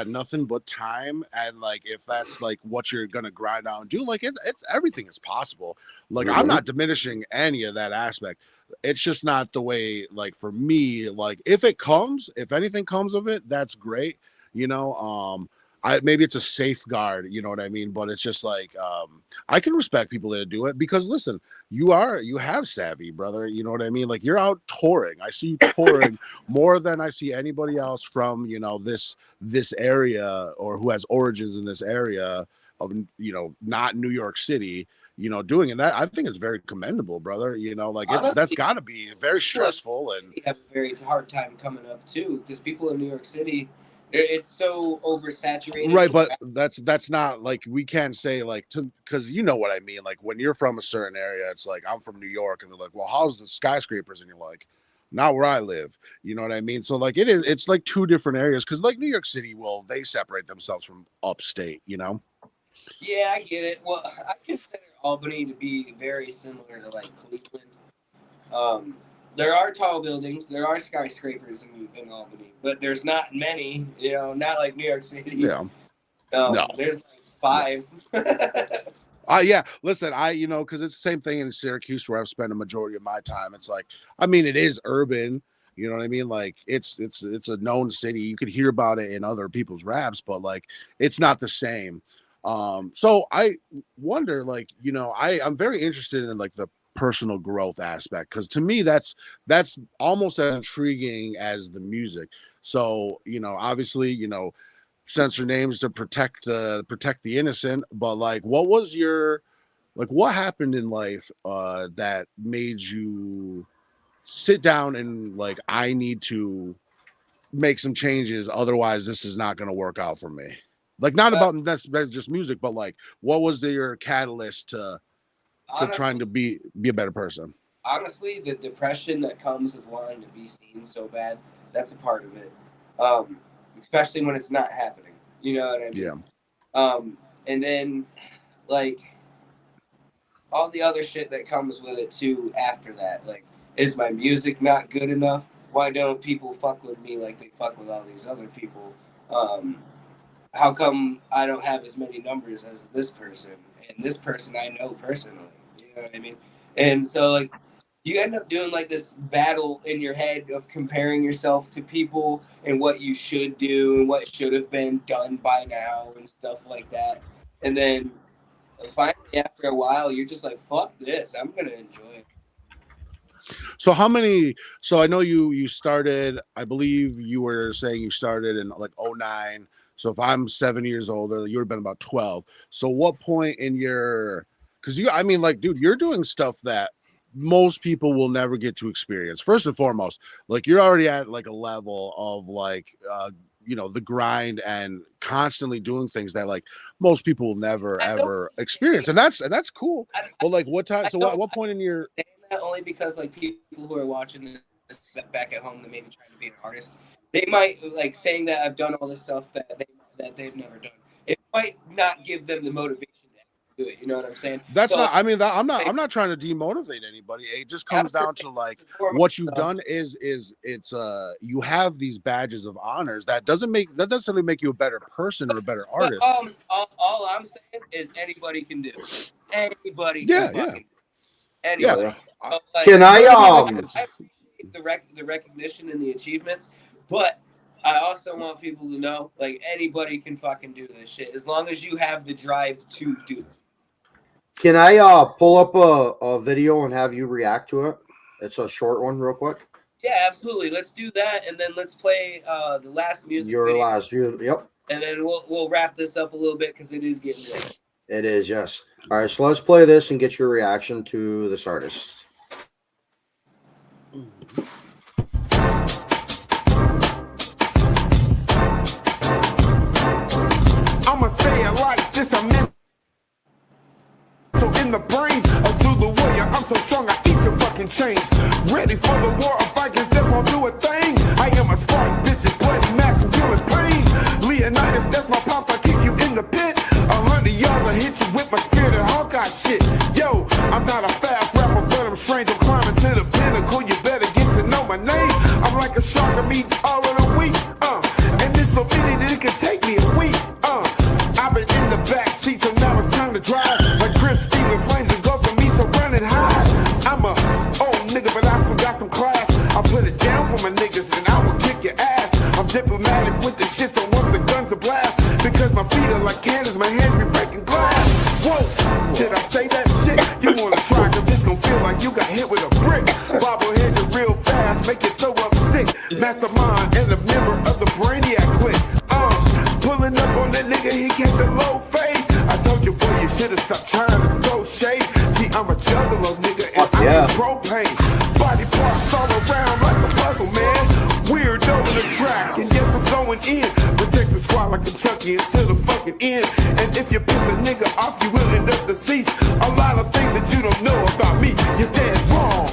H: nothing but time, and like, if that's like what you're gonna grind out and do, like, it's everything is possible. Like, I'm not diminishing any of that aspect. It's just not the way. Like for me, like if anything comes of it, that's great. You know, maybe it's a safeguard. You know what I mean? But it's just like I can respect people that do it because listen, you have savvy, brother. You know what I mean? Like you're out touring. I see you touring more than I see anybody else from, you know, this area or who has origins in this area of, you know, not New York City, you know, doing it. That I think it's very commendable, brother. You know, like that's got to be very stressful, and
C: you have a very hard time coming up too because people in New York City, it's so oversaturated.
H: Right, but that's not like we can't say like because you know what I mean. Like when you're from a certain area, it's like I'm from New York, and they're like, well, how's the skyscrapers? And you're like, not where I live. You know what I mean? So like it's like two different areas because like New York City, well, they separate themselves from upstate. You know?
C: Yeah, I get it. Well, I consider Albany to be very similar to like Cleveland. There are tall buildings, there are skyscrapers in Albany, but there's not many, you know, not like New York City.
H: Yeah.
C: No. There's like 5.
H: Yeah, listen, you know, because it's the same thing in Syracuse where I've spent a majority of my time. It's like, I mean, it is urban, you know what I mean? Like it's a known city. You could hear about it in other people's raps, but like it's not the same. So I wonder, like, you know, I'm very interested in like the personal growth aspect because to me that's almost as intriguing as the music. So, you know, obviously, you know, censor names to protect the innocent, but like what happened in life that made you sit down and like I need to make some changes, otherwise this is not going to work out for me? Like not about that's just music, but like what was your catalyst to
C: Honestly,
H: trying to be a better person?
C: honestly, the depression that comes with wanting to be seen so bad, that's a part of it. Especially when it's not happening. You know what I mean?
H: Yeah.
C: And then like all the other shit that comes with it too after that. Like, is my music not good enough? Why don't people fuck with me like they fuck with all these other people? How come I don't have as many numbers as this person? And this person I know personally. You know what I mean? And so like you end up doing like this battle in your head of comparing yourself to people and what you should do and what should have been done by now and stuff like that. And then finally, after a while, you're just like, fuck this. I'm going to enjoy it.
H: So how many? So I know you started. I believe you were saying you started in like 09. So if I'm 7 years older, you would have been about 12. So what point in your? Because I mean, like, dude, you're doing stuff that most people will never get to experience. First and foremost, like you're already at like a level of like the grind and constantly doing things that like most people will never ever experience, and that's cool. But like what time? So what point in your?
C: That only because like people who are watching this back at home that maybe trying to be an artist, they might like saying that I've done all this stuff that they've never done. It might not give them the motivation to do it. You know what I'm saying?
H: That's
C: so,
H: not. I mean, I'm not trying to demotivate anybody. It just comes down to like what you've done is it's you have these badges of honors that doesn't necessarily make you a better person or a better artist.
C: All I'm saying is anybody can do. Anybody can fucking do. Anyway,
G: Yeah.
C: So, like,
G: Can I
C: I appreciate the recognition and the achievements, but I also want people to know like anybody can fucking do this shit as long as you have the drive to do it.
G: Can I pull up a video and have you react to it? It's a short one, real quick.
C: Yeah, absolutely. Let's do that, and then let's play the last music.
G: Yep.
C: And then we'll wrap this up a little bit because it is getting late.
G: It is, yes. All right, so let's play this and get your reaction to this artist.
O: I'ma say it like this, I'm in. So in the brain, a Zulu warrior, I'm so strong, I eat your fucking chains. Ready for the war of Vikings that won't do a thing. I am a spark, vicious, bloody mass, and feeling pain. Leonidas, that's my pops, I kick you in the pit. 100 yards, I hit you with my spirit and Hawkeye shit. Yo, I'm not a fast rapper, but I'm strange, I'm climbing to the pinnacle. You better get to know my name. I'm like a shark, I'm eating all of the wheat. And there's so many that it can take me a week. I've been in the back seat, so now it's time to drive. Like Chris Steven flames and go for me, so run and hide. I'm a old nigga, but I still got some class. I put it down for my niggas, and I will kick your ass. I'm diplomatic with the shit, so once the guns are blast. Because my feet are like cannons, my hands be breaking glass. Whoa, did I say that shit? You wanna try, cause it's gon' feel like you got hit with a brick. Bobblehead you real fast, make it throw up sick. Mastermind and a member of the Brainiac clique. Pulling up on that nigga, he catch a low fade. I told you, boy, you should've stopped trying to throw shade. See, I'm a juggalo, nigga, and I'm propane. Body parts all around like a puzzle, man. Weirdo in the track, and yes, I'm going in. Protect the squad like Kentucky until the fucking end. And if you piss a nigga off, you will end up deceased. A lot of things that you don't know about me, you're dead wrong.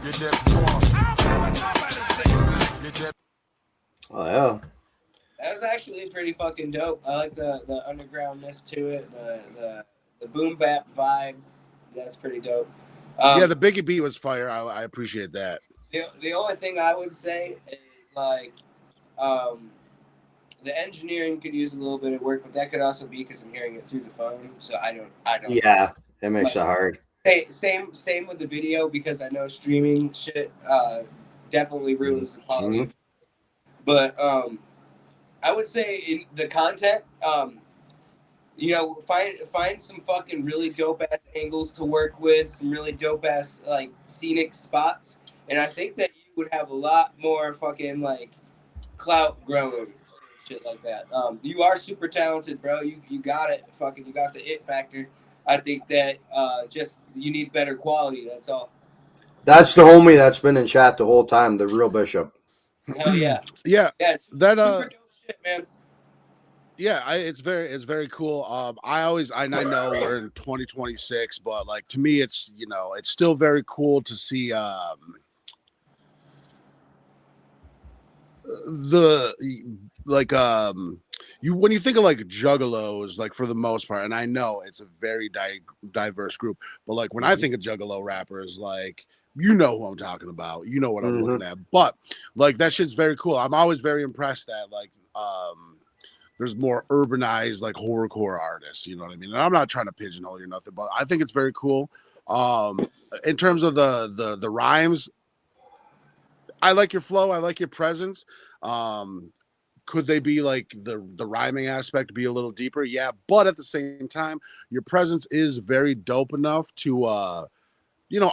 O: You're dead wrong.
G: Oh, yeah.
C: That was actually pretty fucking dope. I like the undergroundness to it, the boom bap vibe. That's pretty dope.
H: Yeah, the Biggie beat was fire. I appreciate that.
C: The only thing I would say is like the engineering could use a little bit of work, but that could also be because I'm hearing it through the phone. So I don't.
G: Yeah, it makes it hard.
C: Same with the video because I know streaming shit definitely ruins the quality.
G: Mm-hmm.
C: But I would say in the content, find some fucking really dope ass angles to work with, some really dope ass like scenic spots, and I think that you would have a lot more fucking like clout growing, shit like that. You are super talented, bro. You got it. Fucking, you got the it factor. I think that just you need better quality. That's all.
G: That's the homie that's been in chat the whole time, the real Bishop.
C: Hell yeah.
H: Yeah.
C: Yeah.
H: That
C: super dope shit, man.
H: Yeah, it's very cool. I know we're in 2026, but like to me, it's it's still very cool to see the like you when you think of like juggalos, like for the most part, and I know it's a very diverse group, but like when I think of juggalo rappers, like you know who I'm talking about, you know what I'm looking at, but like that shit's very cool. I'm always very impressed that like there's more urbanized like horrorcore artists, you know what I mean? And I'm not trying to pigeonhole you or nothing, but I think it's very cool. In terms of the rhymes, I like your flow, I like your presence. Could they be like the rhyming aspect be a little deeper? Yeah, but at the same time, your presence is very dope enough to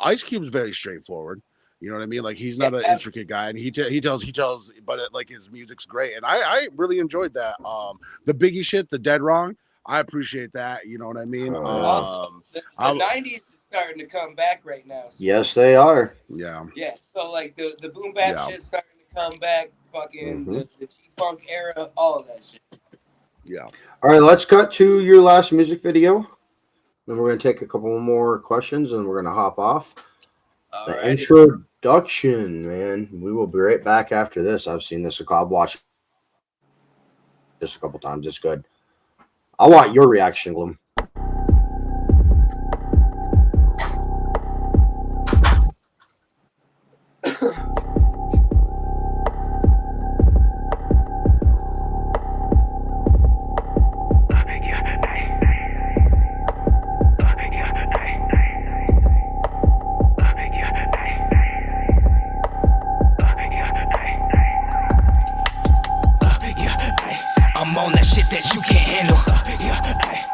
H: Ice Cube's very straightforward. You know what I mean? Like he's not an intricate guy, and he tells, but like his music's great, and I really enjoyed that. The Biggie shit, the Dead Wrong, I appreciate that. You know what I mean?
C: Also, the 90s is starting to come back right now. So.
G: Yes, they are.
H: Yeah.
C: Yeah. So like the boom bap shit starting to come back. Fucking the G-Funk era, all of that shit.
H: Yeah.
G: All right, let's cut to your last music video. Then we're going to take a couple more questions and we're going to hop off. The introduction, man. We will be right back after this. I've seen this. I've watched this a couple times. It's good. I want your reaction, Gloom.
J: I'm on that shit that you can't handle.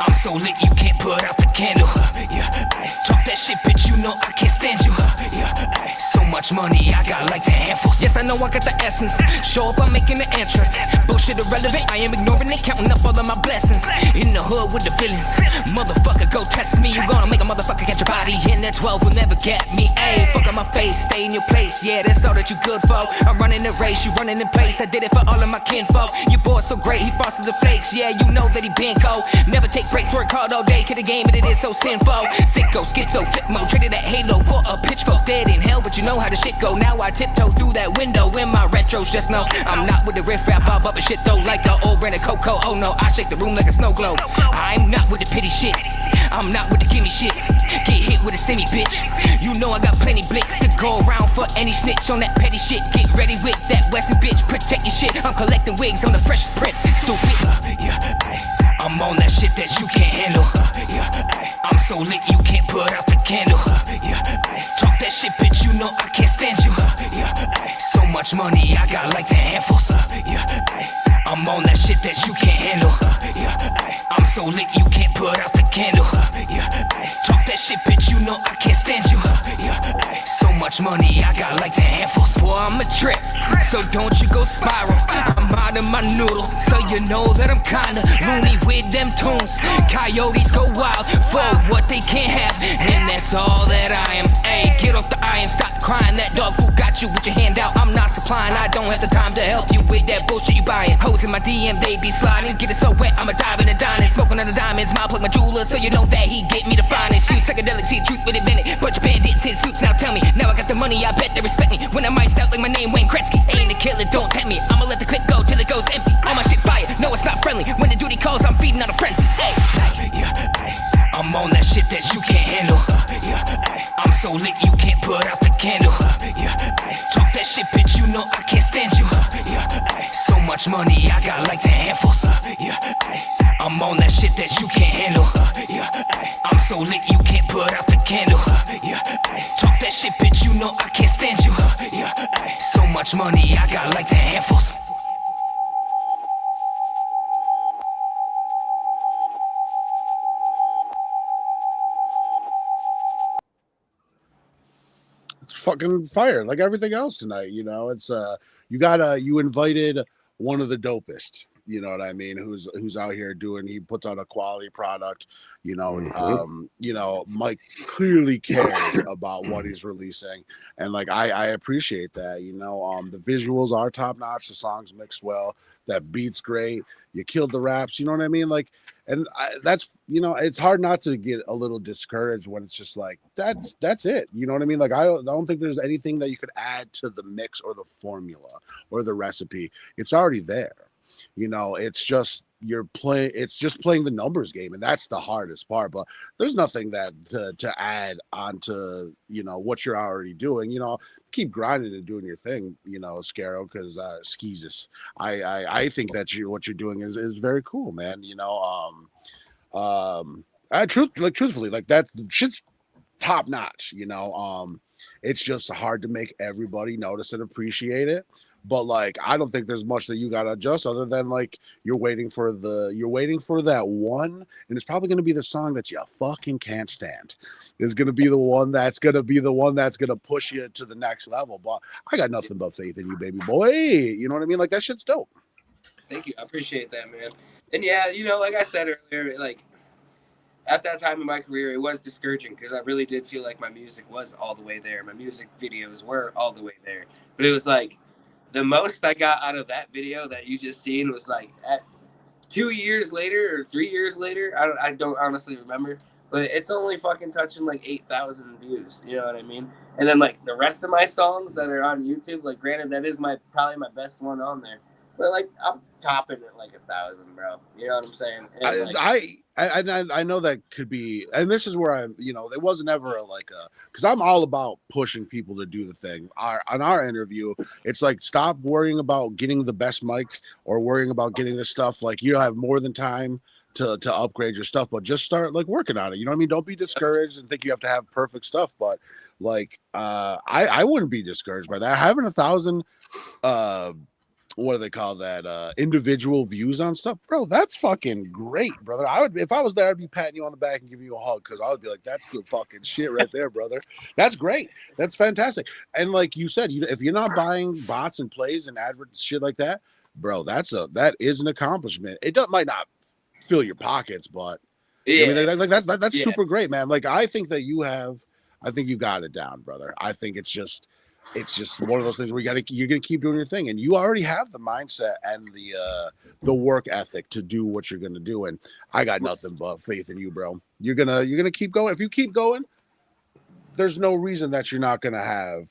J: I'm so lit you can't put out the candle. Talk that shit, bitch, you know I can't stand you. So much money, I got like 10 handfuls. Yes, I know I got the essence. Show up, I'm making the entrance. Bullshit irrelevant, I am ignoring it, counting up all of my blessings. In the hood with the villains. Motherfucker, go test me. You gonna make a motherfucker catch your body. And that 12 will never get me. Ayy, fuck on my face, stay in your place. Yeah, that's all that you good for. I'm running the race, you running in place. I did it for all of my kinfolk. Your boy so great, he frosted the flakes. Yeah, you know that he been cold. Never take breaks, work hard all day. Kill the game, but it is so sinful. Sicko, schizo, flip mode. Traded that halo for a pitchfork. Dead in hell, but you know how the shit go. Now I tiptoe through that window in my retros. Just know I'm not with the riff rap, I'll bump a shit though. Like the old brand of Coco. Oh no, I shake the room like a snow globe. I'm not with the pity shit. I'm not with the gimme shit. Get hit with a semi bitch. You know I got plenty blicks to go around for any snitch on that petty shit. Get ready with that Western bitch. Protect your shit. I'm collecting wigs on the freshest prince. Stupid. I'm on that shit that you can't handle. I'm so lit you can't put out the candle. Talk that shit, bitch. You know I can't stand you. So much money, I got like 10 handfuls. I'm on that shit that you can't handle. I'm so lit you can't put out the candle. Talk that shit, bitch. You know I can't stand you. So much money, I got like 10 handfuls. Boy, I'm a trip, so don't you go spiral. I'm out of my noodle, so you know that I'm kinda loony with them tunes. Coyotes go wild for what they can't have, and that's all that I am. Ayy, get off the iron, stop crying. That dog food got you with your hand out. I'm not supplying, I don't have the time to help you with that bullshit you buying. Hoes in my DM, they be sliding. Get it so wet, I'ma dive in the dining. Smoking on the diamonds, my plug my jeweler, so you know that he get me the finest. You psychedelic, see truth with it minute. Bunch of bandits in suits, now tell me. Now I got the money, I bet they respect me. When I'm iced out like my name Wayne Gretzky. Ain't a killer, don't tempt me. I'ma let the clip go till it goes empty. All my shit fire, no it's not friendly. When the duty calls, I'm feeding on a frenzy. Hey, I'm on that shit that you can't handle. I'm so lit you can't put out the candle. Talk that shit, bitch, you know I can't stand you. So much money, I got like 10 handfuls. I'm on that shit that you can't handle. I'm so lit you can't put out the candle. Talk that shit, bitch, you know I can't stand you. So much money, I got like 10 handfuls.
H: Fucking fire like everything else tonight. You know, it's you invited one of the dopest. you know what I mean, who's out here he puts out a quality product, Mike clearly cares about what he's releasing, and like I appreciate that. The visuals are top notch, the songs mix well, that beat's great, you killed the raps, you know what I mean, like, and that's it's hard not to get a little discouraged when it's just like that's it, you know what I mean, like I don't think there's anything that you could add to the mix or the formula or the recipe. It's already there. It's just it's just playing the numbers game, and that's the hardest part. But there's nothing that to add onto what you're already doing. Keep grinding and doing your thing, Scaro, because Skeezus. I think that what you're doing is very cool, man. Truthfully, like that's shit's top notch. It's just hard to make everybody notice and appreciate it. But like, I don't think there's much that you gotta adjust other than like you're waiting for that one, and it's probably gonna be the song that you fucking can't stand. It's gonna be the one that's gonna push you to the next level. But I got nothing but faith in you, baby boy. You know what I mean? Like that shit's dope.
C: Thank you. I appreciate that, man. And yeah, like I said earlier, like at that time in my career, it was discouraging because I really did feel like my music was all the way there. My music videos were all the way there. But it was like the most I got out of that video that you just seen was like at 2 years later or 3 years later. I don't honestly remember, but it's only fucking touching like 8,000 views. You know what I mean? And then like the rest of my songs that are on YouTube, like granted that is probably my best one on there, but like I'm topping it like 1,000, bro. You know what I'm saying? And
H: I know that could be, and this is where I'm, it wasn't ever because I'm all about pushing people to do the thing. On our interview, it's like, stop worrying about getting the best mic or worrying about getting this stuff. Like, you have more than time to upgrade your stuff, but just start like working on it. You know what I mean? Don't be discouraged and think you have to have perfect stuff. But like, I wouldn't be discouraged by that. Having 1,000, what do they call that? Individual views on stuff, bro. That's fucking great, brother. If I was there, I'd be patting you on the back and giving you a hug because I would be like, "That's good fucking shit right there, brother. That's great. That's fantastic." And like you said, if you're not buying bots and plays and adverts shit like that, bro, that is an accomplishment. It might not fill your pockets, but yeah, I mean, that's super great, man. Like I think you got it down, brother. I think it's just one of those things where you're gonna keep doing your thing, and you already have the mindset and the work ethic to do what you're gonna do. And I got nothing but faith in you, bro. You're gonna keep going. If you keep going, there's no reason that you're not gonna have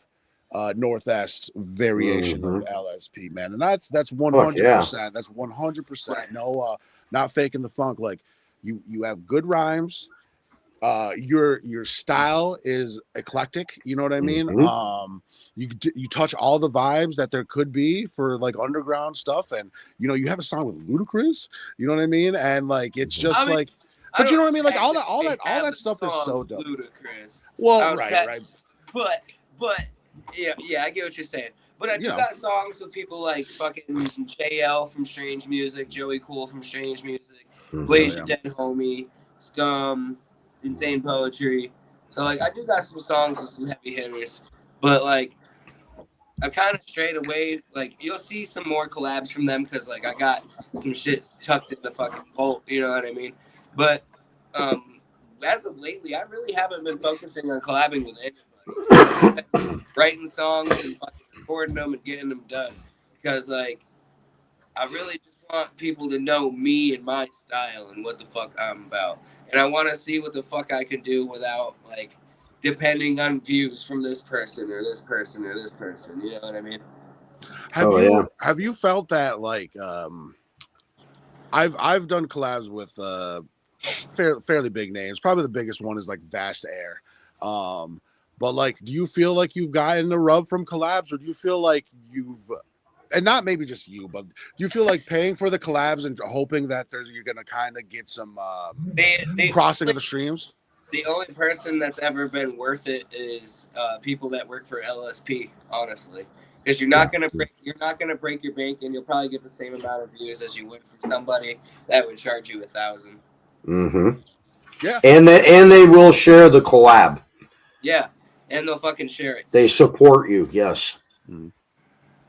H: North-Est variation of LSP, man. And that's 100%. That's 100%. No, not faking the funk. Like you have good rhymes. Your style is eclectic, you know what I mean? You touch all the vibes that there could be for like underground stuff, and you have a song with Ludacris, you know what I mean? And like it's just but you know what I mean? Like all that stuff is so dope.
C: Ludacris.
H: Well, right.
C: But yeah, I get what you're saying. But I do got songs with people like fucking JL from Strange Music, Joey Cool from Strange Music, Blaze Your Dead Homie, Scum, Insane Poetry. So like I do got some songs with some heavy hitters, but like I kind of strayed away. Like you'll see some more collabs from them because like I got some shit tucked in the fucking vault, you know what I mean? But as of lately, I really haven't been focusing on collabing with anybody. Writing songs and fucking recording them and getting them done because like I really just want people to know me and my style and what the fuck I'm about. And I want to see what the fuck I can do without, like, depending on views from this person or this person or this person. You know what I mean?
H: Have you felt that, like, I've done collabs with fairly big names. Probably the biggest one is, like, Vast Air. But, like, do you feel like you've gotten the rub from collabs, or do you feel like you've... And not maybe just you, but do you feel like paying for the collabs and hoping that you're gonna kind of get some crossing of the streams?
C: The only person that's ever been worth it is people that work for LSP, honestly, because you're not gonna break your bank, and you'll probably get the same amount of views as you would from somebody that would charge you 1,000.
H: Yeah,
G: and they will share the collab.
C: Yeah, and they'll fucking share it.
G: They support you. Yes.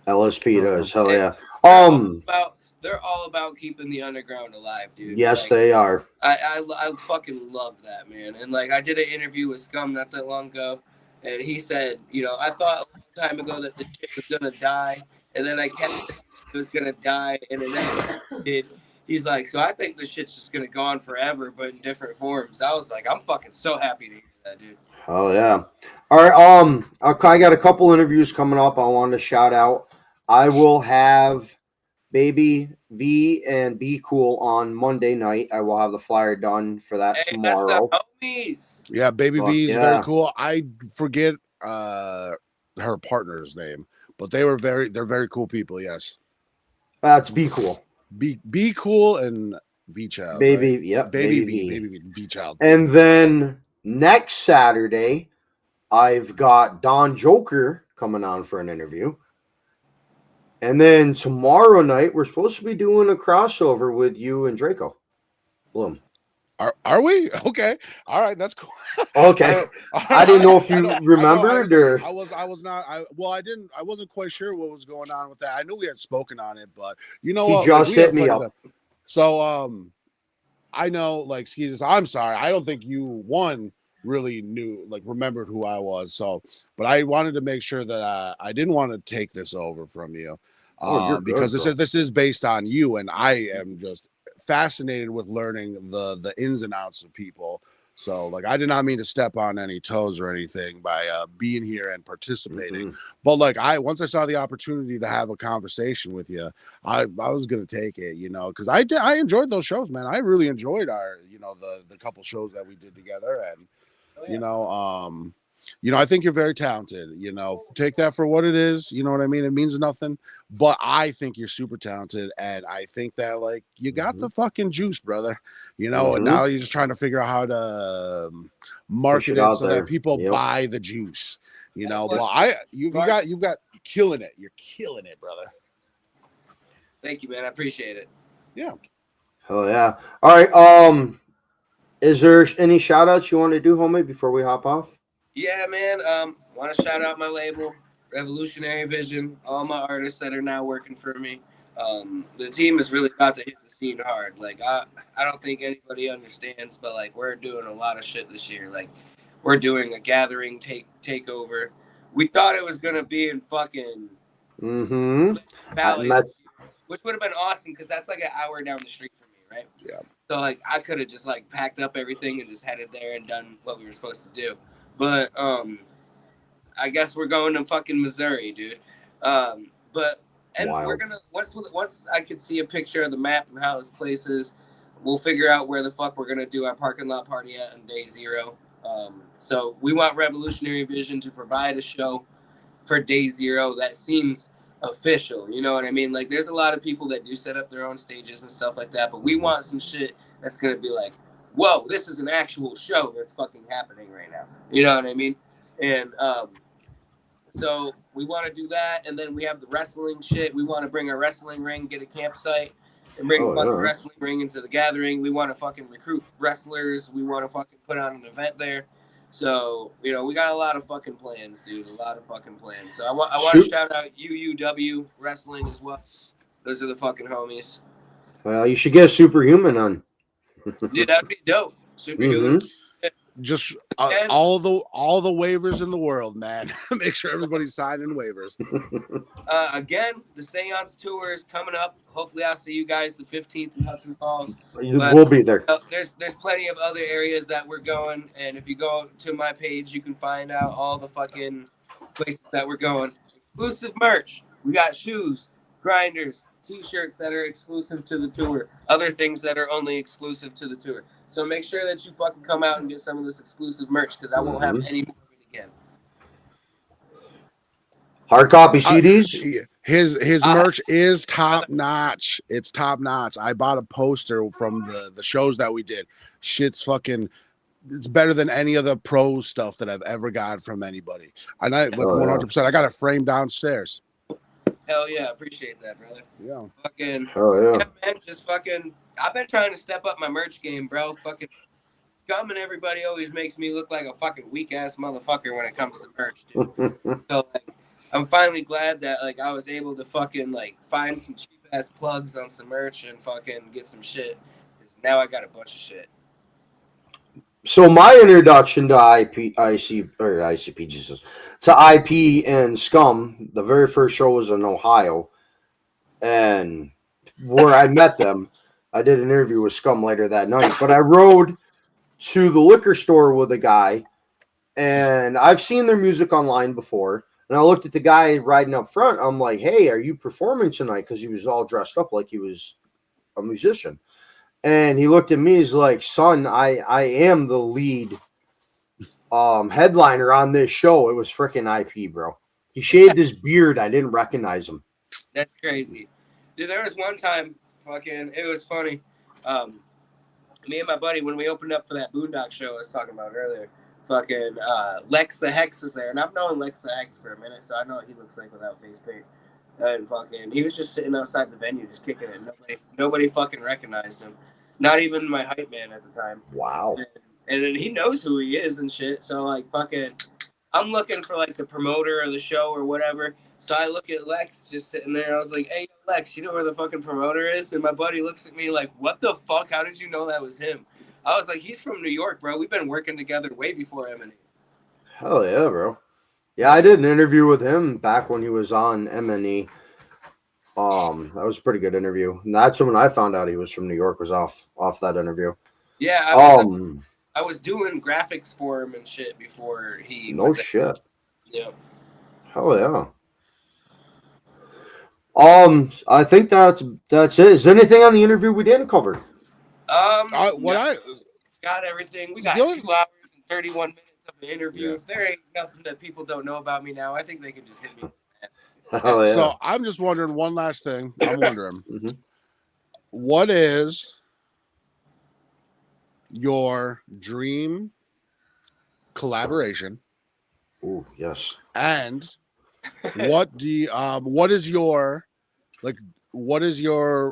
G: LSP does. Hell yeah.
C: they're all about keeping the underground alive, dude.
G: Yes,
C: like,
G: they are.
C: I fucking love that, man. And like, I did an interview with Scum not that long ago, and he said, you know, I thought a long time ago that the shit was gonna die, and then I kept saying it was gonna die, and it never did. He's like, so I think this shit's just gonna go on forever, but in different forms. I was like, I'm fucking so happy to hear that, dude.
G: Oh yeah. All right. I got a couple interviews coming up. I wanted to shout out. I will have Baby V and Be Cool on Monday night. I will have the flyer done for that tomorrow.
C: That's the homies.
H: Yeah, Baby V is
G: yeah.
H: very cool. I forget her partner's name, but they're very cool people. Yes.
G: That's Be Cool.
H: Be Cool and V Child.
G: Baby,
H: right?
G: yep.
H: Baby V Child.
G: And then next Saturday, I've got Don Joker coming on for an interview. And then tomorrow night, we're supposed to be doing a crossover with you and Draco. Bloom.
H: Are we? Okay. All right. That's cool.
G: Okay. I didn't know if you remembered or
H: I was not. I wasn't quite sure what was going on with that. I knew we had spoken on it, but you know what?
G: He just hit me up.
H: So I know, like, Skeezus, I'm sorry. I don't think you really remembered who I was. So, but I wanted to make sure that I didn't want to take this over from you. Because this is based on you, and I am just fascinated with learning the ins and outs of people. So, like, I did not mean to step on any toes or anything by being here and participating. But like, once I saw the opportunity to have a conversation with you, I was gonna take it, you know, because I enjoyed those shows, man. I really enjoyed our, you know, the couple shows that we did together, and you know, I think you're very talented. You know, take that for what it is. You know what I mean? It means nothing, but I think you're super talented, and I think that, like, you got the fucking juice, brother. You know, and now you're just trying to figure out how to market it so that people buy the juice. You know, well, you got killing it. You're killing it, brother.
C: Thank you, man. I appreciate it.
H: Yeah.
G: Oh yeah. All right. Is there any shout outs you want to do, homie, before we hop off?
C: Yeah, man. Want to shout out my label, Revolutionary Vision, all my artists that are now working for me. The team is really about to hit the scene hard. Like, I don't think anybody understands, but like, we're doing a lot of shit this year. Like, we're doing a gathering takeover. We thought it was gonna be in fucking Valley, which would have been awesome because that's like an hour down the street from me, right?
H: Yeah.
C: So like, I could have just like packed up everything and just headed there and done what we were supposed to do. But I guess we're going to fucking Missouri, dude. We're gonna once I can see a picture of the map and how this place is, we'll figure out where the fuck we're gonna do our parking lot party at on day 0. So we want Revolutionary Vision to provide a show for day 0 that seems official. You know what I mean? Like, there's a lot of people that do set up their own stages and stuff like that, but we want some shit that's gonna be like, whoa, this is an actual show that's fucking happening right now. You know what I mean? And so we want to do that. And then we have the wrestling shit. We want to bring a wrestling ring, get a campsite, and bring a fucking wrestling ring into the gathering. We want to fucking recruit wrestlers. We want to fucking put on an event there. So, you know, we got a lot of fucking plans, dude. A lot of fucking plans. So I want to shout out UUW Wrestling as well. Those are the fucking homies.
G: Well, you should get a Superhuman on.
C: Dude, that'd be dope. Superhuman.
H: Just all the waivers in the world, man. Make sure everybody's signing waivers.
C: Again, the Seance Tour is coming up. Hopefully, I'll see you guys the 15th in Hudson Falls.
G: We'll be there.
C: There's plenty of other areas that we're going, and if you go to my page, you can find out all the fucking places that we're going. Exclusive merch. We got shoes, grinders, T-shirts that are exclusive to the tour, other things that are only exclusive to the tour. So make sure that you fucking come out and get some of this exclusive merch because I won't have any more of it again.
G: Hard copy CDs.
H: His merch is top notch. It's top notch. I bought a poster from the shows that we did. Shit's fucking. It's better than any other pro stuff that I've ever got from anybody. And I 100%. I got it framed downstairs.
C: Hell yeah, appreciate that, brother.
H: Yeah.
C: Fucking.
G: Yeah,
C: man, just fucking. I've been trying to step up my merch game, bro. Fucking Scum and everybody always makes me look like a fucking weak ass motherfucker when it comes to merch, dude. So like, I'm finally glad that like I was able to fucking like find some cheap ass plugs on some merch and fucking get some shit. 'Cause now I got a bunch of shit.
G: So my introduction to ICP, Jesus, to IP and Scum, the very first show was in Ohio, and where I met them, I did an interview with Scum later that night. But I rode to the liquor store with a guy, and I've seen their music online before. And I looked at the guy riding up front. I'm like, "Hey, are you performing tonight?" Because he was all dressed up like he was a musician. And he looked at me. He's like, "Son, I am the lead headliner on this show." It was freaking IP, bro. He shaved his beard. I didn't recognize him.
C: That's crazy. Dude, there was one time, fucking, it was funny. Me and my buddy, when we opened up for that Boondock show I was talking about earlier, fucking Lex the Hex was there. And I've known Lex the Hex for a minute, so I know what he looks like without face paint. And fucking, he was just sitting outside the venue, just kicking it. Nobody fucking recognized him. Not even my hype man at the time.
G: Wow.
C: And then he knows who he is and shit. So, like, fucking, I'm looking for, like, the promoter of the show or whatever. So I look at Lex just sitting there. I was like, "Hey, Lex, you know where the fucking promoter is?" And my buddy looks at me like, "What the fuck? How did you know that was him?" I was like, "He's from New York, bro. We've been working together way before M&E."
G: Hell yeah, bro. Yeah, I did an interview with him back when he was on M&E. That was a pretty good interview. And that's when I found out he was from New York, was off that interview.
C: Yeah, I was doing graphics for him and shit before he.
G: No shit.
C: Yeah.
G: Hell yeah. I think that's it. Is there anything on the interview we didn't cover?
C: I got everything. We got 2 hours and 31 minutes of an interview.
H: Yeah.
C: If there ain't nothing that people don't know about me now, I think they can just hit me.
G: Oh, yeah.
H: So I'm just wondering one last thing. I'm wondering, what is your dream collaboration?
G: Oh, yes.
H: And what do you, what is your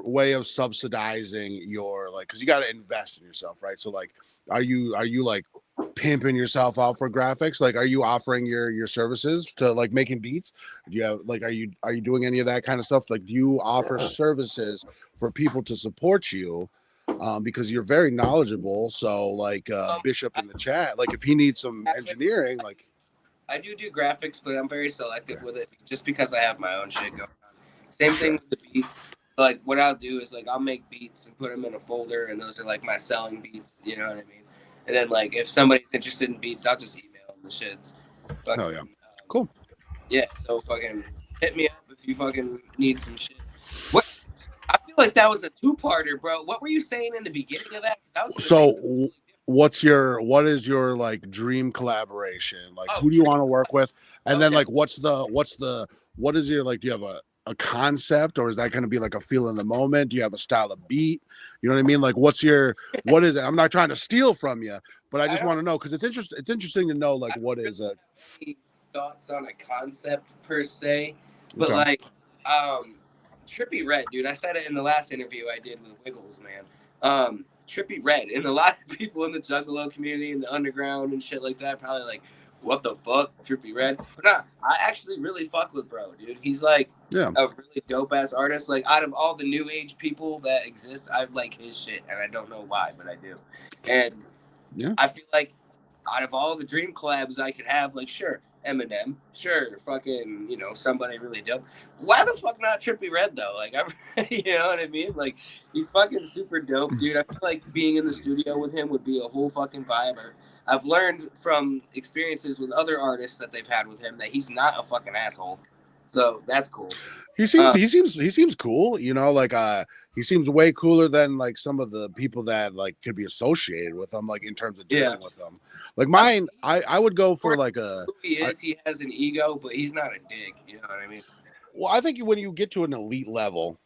H: way of subsidizing your, like, because you got to invest in yourself, right? So like, are you like pimping yourself out for graphics? Like, are you offering your services to like making beats? Do you have like, are you doing any of that kind of stuff? Like, do you offer services for people to support you? Because you're very knowledgeable. So like Bishop in the chat, like if he needs some engineering, like
C: I do graphics, but I'm very selective with it just because I have my own shit going on. Same thing with the beats. Like what I'll do is like I'll make beats and put them in a folder, and those are like my selling beats. You know what I mean? And then like if somebody's interested in beats, I'll just email them the shits. Fucking,
H: hell yeah, cool.
C: Yeah, so fucking hit me up if you fucking need some shit. What? I feel like that was a 2-parter, bro. What were you saying in the beginning of that?
H: So what is your like dream collaboration? Like who do you want to work with? And then like what is your, like, do you have a concept, or is that going to be like a feel in the moment? Do you have a style of beat? You know what I mean? Like what is it? I'm not trying to steal from you, but I just want to know, because it's interesting to know like what is a
C: thoughts on a concept per se, but like Trippy Red, dude. I said it in the last interview I did with Wiggles, man. Trippy Red, and a lot of people in the Juggalo community, in the underground and shit like that, probably like, what the fuck, Trippy Red? But nah, I actually really fuck with bro, dude. He's like a really dope ass artist. Like out of all the new age people that exist, I like his shit, and I don't know why, but I do. And I feel like out of all the dream collabs I could have, like sure, Eminem, sure, fucking, you know, somebody really dope. Why the fuck not Trippy Red though? Like, you know what I mean? Like, he's fucking super dope, dude. I feel like being in the studio with him would be a whole fucking vibe. I've learned from experiences with other artists that they've had with him that he's not a fucking asshole. So that's cool.
H: He seems cool, you know, like he seems way cooler than like some of the people that like could be associated with him, like in terms of dealing with them. Like mine, I would go for like a.
C: He has an ego, but he's not a dick. You know what I mean?
H: Well, I think when you get to an elite level,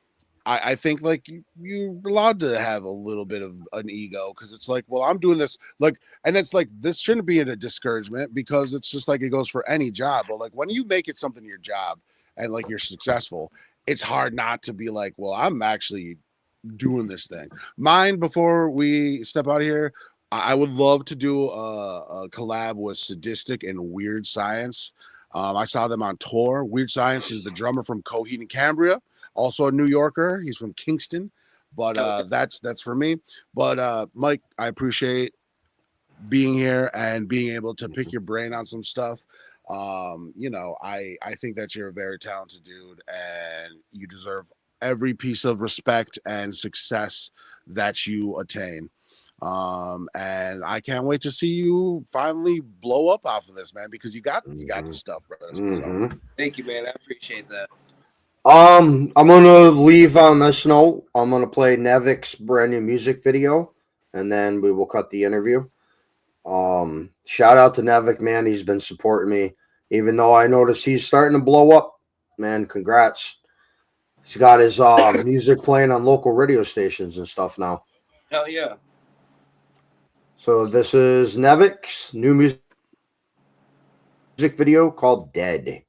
H: I think like you're allowed to have a little bit of an ego, because it's like, well, I'm doing this, like, and it's like this shouldn't be a discouragement, because it's just like it goes for any job. But like when you make it something your job and like you're successful, it's hard not to be like, well, I'm actually doing this thing. Mine, before we step out of here, I would love to do a collab with Sadistic and Weird Science. I saw them on tour. Weird Science is the drummer from Coheed and Cambria, also a New Yorker. He's from Kingston, but that's for me. But Mike, I appreciate being here and being able to pick your brain on some stuff. I think that you're a very talented dude and you deserve every piece of respect and success that you attain. And I can't wait to see you finally blow up off of this, man, because you got the stuff, brother. So.
C: Thank you, man. I appreciate that.
G: I'm gonna leave on this note. I'm gonna play Nevik's brand new music video, and then we will cut the interview. Shout out to Nevik, man. He's been supporting me, even though I noticed he's starting to blow up. Man, congrats. He's got his music playing on local radio stations and stuff now.
C: Hell yeah.
G: So this is Nevik's new music video called Dead.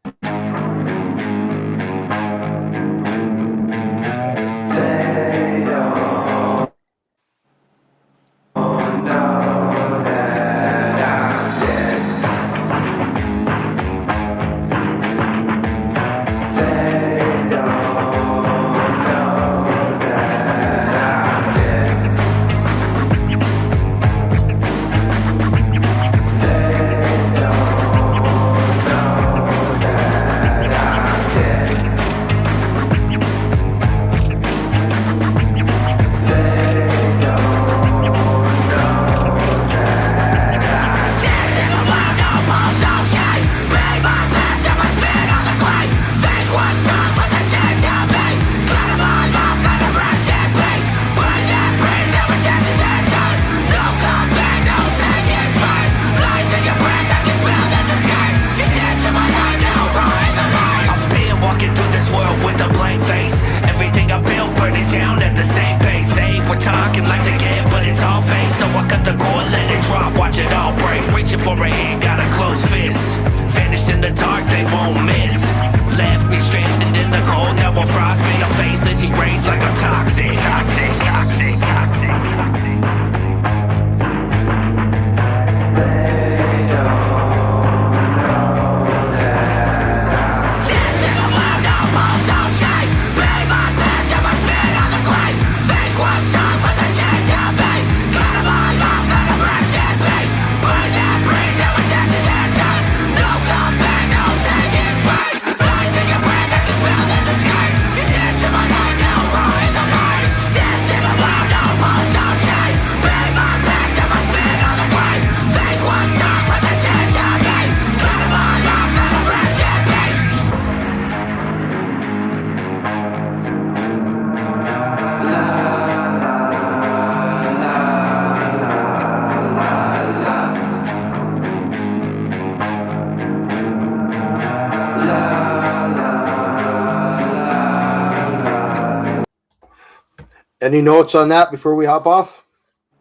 G: Any notes on that before we hop off?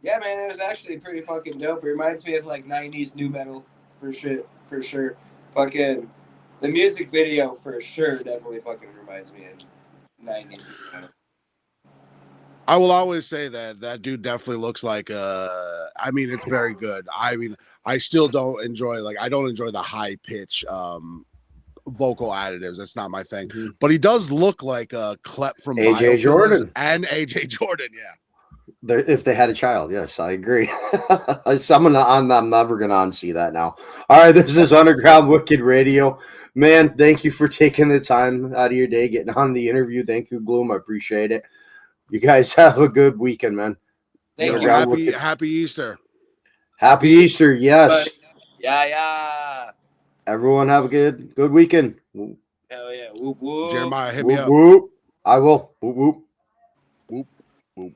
C: Yeah, man, it was actually pretty fucking dope. It reminds me of like 90s new metal for sure. Fucking the music video for sure definitely fucking reminds me of 90s new metal.
H: I will always say that dude definitely looks like I mean, it's very good. I mean, I still don't enjoy the high pitch vocal additives. That's not my thing. Mm-hmm. But he does look like a Klep from
G: AJ Jordan
H: and AJ Jordan. Yeah.
G: If they had a child, yes, I agree. I'm never gonna unsee that now. All right, this is Underground Wicked Radio. Man, thank you for taking the time out of your day, getting on the interview. Thank you, Gloom. I appreciate it. You guys have a good weekend, man.
C: Thank
H: you. Happy Easter.
G: Happy Easter, yes.
C: Yeah.
G: Everyone have a good weekend.
C: Hell yeah. Whoop, whoop.
H: Jeremiah, hit me up.
G: Whoop. I will. Whoop, whoop.
H: Whoop, whoop.